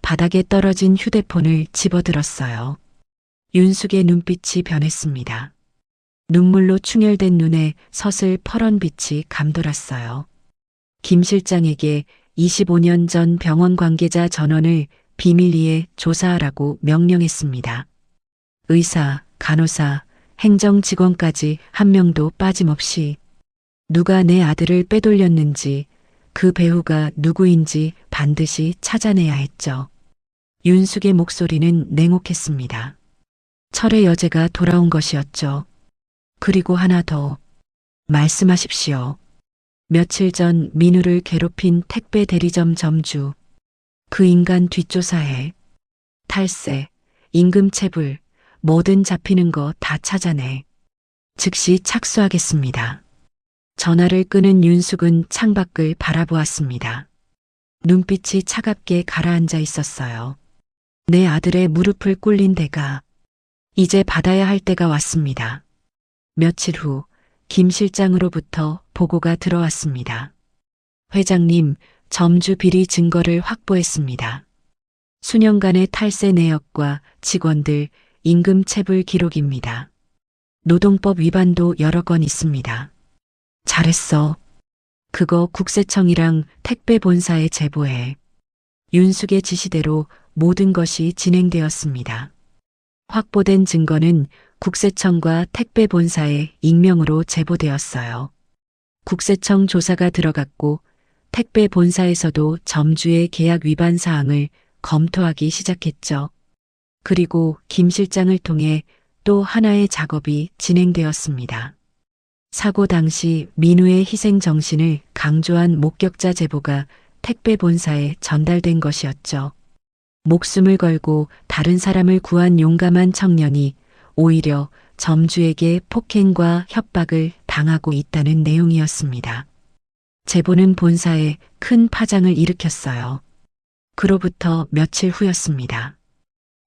바닥에 떨어진 휴대폰을 집어들었어요. 윤숙의 눈빛이 변했습니다. 눈물로 충혈된 눈에 서슬 퍼런 빛이 감돌았어요. 김 실장에게 25년 전 병원 관계자 전원을 비밀리에 조사하라고 명령했습니다. 의사, 간호사, 행정직원까지 한 명도 빠짐없이 누가 내 아들을 빼돌렸는지 그 배우가 누구인지 반드시 찾아내야 했죠. 윤숙의 목소리는 냉혹했습니다. 철의 여제가 돌아온 것이었죠. 그리고 하나 더. 말씀하십시오. 며칠 전 민우를 괴롭힌 택배 대리점 점주. 그 인간 뒷조사해. 탈세, 임금체불, 뭐든 잡히는 거 다 찾아내. 즉시 착수하겠습니다. 전화를 끄는 윤숙은 창밖을 바라보았습니다. 눈빛이 차갑게 가라앉아 있었어요. 내 아들의 무릎을 꿇린 데가 이제 받아야 할 때가 왔습니다. 며칠 후 김 실장으로부터 보고가 들어왔습니다. 회장님, 점주 비리 증거를 확보했습니다. 수년간의 탈세 내역과 직원들 임금 체불 기록입니다. 노동법 위반도 여러 건 있습니다. 잘했어. 그거 국세청이랑 택배 본사에 제보해. 윤숙의 지시대로 모든 것이 진행되었습니다. 확보된 증거는 국세청과 택배 본사에 익명으로 제보되었어요. 국세청 조사가 들어갔고 택배 본사에서도 점주의 계약 위반 사항을 검토하기 시작했죠. 그리고 김 실장을 통해 또 하나의 작업이 진행되었습니다. 사고 당시 민우의 희생 정신을 강조한 목격자 제보가 택배 본사에 전달된 것이었죠. 목숨을 걸고 다른 사람을 구한 용감한 청년이 오히려 점주에게 폭행과 협박을 당하고 있다는 내용이었습니다. 제보는 본사에 큰 파장을 일으켰어요. 그로부터 며칠 후였습니다.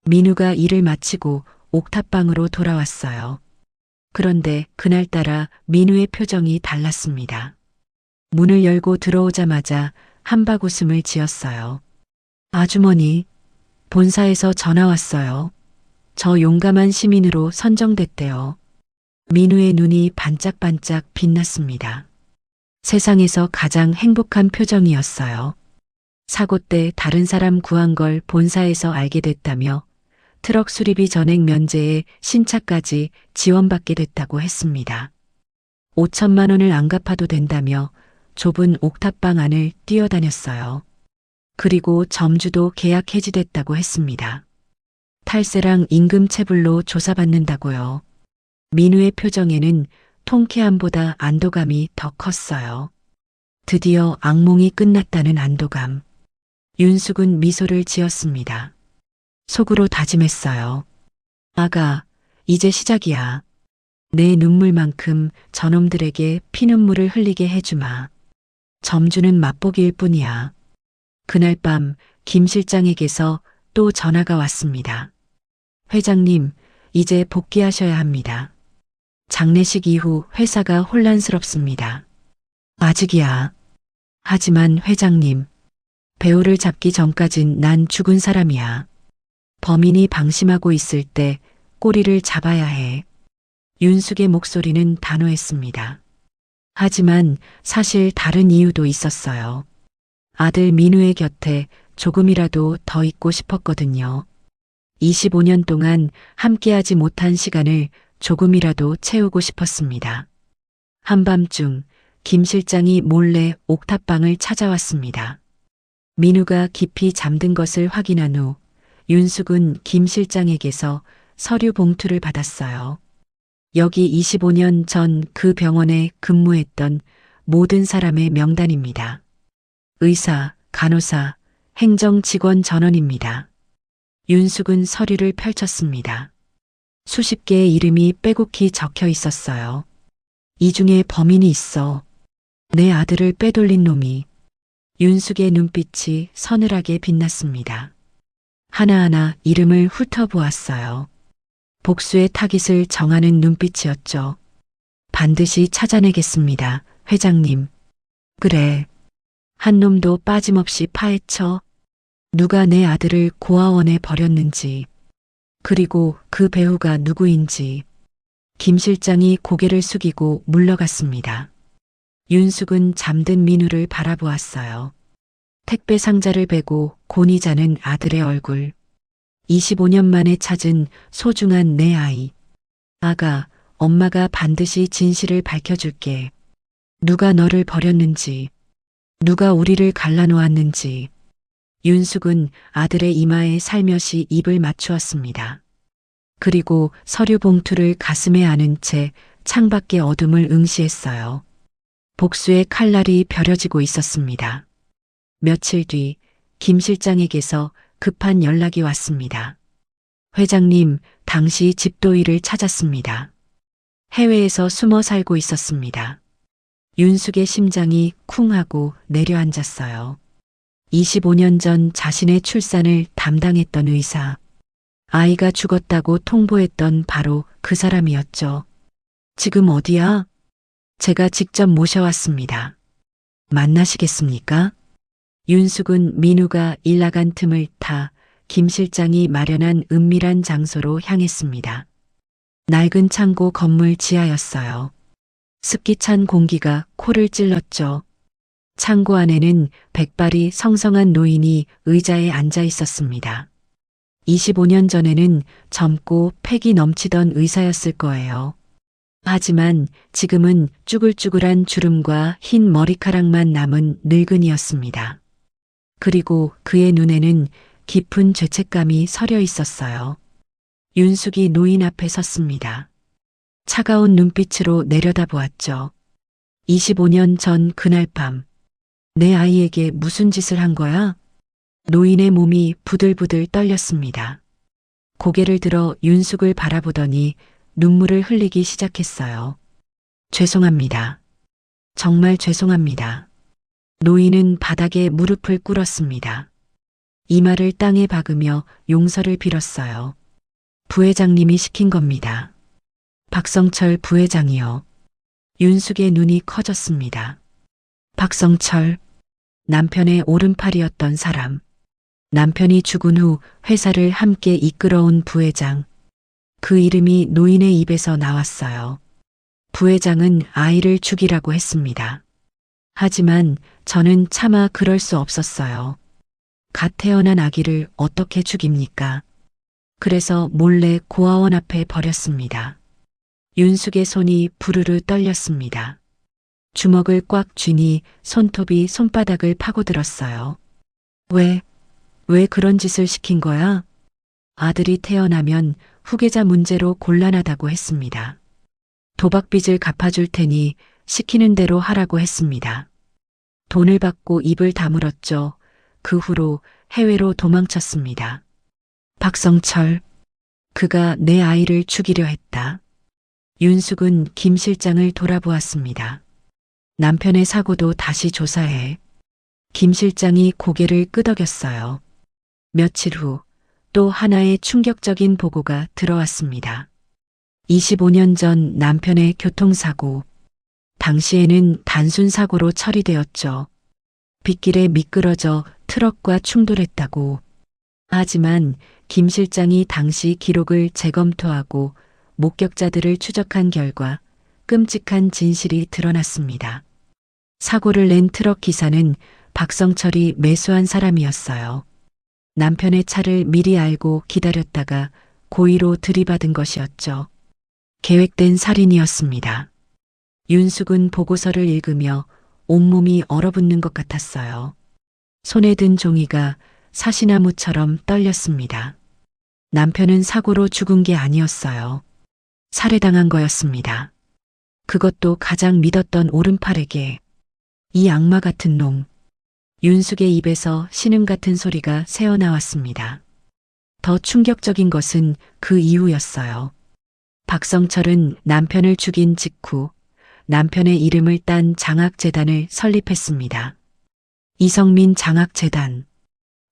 민우가 일을 마치고 옥탑방으로 돌아왔어요. 그런데 그날따라 민우의 표정이 달랐습니다. 문을 열고 들어오자마자 한박 웃음을 지었어요. 아주머니, 본사에서 전화 왔어요. 저 용감한 시민으로 선정됐대요. 민우의 눈이 반짝반짝 빛났습니다. 세상에서 가장 행복한 표정이었어요. 사고 때 다른 사람 구한 걸 본사에서 알게 됐다며 트럭 수리비 전액 면제에 신차까지 지원받게 됐다고 했습니다. 5천만 원을 안 갚아도 된다며 좁은 옥탑방 안을 뛰어다녔어요. 그리고 점주도 계약 해지됐다고 했습니다. 탈세랑 임금 체불로 조사받는다고요. 민우의 표정에는 통쾌함보다 안도감이 더 컸어요. 드디어 악몽이 끝났다는 안도감. 윤숙은 미소를 지었습니다. 속으로 다짐했어요. 아가, 이제 시작이야. 내 눈물만큼 저놈들에게 피눈물을 흘리게 해주마. 점주는 맛보기일 뿐이야. 그날 밤 김 실장에게서 또 전화가 왔습니다. 회장님, 이제 복귀하셔야 합니다. 장례식 이후 회사가 혼란스럽습니다. 아직이야. 하지만 회장님, 배우를 잡기 전까진 난 죽은 사람이야. 범인이 방심하고 있을 때 꼬리를 잡아야 해. 윤숙의 목소리는 단호했습니다. 하지만 사실 다른 이유도 있었어요. 아들 민우의 곁에 조금이라도 더 있고 싶었거든요. 25년 동안 함께하지 못한 시간을 조금이라도 채우고 싶었습니다. 한밤중 김 실장이 몰래 옥탑방을 찾아왔습니다. 민우가 깊이 잠든 것을 확인한 후 윤숙은 김 실장에게서 서류 봉투를 받았어요. 여기 25년 전 그 병원에 근무했던 모든 사람의 명단입니다. 의사, 간호사, 행정 직원 전원입니다. 윤숙은 서류를 펼쳤습니다. 수십 개의 이름이 빼곡히 적혀 있었어요. 이 중에 범인이 있어. 내 아들을 빼돌린 놈이. 윤숙의 눈빛이 서늘하게 빛났습니다. 하나하나 이름을 훑어보았어요. 복수의 타깃을 정하는 눈빛이었죠. 반드시 찾아내겠습니다, 회장님. 그래. 한 놈도 빠짐없이 파헤쳐. 누가 내 아들을 고아원에 버렸는지, 그리고 그 배우가 누구인지. 김 실장이 고개를 숙이고 물러갔습니다. 윤숙은 잠든 민우를 바라보았어요. 택배 상자를 베고 곤히 자는 아들의 얼굴. 25년 만에 찾은 소중한 내 아이. 아가, 엄마가 반드시 진실을 밝혀줄게. 누가 너를 버렸는지, 누가 우리를 갈라놓았는지. 윤숙은 아들의 이마에 살며시 입을 맞추었습니다. 그리고 서류 봉투를 가슴에 안은 채 창밖의 어둠을 응시했어요. 복수의 칼날이 벼려지고 있었습니다. 며칠 뒤 김 실장에게서 급한 연락이 왔습니다. 회장님, 당시 집도일을 찾았습니다. 해외에서 숨어 살고 있었습니다. 윤숙의 심장이 쿵 하고 내려앉았어요. 25년 전 자신의 출산을 담당했던 의사. 아이가 죽었다고 통보했던 바로 그 사람이었죠. 지금 어디야? 제가 직접 모셔왔습니다. 만나시겠습니까? 윤숙은 민우가 일 나간 틈을 타 김 실장이 마련한 은밀한 장소로 향했습니다. 낡은 창고 건물 지하였어요. 습기 찬 공기가 코를 찔렀죠. 창고 안에는 백발이 성성한 노인이 의자에 앉아 있었습니다. 25년 전에는 젊고 패기 넘치던 의사였을 거예요. 하지만 지금은 쭈글쭈글한 주름과 흰 머리카락만 남은 늙은이였습니다. 그리고 그의 눈에는 깊은 죄책감이 서려 있었어요. 윤숙이 노인 앞에 섰습니다. 차가운 눈빛으로 내려다보았죠. 25년 전 그날 밤, 내 아이에게 무슨 짓을 한 거야? 노인의 몸이 부들부들 떨렸습니다. 고개를 들어 윤숙을 바라보더니 눈물을 흘리기 시작했어요. 죄송합니다. 정말 죄송합니다. 노인은 바닥에 무릎을 꿇었습니다. 이마를 땅에 박으며 용서를 빌었어요. 부회장님이 시킨 겁니다. 박성철 부회장이요. 윤숙의 눈이 커졌습니다. 박성철, 남편의 오른팔이었던 사람. 남편이 죽은 후 회사를 함께 이끌어온 부회장. 그 이름이 노인의 입에서 나왔어요. 부회장은 아이를 죽이라고 했습니다. 하지만 저는 차마 그럴 수 없었어요. 갓 태어난 아기를 어떻게 죽입니까? 그래서 몰래 고아원 앞에 버렸습니다. 윤숙의 손이 부르르 떨렸습니다. 주먹을 꽉 쥐니 손톱이 손바닥을 파고들었어요. 왜 그런 짓을 시킨 거야? 아들이 태어나면 후계자 문제로 곤란하다고 했습니다. 도박빚을 갚아줄 테니 시키는 대로 하라고 했습니다. 돈을 받고 입을 다물었죠. 그 후로 해외로 도망쳤습니다. 박성철, 그가 내 아이를 죽이려 했다. 윤숙은 김 실장을 돌아보았습니다. 남편의 사고도 다시 조사해. 김 실장이 고개를 끄덕였어요. 며칠 후 또 하나의 충격적인 보고가 들어왔습니다. 25년 전 남편의 교통사고. 당시에는 단순 사고로 처리되었죠. 빗길에 미끄러져 트럭과 충돌했다고. 하지만 김 실장이 당시 기록을 재검토하고 목격자들을 추적한 결과 끔찍한 진실이 드러났습니다. 사고를 낸 트럭 기사는 박성철이 매수한 사람이었어요. 남편의 차를 미리 알고 기다렸다가 고의로 들이받은 것이었죠. 계획된 살인이었습니다. 윤숙은 보고서를 읽으며 온몸이 얼어붙는 것 같았어요. 손에 든 종이가 사시나무처럼 떨렸습니다. 남편은 사고로 죽은 게 아니었어요. 살해당한 거였습니다. 그것도 가장 믿었던 오른팔에게. 이 악마 같은 놈. 윤숙의 입에서 신음 같은 소리가 새어나왔습니다. 더 충격적인 것은 그 이후였어요. 박성철은 남편을 죽인 직후 남편의 이름을 딴 장학재단을 설립했습니다. 이성민 장학재단.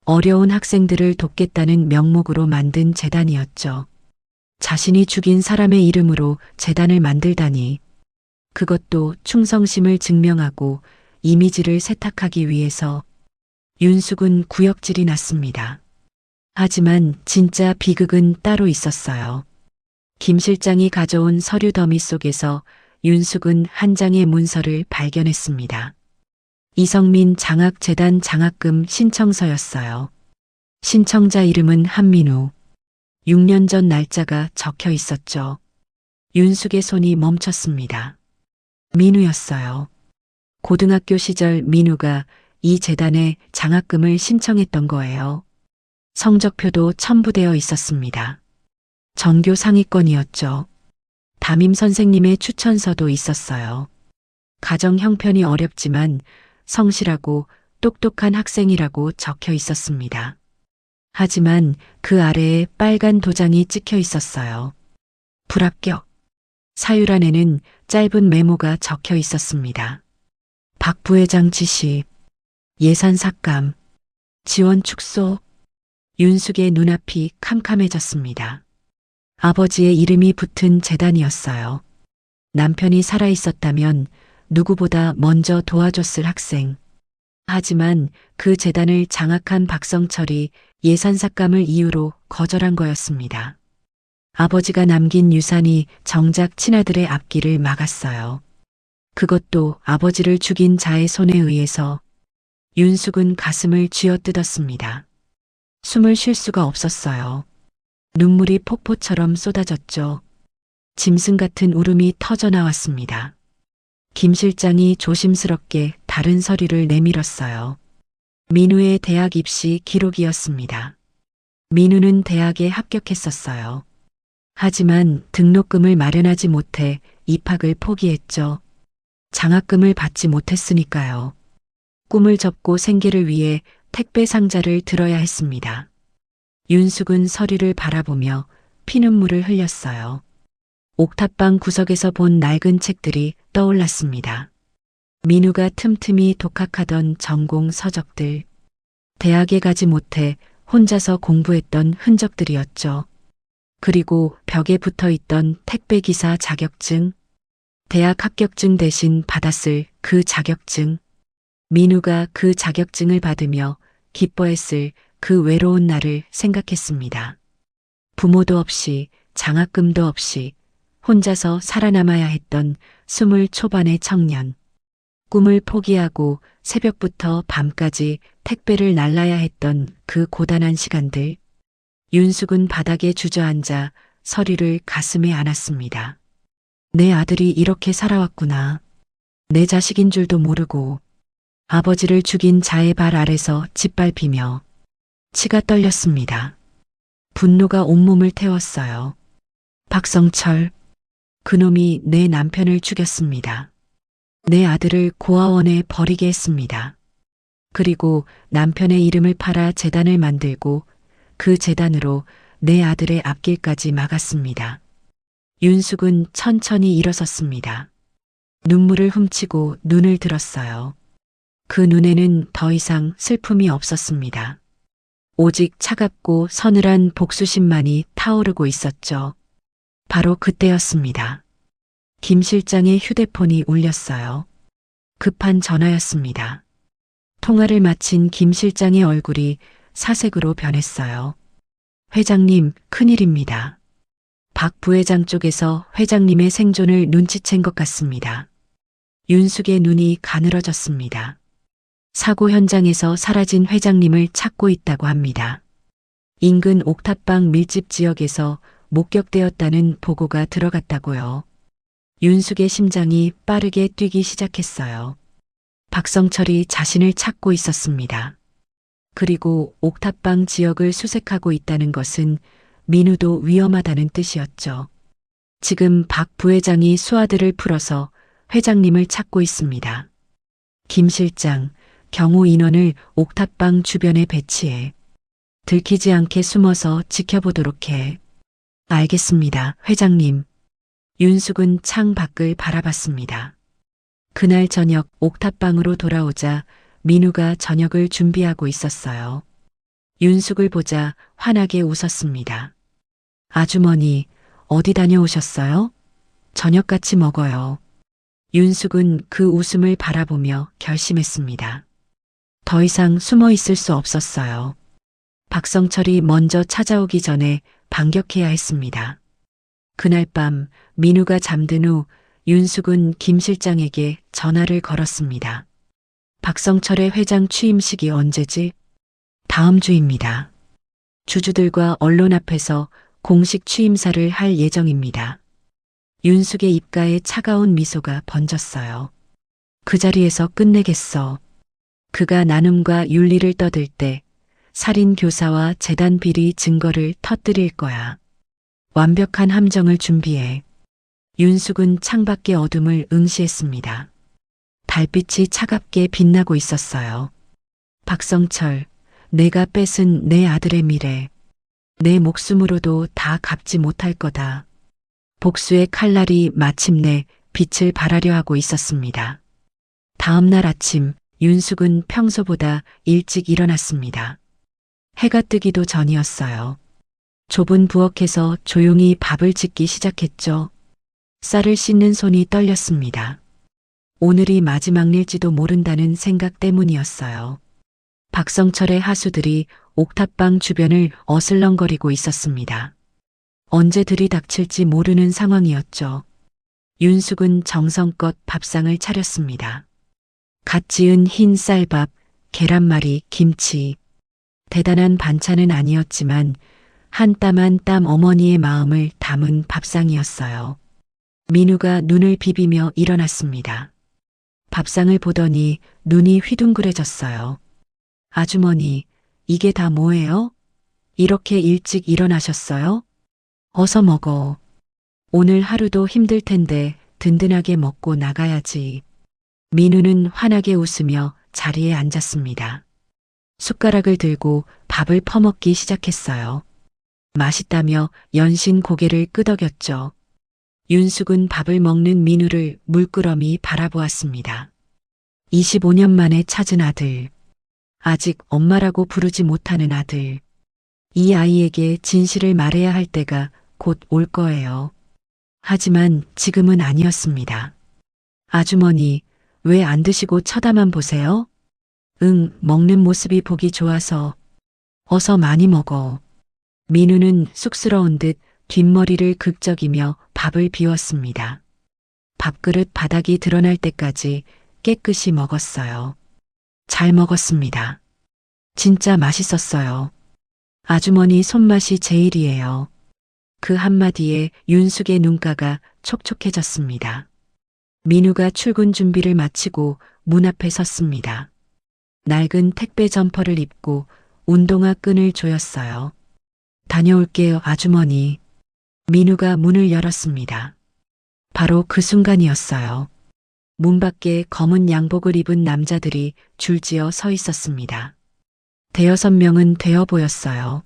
어려운 학생들을 돕겠다는 명목으로 만든 재단이었죠. 자신이 죽인 사람의 이름으로 재단을 만들다니. 그것도 충성심을 증명하고 이미지를 세탁하기 위해서. 윤숙은 구역질이 났습니다. 하지만 진짜 비극은 따로 있었어요. 김 실장이 가져온 서류 더미 속에서 윤숙은 한 장의 문서를 발견했습니다. 이성민 장학재단 장학금 신청서였어요. 신청자 이름은 한민우. 6년 전 날짜가 적혀 있었죠. 윤숙의 손이 멈췄습니다. 민우였어요. 고등학교 시절 민우가 이 재단에 장학금을 신청했던 거예요. 성적표도 첨부되어 있었습니다. 전교 상위권이었죠. 담임 선생님의 추천서도 있었어요. 가정 형편이 어렵지만 성실하고 똑똑한 학생이라고 적혀 있었습니다. 하지만 그 아래에 빨간 도장이 찍혀 있었어요. 불합격. 사유란에는 짧은 메모가 적혀 있었습니다. 박 부회장 지시, 예산 삭감, 지원 축소. 윤숙의 눈앞이 캄캄해졌습니다. 아버지의 이름이 붙은 재단이었어요. 남편이 살아있었다면 누구보다 먼저 도와줬을 학생. 하지만 그 재단을 장악한 박성철이 예산 삭감을 이유로 거절한 거였습니다. 아버지가 남긴 유산이 정작 친아들의 앞길을 막았어요. 그것도 아버지를 죽인 자의 손에 의해서. 윤숙은 가슴을 쥐어뜯었습니다. 숨을 쉴 수가 없었어요. 눈물이 폭포처럼 쏟아졌죠. 짐승 같은 울음이 터져 나왔습니다. 김 실장이 조심스럽게 다른 서류를 내밀었어요. 민우의 대학 입시 기록이었습니다. 민우는 대학에 합격했었어요. 하지만 등록금을 마련하지 못해 입학을 포기했죠. 장학금을 받지 못했으니까요. 꿈을 접고 생계를 위해 택배 상자를 들어야 했습니다. 윤숙은 서리를 바라보며 피눈물을 흘렸어요. 옥탑방 구석에서 본 낡은 책들이 떠올랐습니다. 민우가 틈틈이 독학하던 전공 서적들, 대학에 가지 못해 혼자서 공부했던 흔적들이었죠. 그리고 벽에 붙어 있던 택배기사 자격증, 대학 합격증 대신 받았을 그 자격증, 민우가 그 자격증을 받으며 기뻐했을 그 외로운 날을 생각했습니다. 부모도 없이 장학금도 없이 혼자서 살아남아야 했던 20 초반의 청년. 꿈을 포기하고 새벽부터 밤까지 택배를 날라야 했던 그 고단한 시간들. 윤숙은 바닥에 주저앉아 서리를 가슴에 안았습니다. 내 아들이 이렇게 살아왔구나. 내 자식인 줄도 모르고 아버지를 죽인 자의 발 아래서 짓밟히며 치가 떨렸습니다. 분노가 온몸을 태웠어요. 박성철, 그놈이 내 남편을 죽였습니다. 내 아들을 고아원에 버리게 했습니다. 그리고 남편의 이름을 팔아 재단을 만들고 그 재단으로 내 아들의 앞길까지 막았습니다. 윤숙은 천천히 일어섰습니다. 눈물을 훔치고 눈을 들었어요. 그 눈에는 더 이상 슬픔이 없었습니다. 오직 차갑고 서늘한 복수심만이 타오르고 있었죠. 바로 그때였습니다. 김 실장의 휴대폰이 울렸어요. 급한 전화였습니다. 통화를 마친 김 실장의 얼굴이 사색으로 변했어요. 회장님, 큰일입니다. 박 부회장 쪽에서 회장님의 생존을 눈치챈 것 같습니다. 윤숙의 눈이 가늘어졌습니다. 사고 현장에서 사라진 회장님을 찾고 있다고 합니다. 인근 옥탑방 밀집 지역에서 목격되었다는 보고가 들어갔다고요. 윤숙의 심장이 빠르게 뛰기 시작했어요. 박성철이 자신을 찾고 있었습니다. 그리고 옥탑방 지역을 수색하고 있다는 것은 민우도 위험하다는 뜻이었죠. 지금 박 부회장이 수하들을 풀어서 회장님을 찾고 있습니다. 김 실장, 경호 인원을 옥탑방 주변에 배치해 들키지 않게 숨어서 지켜보도록 해. 알겠습니다, 회장님. 윤숙은 창 밖을 바라봤습니다. 그날 저녁 옥탑방으로 돌아오자 민우가 저녁을 준비하고 있었어요. 윤숙을 보자 환하게 웃었습니다. 아주머니, 어디 다녀오셨어요? 저녁 같이 먹어요. 윤숙은 그 웃음을 바라보며 결심했습니다. 더 이상 숨어 있을 수 없었어요. 박성철이 먼저 찾아오기 전에 반격해야 했습니다. 그날 밤 민우가 잠든 후 윤숙은 김 실장에게 전화를 걸었습니다. 박성철의 회장 취임식이 언제지? 다음 주입니다. 주주들과 언론 앞에서 공식 취임사를 할 예정입니다. 윤숙의 입가에 차가운 미소가 번졌어요. 그 자리에서 끝내겠어. 그가 나눔과 윤리를 떠들 때 살인 교사와 재단 비리 증거를 터뜨릴 거야. 완벽한 함정을 준비해. 윤숙은 창밖의 어둠을 응시했습니다. 달빛이 차갑게 빛나고 있었어요. 박성철, 내가 뺏은 내 아들의 미래, 내 목숨으로도 다 갚지 못할 거다. 복수의 칼날이 마침내 빛을 발하려 하고 있었습니다. 다음 날 아침, 윤숙은 평소보다 일찍 일어났습니다. 해가 뜨기도 전이었어요. 좁은 부엌에서 조용히 밥을 짓기 시작했죠. 쌀을 씻는 손이 떨렸습니다. 오늘이 마지막 일지도 모른다는 생각 때문이었어요. 박성철의 하수들이 옥탑방 주변을 어슬렁거리고 있었습니다. 언제 들이닥칠지 모르는 상황이었죠. 윤숙은 정성껏 밥상을 차렸습니다. 갓 지은 흰 쌀밥, 계란말이, 김치. 대단한 반찬은 아니었지만 한 땀 한 땀 어머니의 마음을 담은 밥상이었어요. 민우가 눈을 비비며 일어났습니다. 밥상을 보더니 눈이 휘둥그레졌어요. 아주머니, 이게 다 뭐예요? 이렇게 일찍 일어나셨어요? 어서 먹어. 오늘 하루도 힘들 텐데 든든하게 먹고 나가야지. 민우는 환하게 웃으며 자리에 앉았습니다. 숟가락을 들고 밥을 퍼먹기 시작했어요. 맛있다며 연신 고개를 끄덕였죠. 윤숙은 밥을 먹는 민우를 물끄러미 바라보았습니다. 25년 만에 찾은 아들. 아직 엄마라고 부르지 못하는 아들. 이 아이에게 진실을 말해야 할 때가 곧 올 거예요. 하지만 지금은 아니었습니다. 아주머니, 왜 안 드시고 쳐다만 보세요? 응, 먹는 모습이 보기 좋아서. 어서 많이 먹어. 민우는 쑥스러운 듯 뒷머리를 극적이며 밥을 비웠습니다. 밥그릇 바닥이 드러날 때까지 깨끗이 먹었어요. 잘 먹었습니다. 진짜 맛있었어요. 아주머니 손맛이 제일이에요. 그 한마디에 윤숙의 눈가가 촉촉해졌습니다. 민우가 출근 준비를 마치고 문 앞에 섰습니다. 낡은 택배 점퍼를 입고 운동화 끈을 조였어요. 다녀올게요, 아주머니. 민우가 문을 열었습니다. 바로 그 순간이었어요. 문 밖에 검은 양복을 입은 남자들이 줄지어 서 있었습니다. 대여섯 명은 되어 보였어요.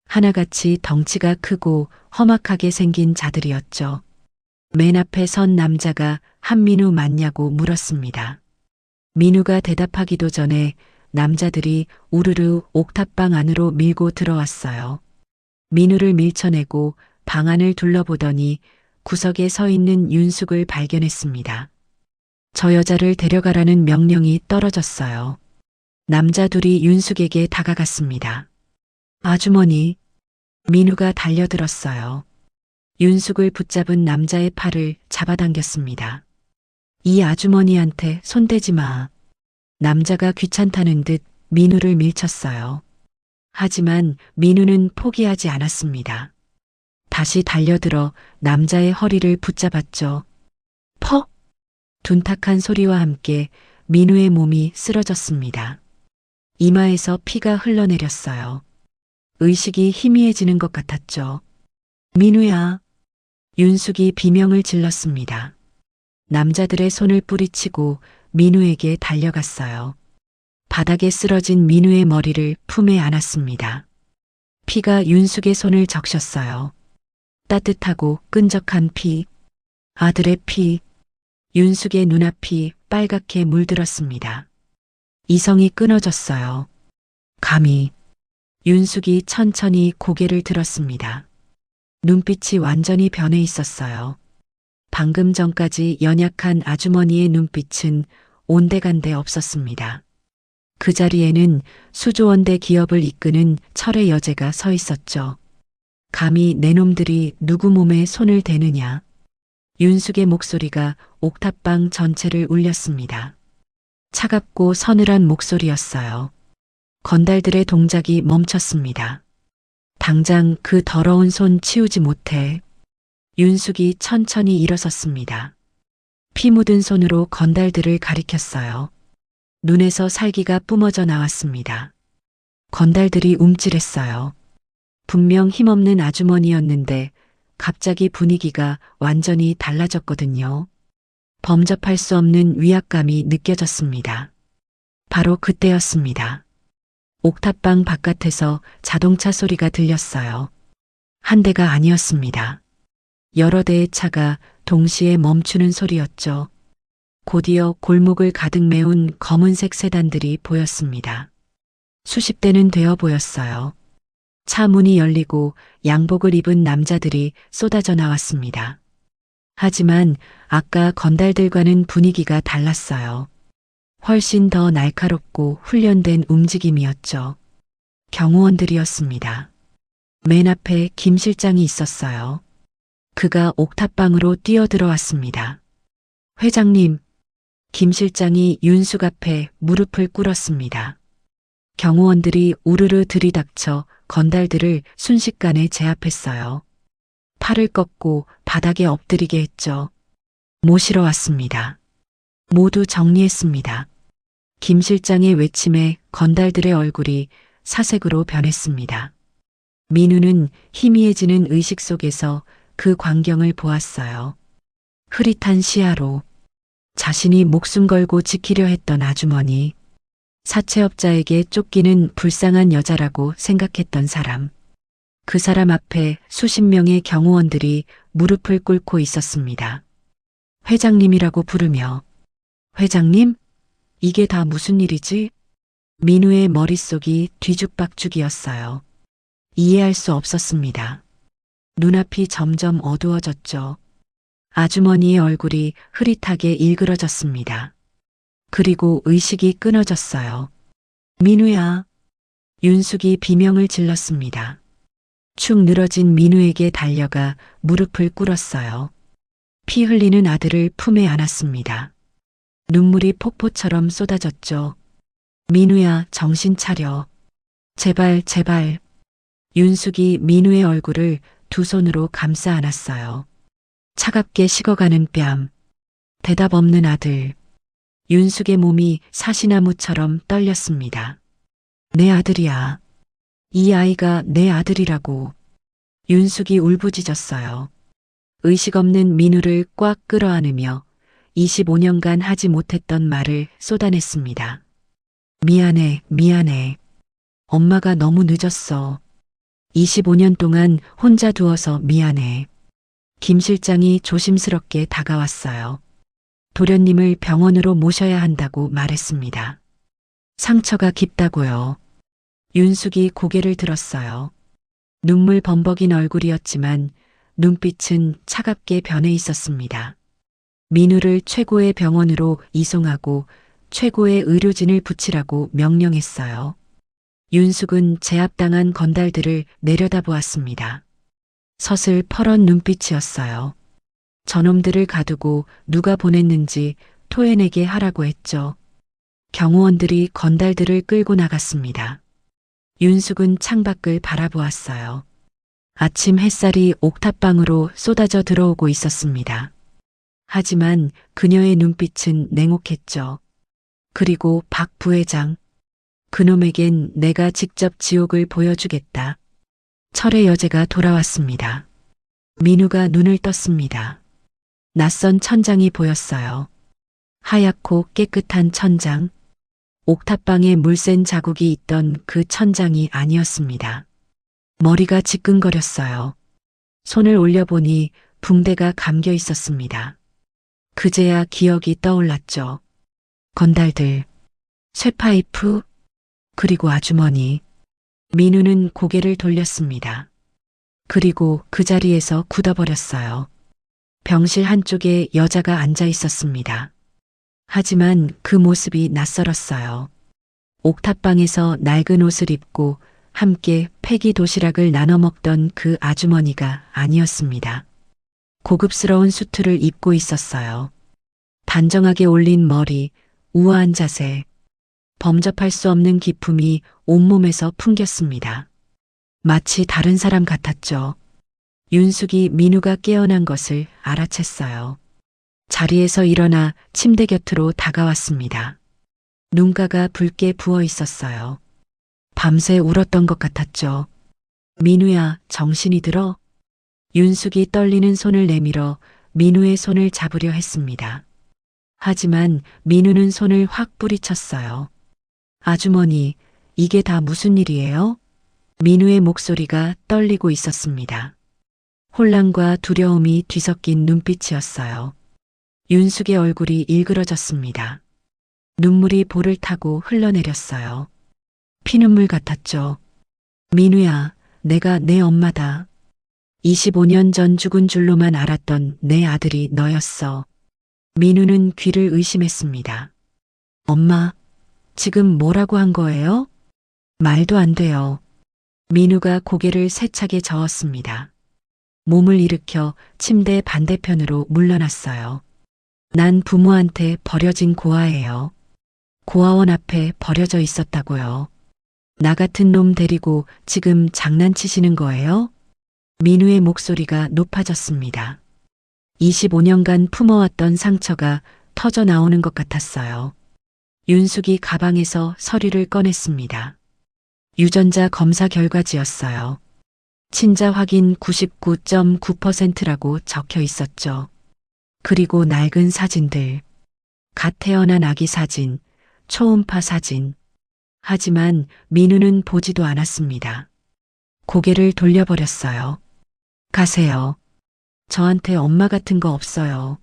하나같이 덩치가 크고 험악하게 생긴 자들이었죠. 맨 앞에 선 남자가 한민우 맞냐고 물었습니다. 민우가 대답하기도 전에 남자들이 우르르 옥탑방 안으로 밀고 들어왔어요. 민우를 밀쳐내고 방 안을 둘러보더니 구석에 서 있는 윤숙을 발견했습니다. 저 여자를 데려가라는 명령이 떨어졌어요. 남자 둘이 윤숙에게 다가갔습니다. 아주머니, 민우가 달려들었어요. 윤숙을 붙잡은 남자의 팔을 잡아당겼습니다. 이 아주머니한테 손대지 마. 남자가 귀찮다는 듯 민우를 밀쳤어요. 하지만 민우는 포기하지 않았습니다. 다시 달려들어 남자의 허리를 붙잡았죠. 퍽! 둔탁한 소리와 함께 민우의 몸이 쓰러졌습니다. 이마에서 피가 흘러내렸어요. 의식이 희미해지는 것 같았죠. 민우야. 윤숙이 비명을 질렀습니다. 남자들의 손을 뿌리치고 민우에게 달려갔어요. 바닥에 쓰러진 민우의 머리를 품에 안았습니다. 피가 윤숙의 손을 적셨어요. 따뜻하고 끈적한 피, 아들의 피, 윤숙의 눈앞이 빨갛게 물들었습니다. 이성이 끊어졌어요. 감히. 윤숙이 천천히 고개를 들었습니다. 눈빛이 완전히 변해 있었어요. 방금 전까지 연약한 아주머니의 눈빛은 온데간데 없었습니다. 그 자리에는 수조원대 기업을 이끄는 철의 여제가 서 있었죠. 감히 내 놈들이 누구 몸에 손을 대느냐. 윤숙의 목소리가 옥탑방 전체를 울렸습니다. 차갑고 서늘한 목소리였어요. 건달들의 동작이 멈췄습니다. 당장 그 더러운 손 치우지 못해. 윤숙이 천천히 일어섰습니다. 피 묻은 손으로 건달들을 가리켰어요. 눈에서 살기가 뿜어져 나왔습니다. 건달들이 움찔했어요. 분명 힘없는 아주머니였는데 갑자기 분위기가 완전히 달라졌거든요. 범접할 수 없는 위압감이 느껴졌습니다. 바로 그때였습니다. 옥탑방 바깥에서 자동차 소리가 들렸어요. 한 대가 아니었습니다. 여러 대의 차가 동시에 멈추는 소리였죠. 곧이어 골목을 가득 메운 검은색 세단들이 보였습니다. 수십 대는 되어 보였어요. 차 문이 열리고 양복을 입은 남자들이 쏟아져 나왔습니다. 하지만 아까 건달들과는 분위기가 달랐어요. 훨씬 더 날카롭고 훈련된 움직임이었죠. 경호원들이었습니다. 맨 앞에 김 실장이 있었어요. 그가 옥탑방으로 뛰어들어왔습니다. 회장님, 김 실장이 윤숙 앞에 무릎을 꿇었습니다. 경호원들이 우르르 들이닥쳐 건달들을 순식간에 제압했어요. 팔을 꺾고 바닥에 엎드리게 했죠. 모시러 왔습니다. 모두 정리했습니다. 김 실장의 외침에 건달들의 얼굴이 사색으로 변했습니다. 민우는 희미해지는 의식 속에서 그 광경을 보았어요. 흐릿한 시야로 자신이 목숨 걸고 지키려 했던 아주머니, 사채업자에게 쫓기는 불쌍한 여자라고 생각했던 사람. 그 사람 앞에 수십 명의 경호원들이 무릎을 꿇고 있었습니다. 회장님이라고 부르며, 회장님? 이게 다 무슨 일이지? 민우의 머릿속이 뒤죽박죽이었어요. 이해할 수 없었습니다. 눈앞이 점점 어두워졌죠. 아주머니의 얼굴이 흐릿하게 일그러졌습니다. 그리고 의식이 끊어졌어요. 민우야. 윤숙이 비명을 질렀습니다. 축 늘어진 민우에게 달려가 무릎을 꿇었어요. 피 흘리는 아들을 품에 안았습니다. 눈물이 폭포처럼 쏟아졌죠. 민우야, 정신 차려. 제발, 제발. 윤숙이 민우의 얼굴을 두 손으로 감싸 안았어요. 차갑게 식어가는 뺨. 대답 없는 아들. 윤숙의 몸이 사시나무처럼 떨렸습니다. 내 아들이야. 이 아이가 내 아들이라고. 윤숙이 울부짖었어요. 의식 없는 민우를 꽉 끌어안으며 25년간 하지 못했던 말을 쏟아냈습니다. 미안해, 미안해. 엄마가 너무 늦었어. 25년 동안 혼자 두어서 미안해. 김 실장이 조심스럽게 다가왔어요. 도련님을 병원으로 모셔야 한다고 말했습니다. 상처가 깊다고요. 윤숙이 고개를 들었어요. 눈물 범벅인 얼굴이었지만 눈빛은 차갑게 변해 있었습니다. 민우를 최고의 병원으로 이송하고 최고의 의료진을 붙이라고 명령했어요. 윤숙은 제압당한 건달들을 내려다보았습니다. 서슬 퍼런 눈빛이었어요. 저놈들을 가두고 누가 보냈는지 토해내게 하라고 했죠. 경호원들이 건달들을 끌고 나갔습니다. 윤숙은 창밖을 바라보았어요. 아침 햇살이 옥탑방으로 쏟아져 들어오고 있었습니다. 하지만 그녀의 눈빛은 냉혹했죠. 그리고 박 부회장. 그놈에겐 내가 직접 지옥을 보여주겠다. 철의 여제가 돌아왔습니다. 민우가 눈을 떴습니다. 낯선 천장이 보였어요. 하얗고 깨끗한 천장. 옥탑방에 물샌 자국이 있던 그 천장이 아니었습니다. 머리가 지끈거렸어요. 손을 올려보니 붕대가 감겨 있었습니다. 그제야 기억이 떠올랐죠. 건달들, 쇠파이프, 그리고 아주머니. 민우는 고개를 돌렸습니다. 그리고 그 자리에서 굳어버렸어요. 병실 한쪽에 여자가 앉아 있었습니다. 하지만 그 모습이 낯설었어요. 옥탑방에서 낡은 옷을 입고 함께 패기 도시락을 나눠 먹던 그 아주머니가 아니었습니다. 고급스러운 수트를 입고 있었어요. 단정하게 올린 머리, 우아한 자세, 범접할 수 없는 기품이 온몸에서 풍겼습니다. 마치 다른 사람 같았죠. 윤숙이 민우가 깨어난 것을 알아챘어요. 자리에서 일어나 침대 곁으로 다가왔습니다. 눈가가 붉게 부어 있었어요. 밤새 울었던 것 같았죠. 민우야, 정신이 들어? 윤숙이 떨리는 손을 내밀어 민우의 손을 잡으려 했습니다. 하지만 민우는 손을 확 뿌리쳤어요. 아주머니, 이게 다 무슨 일이에요? 민우의 목소리가 떨리고 있었습니다. 혼란과 두려움이 뒤섞인 눈빛이었어요. 윤숙의 얼굴이 일그러졌습니다. 눈물이 볼을 타고 흘러내렸어요. 피눈물 같았죠. 민우야, 내가 내 엄마다. 25년 전 죽은 줄로만 알았던 내 아들이 너였어. 민우는 귀를 의심했습니다. 엄마, 지금 뭐라고 한 거예요? 말도 안 돼요. 민우가 고개를 세차게 저었습니다. 몸을 일으켜 침대 반대편으로 물러났어요. 난 부모한테 버려진 고아예요. 고아원 앞에 버려져 있었다고요. 나 같은 놈 데리고 지금 장난치시는 거예요? 민우의 목소리가 높아졌습니다. 25년간 품어왔던 상처가 터져 나오는 것 같았어요. 윤숙이 가방에서 서류를 꺼냈습니다. 유전자 검사 결과지였어요. 친자 확인 99.9%라고 적혀 있었죠. 그리고 낡은 사진들, 갓 태어난 아기 사진, 초음파 사진. 하지만 민우는 보지도 않았습니다. 고개를 돌려버렸어요. 가세요. 저한테 엄마 같은 거 없어요.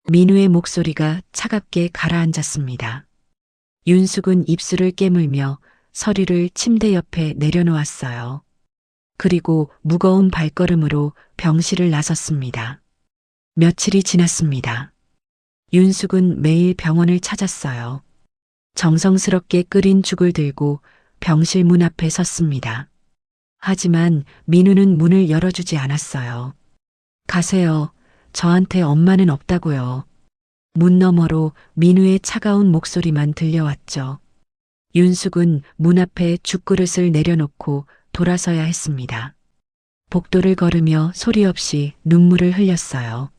민우의 목소리가 차갑게 가라앉았습니다. 윤숙은 입술을 깨물며 서류를 침대 옆에 내려놓았어요. 그리고 무거운 발걸음으로 병실을 나섰습니다. 며칠이 지났습니다. 윤숙은 매일 병원을 찾았어요. 정성스럽게 끓인 죽을 들고 병실 문 앞에 섰습니다. 하지만 민우는 문을 열어주지 않았어요. 가세요. 저한테 엄마는 없다고요. 문 너머로 민우의 차가운 목소리만 들려왔죠. 윤숙은 문 앞에 죽그릇을 내려놓고 돌아서야 했습니다. 복도를 걸으며 소리 없이 눈물을 흘렸어요.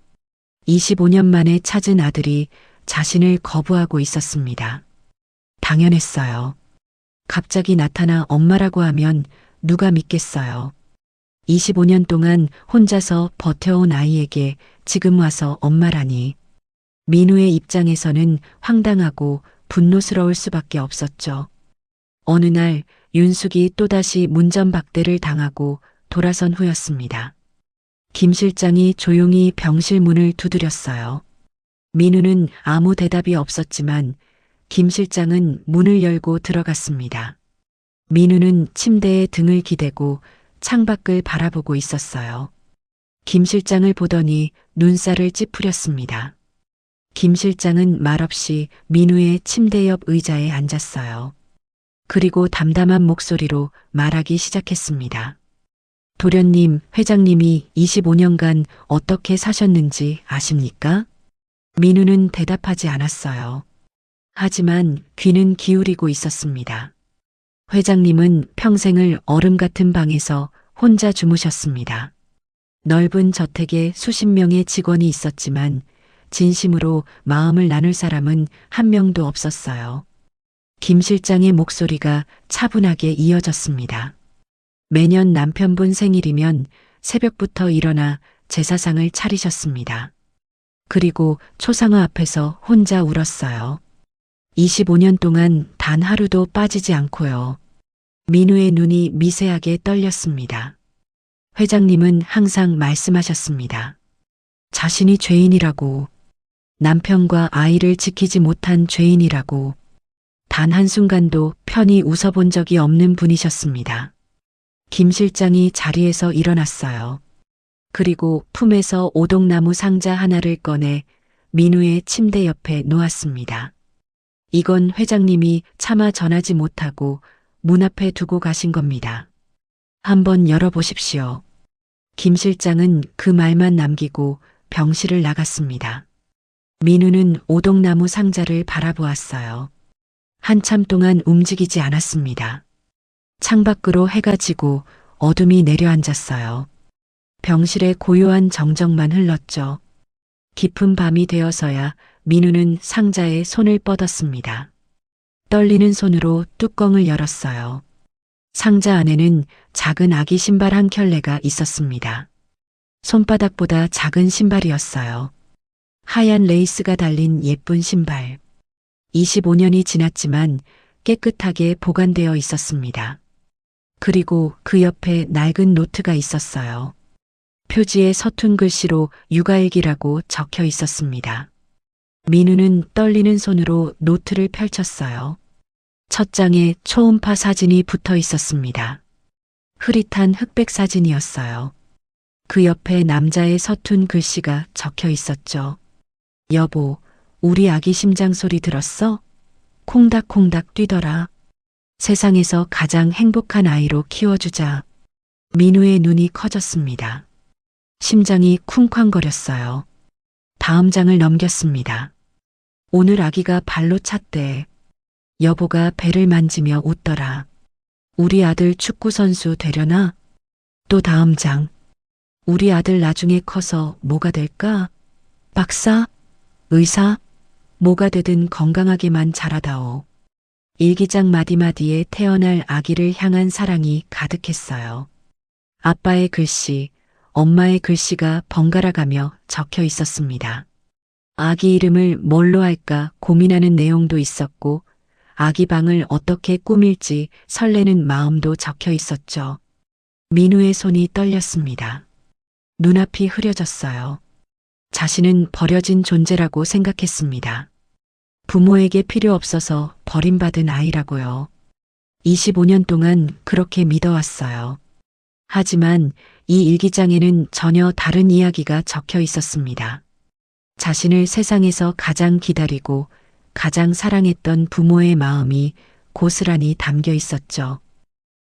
25년 만에 찾은 아들이 자신을 거부하고 있었습니다. 당연했어요. 갑자기 나타나 엄마라고 하면 누가 믿겠어요. 25년 동안 혼자서 버텨온 아이에게 지금 와서 엄마라니. 민우의 입장에서는 황당하고 분노스러울 수밖에 없었죠. 어느 날 윤숙이 또다시 문전박대를 당하고 돌아선 후였습니다. 김 실장이 조용히 병실 문을 두드렸어요. 민우는 아무 대답이 없었지만 김 실장은 문을 열고 들어갔습니다. 민우는 침대에 등을 기대고 창밖을 바라보고 있었어요. 김 실장을 보더니 눈살을 찌푸렸습니다. 김 실장은 말없이 민우의 침대 옆 의자에 앉았어요. 그리고 담담한 목소리로 말하기 시작했습니다. 도련님, 회장님이 25년간 어떻게 사셨는지 아십니까? 민우는 대답하지 않았어요. 하지만 귀는 기울이고 있었습니다. 회장님은 평생을 얼음 같은 방에서 혼자 주무셨습니다. 넓은 저택에 수십 명의 직원이 있었지만 진심으로 마음을 나눌 사람은 한 명도 없었어요. 김 실장의 목소리가 차분하게 이어졌습니다. 매년 남편분 생일이면 새벽부터 일어나 제사상을 차리셨습니다. 그리고 초상화 앞에서 혼자 울었어요. 25년 동안 단 하루도 빠지지 않고요. 민우의 눈이 미세하게 떨렸습니다. 회장님은 항상 말씀하셨습니다. 자신이 죄인이라고, 남편과 아이를 지키지 못한 죄인이라고, 단 한순간도 편히 웃어본 적이 없는 분이셨습니다. 김 실장이 자리에서 일어났어요. 그리고 품에서 오동나무 상자 하나를 꺼내 민우의 침대 옆에 놓았습니다. 이건 회장님이 차마 전하지 못하고 문 앞에 두고 가신 겁니다. 한번 열어보십시오. 김 실장은 그 말만 남기고 병실을 나갔습니다. 민우는 오동나무 상자를 바라보았어요. 한참 동안 움직이지 않았습니다. 창밖으로 해가 지고 어둠이 내려앉았어요. 병실에 고요한 정적만 흘렀죠. 깊은 밤이 되어서야 민우는 상자에 손을 뻗었습니다. 떨리는 손으로 뚜껑을 열었어요. 상자 안에는 작은 아기 신발 한 켤레가 있었습니다. 손바닥보다 작은 신발이었어요. 하얀 레이스가 달린 예쁜 신발. 25년이 지났지만 깨끗하게 보관되어 있었습니다. 그리고 그 옆에 낡은 노트가 있었어요. 표지에 서툰 글씨로 육아일기라고 적혀 있었습니다. 민우는 떨리는 손으로 노트를 펼쳤어요. 첫 장에 초음파 사진이 붙어 있었습니다. 흐릿한 흑백 사진이었어요. 그 옆에 남자의 서툰 글씨가 적혀 있었죠. 여보, 우리 아기 심장 소리 들었어? 콩닥콩닥 뛰더라. 세상에서 가장 행복한 아이로 키워주자. 민우의 눈이 커졌습니다. 심장이 쿵쾅거렸어요. 다음 장을 넘겼습니다. 오늘 아기가 발로 찼대. 여보가 배를 만지며 웃더라. 우리 아들 축구선수 되려나? 또 다음 장. 우리 아들 나중에 커서 뭐가 될까? 박사? 의사? 뭐가 되든 건강하게만 자라다오. 일기장 마디마디에 태어날 아기를 향한 사랑이 가득했어요. 아빠의 글씨, 엄마의 글씨가 번갈아 가며 적혀 있었습니다. 아기 이름을 뭘로 할까 고민하는 내용도 있었고, 아기 방을 어떻게 꾸밀지 설레는 마음도 적혀 있었죠. 민우의 손이 떨렸습니다. 눈앞이 흐려졌어요. 자신은 버려진 존재라고 생각했습니다. 부모에게 필요 없어서 버림받은 아이라고요. 25년 동안 그렇게 믿어왔어요. 하지만 이 일기장에는 전혀 다른 이야기가 적혀 있었습니다. 자신을 세상에서 가장 기다리고 가장 사랑했던 부모의 마음이 고스란히 담겨 있었죠.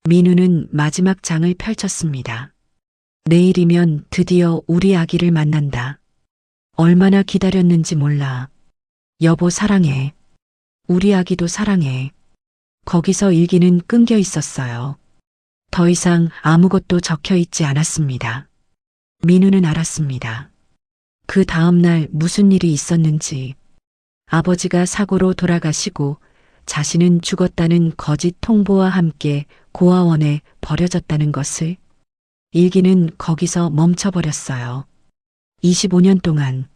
민우는 마지막 장을 펼쳤습니다. 내일이면 드디어 우리 아기를 만난다. 얼마나 기다렸는지 몰라. 여보 사랑해. 우리 아기도 사랑해. 거기서 일기는 끊겨 있었어요. 더 이상 아무것도 적혀 있지 않았습니다. 민우는 알았습니다. 그 다음날 무슨 일이 있었는지. 아버지가 사고로 돌아가시고 자신은 죽었다는 거짓 통보와 함께 고아원에 버려졌다는 것을. 일기는 거기서 멈춰버렸어요. 25년 동안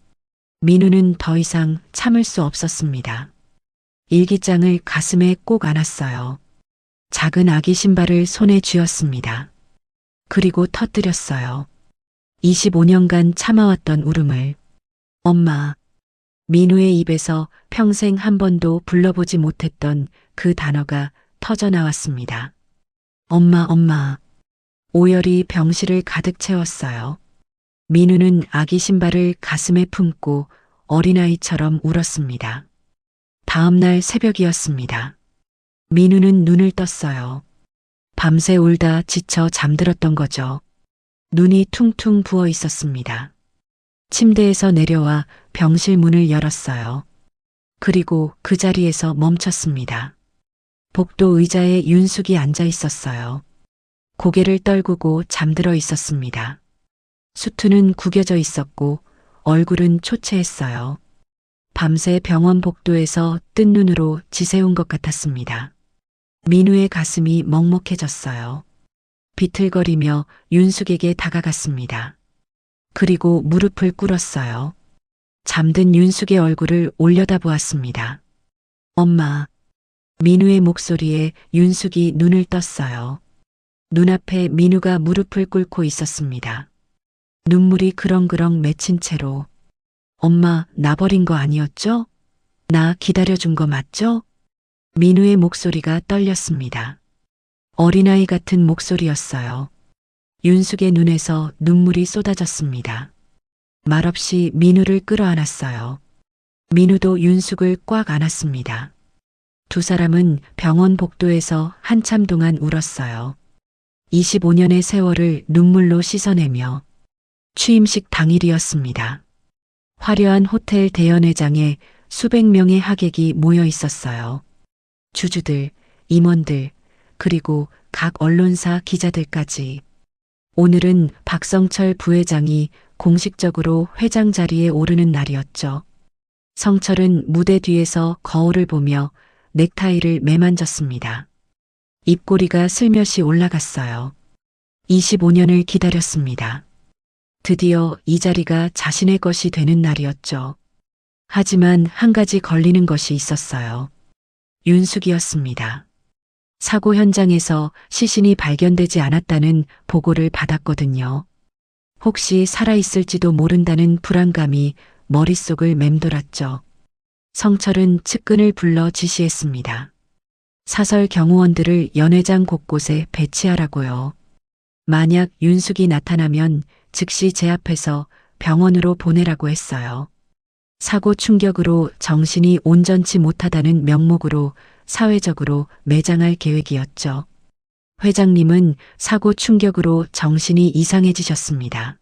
민우는 더 이상 참을 수 없었습니다. 일기장을 가슴에 꼭 안았어요. 작은 아기 신발을 손에 쥐었습니다. 그리고 터뜨렸어요. 25년간 참아왔던 울음을. 엄마. 민우의 입에서 평생 한 번도 불러보지 못했던 그 단어가 터져 나왔습니다. 엄마, 엄마. 오열이 병실을 가득 채웠어요. 민우는 아기 신발을 가슴에 품고 어린아이처럼 울었습니다. 다음 날 새벽이었습니다. 민우는 눈을 떴어요. 밤새 울다 지쳐 잠들었던 거죠. 눈이 퉁퉁 부어 있었습니다. 침대에서 내려와 병실 문을 열었어요. 그리고 그 자리에서 멈췄습니다. 복도 의자에 윤숙이 앉아 있었어요. 고개를 떨구고 잠들어 있었습니다. 수트는 구겨져 있었고 얼굴은 초췌했어요. 밤새 병원 복도에서 뜬 눈으로 지새운 것 같았습니다. 민우의 가슴이 먹먹해졌어요. 비틀거리며 윤숙에게 다가갔습니다. 그리고 무릎을 꿇었어요. 잠든 윤숙의 얼굴을 올려다보았습니다. 엄마. 민우의 목소리에 윤숙이 눈을 떴어요. 눈앞에 민우가 무릎을 꿇고 있었습니다. 눈물이 그렁그렁 맺힌 채로. 엄마, 나 버린 거 아니었죠? 나 기다려준 거 맞죠? 민우의 목소리가 떨렸습니다. 어린아이 같은 목소리였어요. 윤숙의 눈에서 눈물이 쏟아졌습니다. 말없이 민우를 끌어안았어요. 민우도 윤숙을 꽉 안았습니다. 두 사람은 병원 복도에서 한참 동안 울었어요. 25년의 세월을 눈물로 씻어내며. 취임식 당일이었습니다. 화려한 호텔 대연회장에 수백 명의 하객이 모여 있었어요. 주주들, 임원들, 그리고 각 언론사 기자들까지. 오늘은 박성철 부회장이 공식적으로 회장 자리에 오르는 날이었죠. 성철은 무대 뒤에서 거울을 보며 넥타이를 매만졌습니다. 입꼬리가 슬며시 올라갔어요. 25년을 기다렸습니다. 드디어 이 자리가 자신의 것이 되는 날이었죠. 하지만 한 가지 걸리는 것이 있었어요. 윤숙이었습니다. 사고 현장에서 시신이 발견되지 않았다는 보고를 받았거든요. 혹시 살아있을지도 모른다는 불안감이 머릿속을 맴돌았죠. 성철은 측근을 불러 지시했습니다. 사설 경호원들을 연회장 곳곳에 배치하라고요. 만약 윤숙이 나타나면 즉시 제 앞에서 병원으로 보내라고 했어요. 사고 충격으로 정신이 온전치 못하다는 명목으로 사회적으로 매장할 계획이었죠. 회장님은 사고 충격으로 정신이 이상해지셨습니다.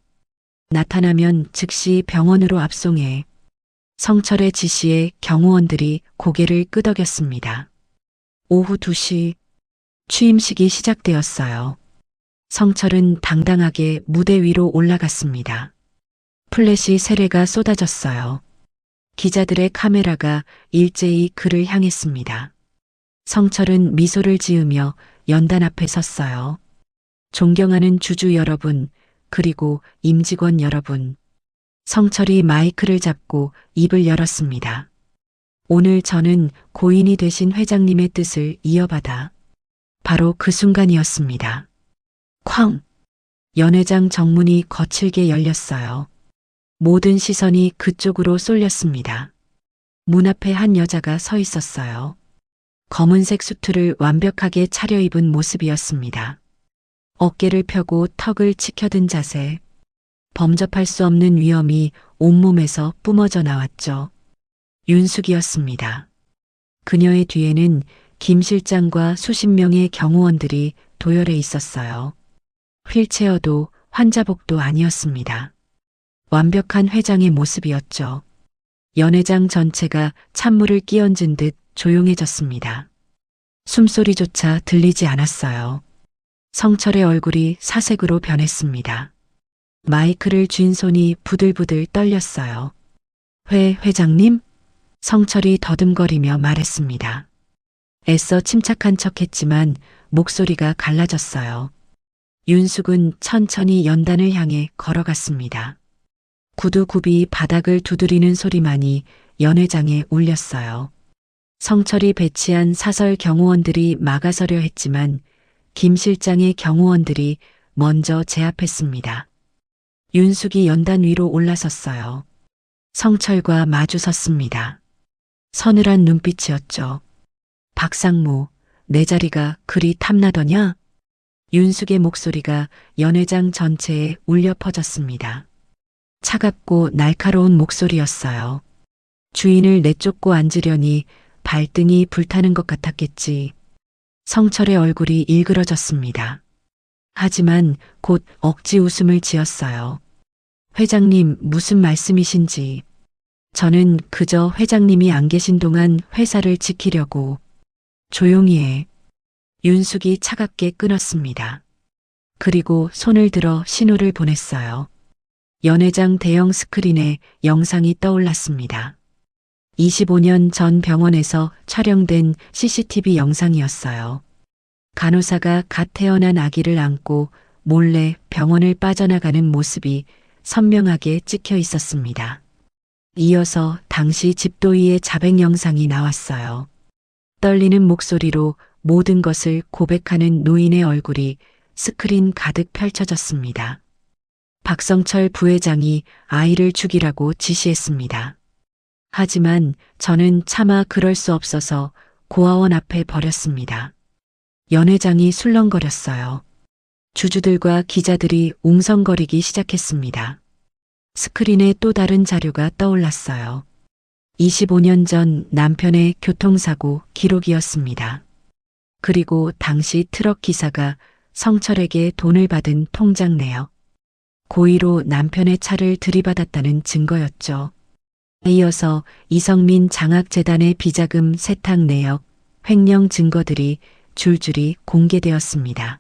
나타나면 즉시 병원으로 압송해. 성철의 지시에 경호원들이 고개를 끄덕였습니다. 오후 2시 취임식이 시작되었어요. 성철은 당당하게 무대 위로 올라갔습니다. 플래시 세례가 쏟아졌어요. 기자들의 카메라가 일제히 그를 향했습니다. 성철은 미소를 지으며 연단 앞에 섰어요. 존경하는 주주 여러분, 그리고 임직원 여러분. 성철이 마이크를 잡고 입을 열었습니다. 오늘 저는 고인이 되신 회장님의 뜻을 이어받아. 바로 그 순간이었습니다. 쾅! 연회장 정문이 거칠게 열렸어요. 모든 시선이 그쪽으로 쏠렸습니다. 문 앞에 한 여자가 서 있었어요. 검은색 수트를 완벽하게 차려입은 모습이었습니다. 어깨를 펴고 턱을 치켜든 자세. 범접할 수 없는 위험이 온몸에서 뿜어져 나왔죠. 윤숙이었습니다. 그녀의 뒤에는 김 실장과 수십 명의 경호원들이 도열해 있었어요. 휠체어도 환자복도 아니었습니다. 완벽한 회장의 모습이었죠. 연회장 전체가 찬물을 끼얹은 듯 조용해졌습니다. 숨소리조차 들리지 않았어요. 성철의 얼굴이 사색으로 변했습니다. 마이크를 쥔 손이 부들부들 떨렸어요. 회장님? 성철이 더듬거리며 말했습니다. 애써 침착한 척했지만 목소리가 갈라졌어요. 윤숙은 천천히 연단을 향해 걸어갔습니다. 구두굽이 바닥을 두드리는 소리만이 연회장에 울렸어요. 성철이 배치한 사설 경호원들이 막아서려 했지만 김 실장의 경호원들이 먼저 제압했습니다. 윤숙이 연단 위로 올라섰어요. 성철과 마주 섰습니다. 서늘한 눈빛이었죠. 박상무, 내 자리가 그리 탐나더냐? 윤숙의 목소리가 연회장 전체에 울려 퍼졌습니다. 차갑고 날카로운 목소리였어요. 주인을 내쫓고 앉으려니 발등이 불타는 것 같았겠지. 성철의 얼굴이 일그러졌습니다. 하지만 곧 억지 웃음을 지었어요. 회장님, 무슨 말씀이신지. 저는 그저 회장님이 안 계신 동안 회사를 지키려고. 조용히 해. 윤숙이 차갑게 끊었습니다. 그리고 손을 들어 신호를 보냈어요. 연회장 대형 스크린에 영상이 떠올랐습니다. 25년 전 병원에서 촬영된 CCTV 영상이었어요. 간호사가 갓 태어난 아기를 안고 몰래 병원을 빠져나가는 모습이 선명하게 찍혀 있었습니다. 이어서 당시 집도이의 자백 영상이 나왔어요. 떨리는 목소리로 모든 것을 고백하는 노인의 얼굴이 스크린 가득 펼쳐졌습니다. 박성철 부회장이 아이를 죽이라고 지시했습니다. 하지만 저는 차마 그럴 수 없어서 고아원 앞에 버렸습니다. 연회장이 술렁거렸어요. 주주들과 기자들이 웅성거리기 시작했습니다. 스크린에 또 다른 자료가 떠올랐어요. 25년 전 남편의 교통사고 기록이었습니다. 그리고 당시 트럭 기사가 성철에게 돈을 받은 통장 내역. 고의로 남편의 차를 들이받았다는 증거였죠. 이어서 이성민 장학재단의 비자금 세탁 내역, 횡령 증거들이 줄줄이 공개되었습니다.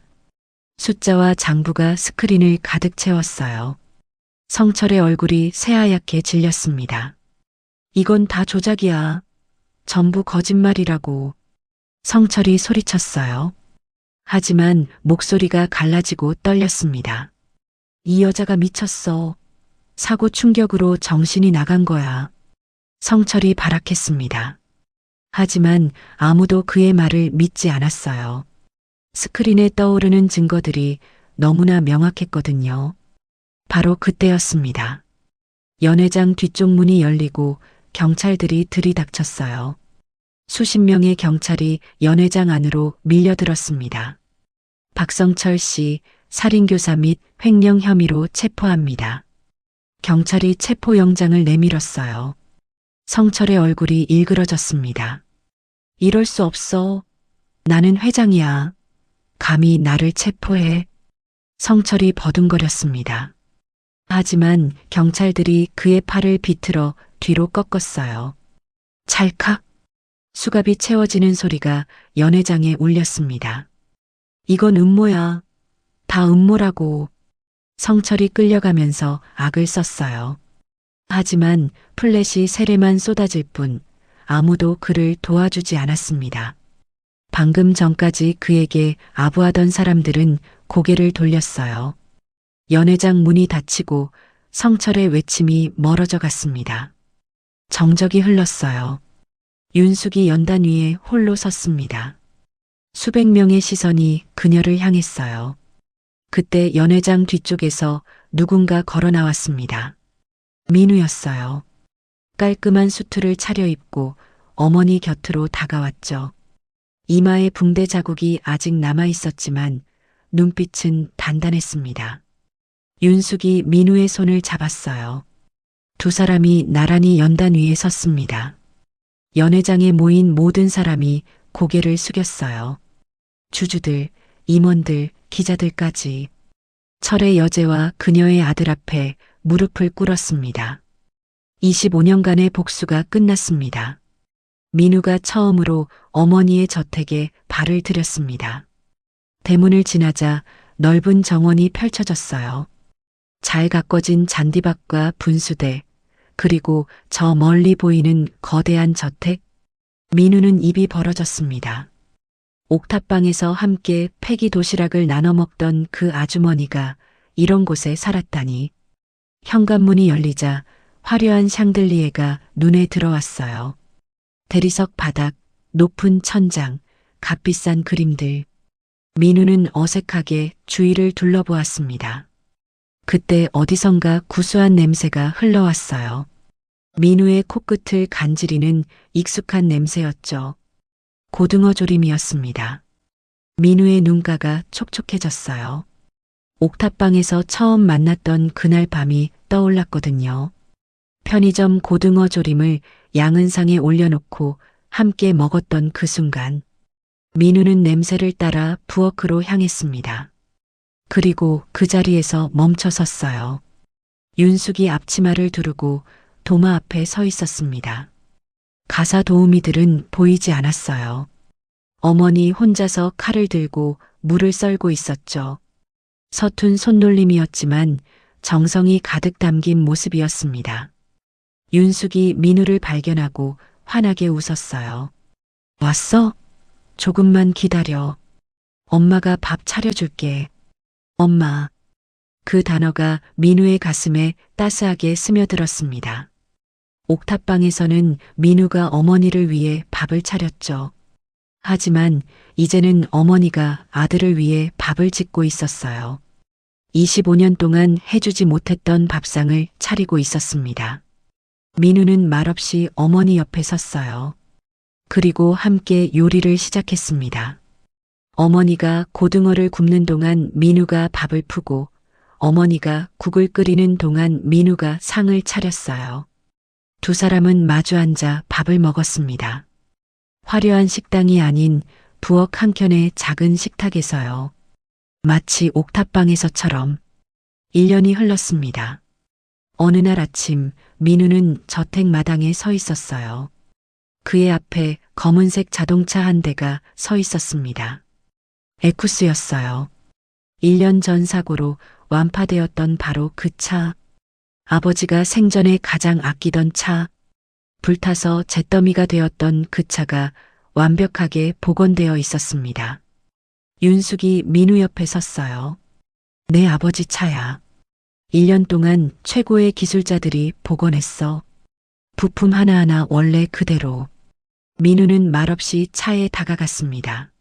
숫자와 장부가 스크린을 가득 채웠어요. 성철의 얼굴이 새하얗게 질렸습니다. 이건 다 조작이야. 전부 거짓말이라고. 성철이 소리쳤어요. 하지만 목소리가 갈라지고 떨렸습니다. 이 여자가 미쳤어. 사고 충격으로 정신이 나간 거야. 성철이 발악했습니다. 하지만 아무도 그의 말을 믿지 않았어요. 스크린에 떠오르는 증거들이 너무나 명확했거든요. 바로 그때였습니다. 연회장 뒤쪽 문이 열리고 경찰들이 들이닥쳤어요. 수십 명의 경찰이 연회장 안으로 밀려들었습니다. 박성철 씨 살인교사 및 횡령 혐의로 체포합니다. 경찰이 체포영장을 내밀었어요. 성철의 얼굴이 일그러졌습니다. 이럴 수 없어. 나는 회장이야. 감히 나를 체포해. 성철이 버둥거렸습니다. 하지만 경찰들이 그의 팔을 비틀어 뒤로 꺾었어요. 찰칵. 수갑이 채워지는 소리가 연회장에 울렸습니다. 이건 음모야. 다 음모라고. 성철이 끌려가면서 악을 썼어요. 하지만 플랫이 세례만 쏟아질 뿐 아무도 그를 도와주지 않았습니다. 방금 전까지 그에게 아부하던 사람들은 고개를 돌렸어요. 연회장 문이 닫히고 성철의 외침이 멀어져 갔습니다. 정적이 흘렀어요. 윤숙이 연단 위에 홀로 섰습니다. 수백 명의 시선이 그녀를 향했어요. 그때 연회장 뒤쪽에서 누군가 걸어 나왔습니다. 민우였어요. 깔끔한 수트를 차려입고 어머니 곁으로 다가왔죠. 이마에 붕대 자국이 아직 남아 있었지만 눈빛은 단단했습니다. 윤숙이 민우의 손을 잡았어요. 두 사람이 나란히 연단 위에 섰습니다. 연회장에 모인 모든 사람이 고개를 숙였어요. 주주들, 임원들, 기자들까지. 철의 여제와 그녀의 아들 앞에 무릎을 꿇었습니다. 25년간의 복수가 끝났습니다. 민우가 처음으로 어머니의 저택에 발을 들였습니다. 대문을 지나자 넓은 정원이 펼쳐졌어요. 잘 가꿔진 잔디밭과 분수대, 그리고 저 멀리 보이는 거대한 저택. 민우는 입이 벌어졌습니다. 옥탑방에서 함께 패기 도시락을 나눠 먹던 그 아주머니가 이런 곳에 살았다니. 현관문이 열리자 화려한 샹들리에가 눈에 들어왔어요. 대리석 바닥, 높은 천장, 값비싼 그림들. 민우는 어색하게 주위를 둘러보았습니다. 그때 어디선가 구수한 냄새가 흘러왔어요. 민우의 코끝을 간지리는 익숙한 냄새였죠. 고등어 조림이었습니다. 민우의 눈가가 촉촉해졌어요. 옥탑방에서 처음 만났던 그날 밤이 떠올랐거든요. 편의점 고등어 조림을 양은상에 올려놓고 함께 먹었던 그 순간, 민우는 냄새를 따라 부엌으로 향했습니다. 그리고 그 자리에서 멈춰 섰어요. 윤숙이 앞치마를 두르고 도마 앞에 서 있었습니다. 가사 도우미들은 보이지 않았어요. 어머니 혼자서 칼을 들고 물을 썰고 있었죠. 서툰 손놀림이었지만 정성이 가득 담긴 모습이었습니다. 윤숙이 민우를 발견하고 환하게 웃었어요. 왔어? 조금만 기다려. 엄마가 밥 차려줄게. 엄마. 그 단어가 민우의 가슴에 따스하게 스며들었습니다. 옥탑방에서는 민우가 어머니를 위해 밥을 차렸죠. 하지만 이제는 어머니가 아들을 위해 밥을 짓고 있었어요. 25년 동안 해주지 못했던 밥상을 차리고 있었습니다. 민우는 말없이 어머니 옆에 섰어요. 그리고 함께 요리를 시작했습니다. 어머니가 고등어를 굽는 동안 민우가 밥을 푸고 어머니가 국을 끓이는 동안 민우가 상을 차렸어요. 두 사람은 마주 앉아 밥을 먹었습니다. 화려한 식당이 아닌 부엌 한켠의 작은 식탁에서요. 마치 옥탑방에서처럼. 1년이 흘렀습니다. 어느 날 아침 민우는 저택 마당에 서 있었어요. 그의 앞에 검은색 자동차 한 대가 서 있었습니다. 에쿠스였어요. 1년 전 사고로 완파되었던 바로 그 차. 아버지가 생전에 가장 아끼던 차. 불타서 잿더미가 되었던 그 차가 완벽하게 복원되어 있었습니다. 윤숙이 민우 옆에 섰어요. 내 아버지 차야. 1년 동안 최고의 기술자들이 복원했어. 부품 하나하나 원래 그대로. 민우는 말없이 차에 다가갔습니다.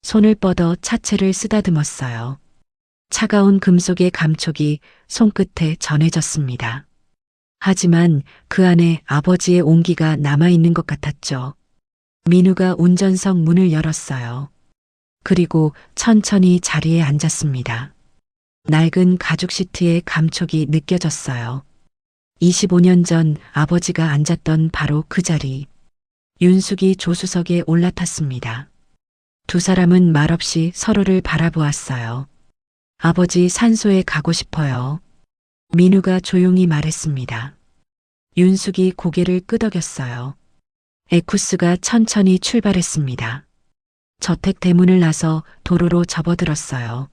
손을 뻗어 차체를 쓰다듬었어요. 차가운 금속의 감촉이 손끝에 전해졌습니다. 하지만 그 안에 아버지의 온기가 남아있는 것 같았죠. 민우가 운전석 문을 열었어요. 그리고 천천히 자리에 앉았습니다. 낡은 가죽 시트의 감촉이 느껴졌어요. 25년 전 아버지가 앉았던 바로 그 자리. 윤숙이 조수석에 올라탔습니다. 두 사람은 말없이 서로를 바라보았어요. 아버지 산소에 가고 싶어요. 민우가 조용히 말했습니다. 윤숙이 고개를 끄덕였어요. 에쿠스가 천천히 출발했습니다. 저택 대문을 나서 도로로 접어들었어요.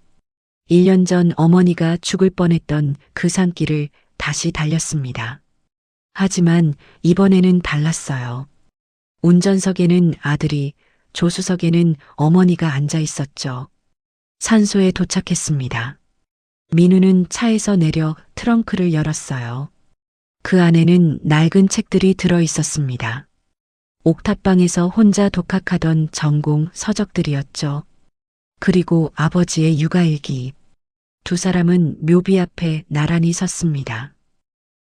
1년 전 어머니가 죽을 뻔했던 그 산길을 다시 달렸습니다. 하지만 이번에는 달랐어요. 운전석에는 아들이, 조수석에는 어머니가 앉아 있었죠. 산소에 도착했습니다. 민우는 차에서 내려 트렁크를 열었어요. 그 안에는 낡은 책들이 들어 있었습니다. 옥탑방에서 혼자 독학하던 전공 서적들이었죠. 그리고 아버지의 육아일기. 두 사람은 묘비 앞에 나란히 섰습니다.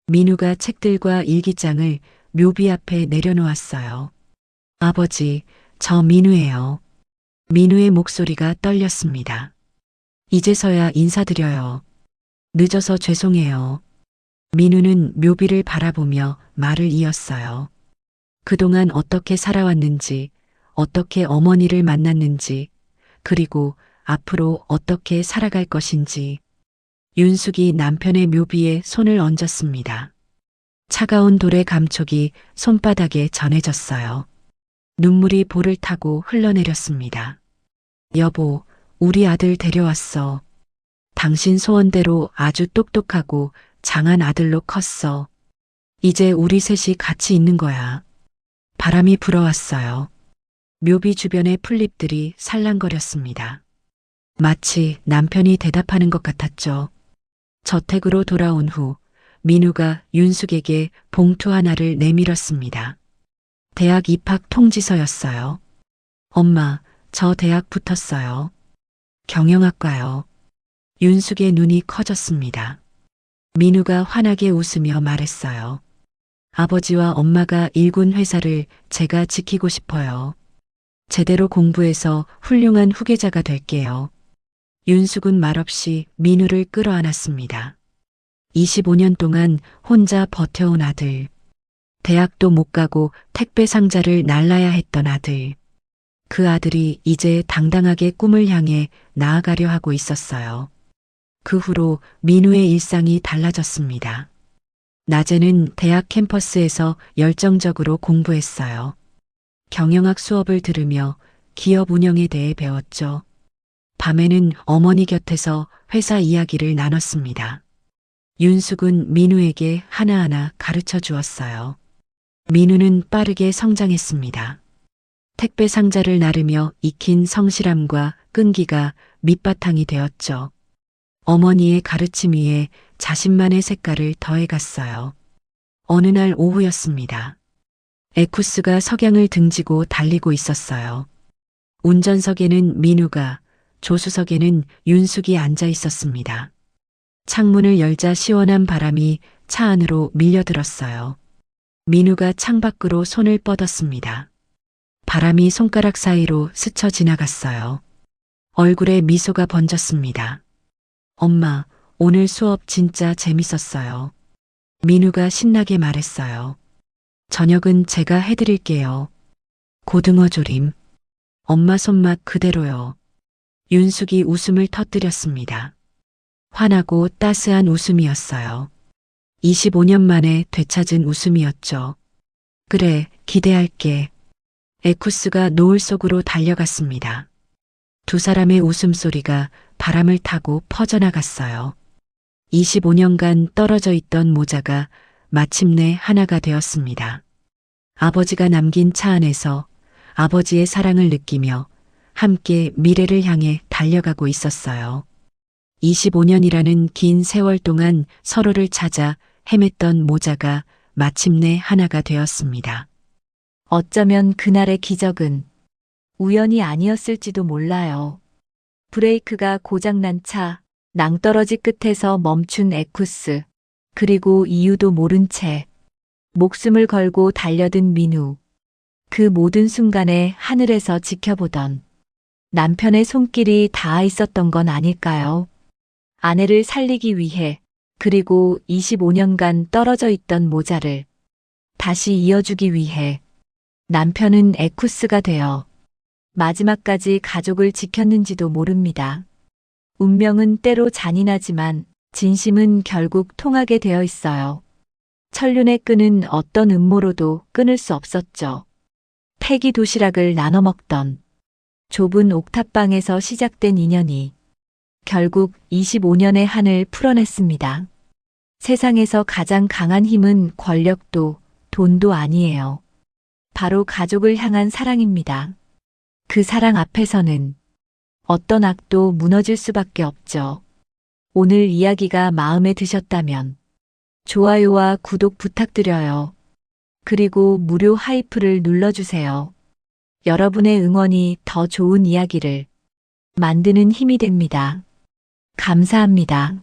민우가 책들과 일기장을 묘비 앞에 내려놓았어요. 아버지, 저 민우예요. 민우의 목소리가 떨렸습니다. 이제서야 인사드려요. 늦어서 죄송해요. 민우는 묘비를 바라보며 말을 이었어요. 그동안 어떻게 살아왔는지, 어떻게 어머니를 만났는지, 그리고 앞으로 어떻게 살아갈 것인지. 윤숙이 남편의 묘비에 손을 얹었습니다. 차가운 돌의 감촉이 손바닥에 전해졌어요. 눈물이 볼을 타고 흘러내렸습니다. 여보, 우리 아들 데려왔어. 당신 소원대로 아주 똑똑하고 장한 아들로 컸어. 이제 우리 셋이 같이 있는 거야. 바람이 불어왔어요. 묘비 주변의 풀잎들이 살랑거렸습니다. 마치 남편이 대답하는 것 같았죠. 저택으로 돌아온 후 민우가 윤숙에게 봉투 하나를 내밀었습니다. 대학 입학 통지서였어요. 엄마, 저 대학 붙었어요. 경영학과요. 윤숙의 눈이 커졌습니다. 민우가 환하게 웃으며 말했어요. 아버지와 엄마가 일군 회사를 제가 지키고 싶어요. 제대로 공부해서 훌륭한 후계자가 될게요. 윤숙은 말없이 민우를 끌어안았습니다. 25년 동안 혼자 버텨온 아들. 대학도 못 가고 택배 상자를 날라야 했던 아들. 그 아들이 이제 당당하게 꿈을 향해 나아가려 하고 있었어요. 그 후로 민우의 일상이 달라졌습니다. 낮에는 대학 캠퍼스에서 열정적으로 공부했어요. 경영학 수업을 들으며 기업 운영에 대해 배웠죠. 밤에는 어머니 곁에서 회사 이야기를 나눴습니다. 윤숙은 민우에게 하나하나 가르쳐 주었어요. 민우는 빠르게 성장했습니다. 택배 상자를 나르며 익힌 성실함과 끈기가 밑바탕이 되었죠. 어머니의 가르침 위에 자신만의 색깔을 더해갔어요. 어느 날 오후였습니다. 에쿠스가 석양을 등지고 달리고 있었어요. 운전석에는 민우가, 조수석에는 윤숙이 앉아 있었습니다. 창문을 열자 시원한 바람이 차 안으로 밀려들었어요. 민우가 창밖으로 손을 뻗었습니다. 바람이 손가락 사이로 스쳐 지나갔어요. 얼굴에 미소가 번졌습니다. 엄마, 오늘 수업 진짜 재밌었어요. 민우가 신나게 말했어요. 저녁은 제가 해드릴게요. 고등어 조림. 엄마 손맛 그대로요. 윤숙이 웃음을 터뜨렸습니다. 환하고 따스한 웃음이었어요. 25년 만에 되찾은 웃음이었죠. 그래, 기대할게. 에쿠스가 노을 속으로 달려갔습니다. 두 사람의 웃음소리가 바람을 타고 퍼져나갔어요. 25년간 떨어져 있던 모자가 마침내 하나가 되었습니다. 아버지가 남긴 차 안에서 아버지의 사랑을 느끼며 함께 미래를 향해 달려가고 있었어요. 25년이라는 긴 세월 동안 서로를 찾아 헤맸던 모자가 마침내 하나가 되었습니다. 어쩌면 그날의 기적은 우연이 아니었을지도 몰라요. 브레이크가 고장난 차, 낭떠러지 끝에서 멈춘 에쿠스, 그리고 이유도 모른 채 목숨을 걸고 달려든 민우. 그 모든 순간에 하늘에서 지켜보던 남편의 손길이 닿아 있었던 건 아닐까요? 아내를 살리기 위해, 그리고 25년간 떨어져 있던 모자를 다시 이어주기 위해 남편은 에쿠스가 되어 마지막까지 가족을 지켰는지도 모릅니다. 운명은 때로 잔인하지만 진심은 결국 통하게 되어 있어요. 천륜의 끈은 어떤 음모로도 끊을 수 없었죠. 폐기 도시락을 나눠 먹던 좁은 옥탑방에서 시작된 인연이 결국 25년의 한을 풀어냈습니다. 세상에서 가장 강한 힘은 권력도 돈도 아니에요. 바로 가족을 향한 사랑입니다. 그 사랑 앞에서는 어떤 악도 무너질 수밖에 없죠. 오늘 이야기가 마음에 드셨다면 좋아요와 구독 부탁드려요. 그리고 무료 하이프를 눌러주세요. 여러분의 응원이 더 좋은 이야기를 만드는 힘이 됩니다. 감사합니다.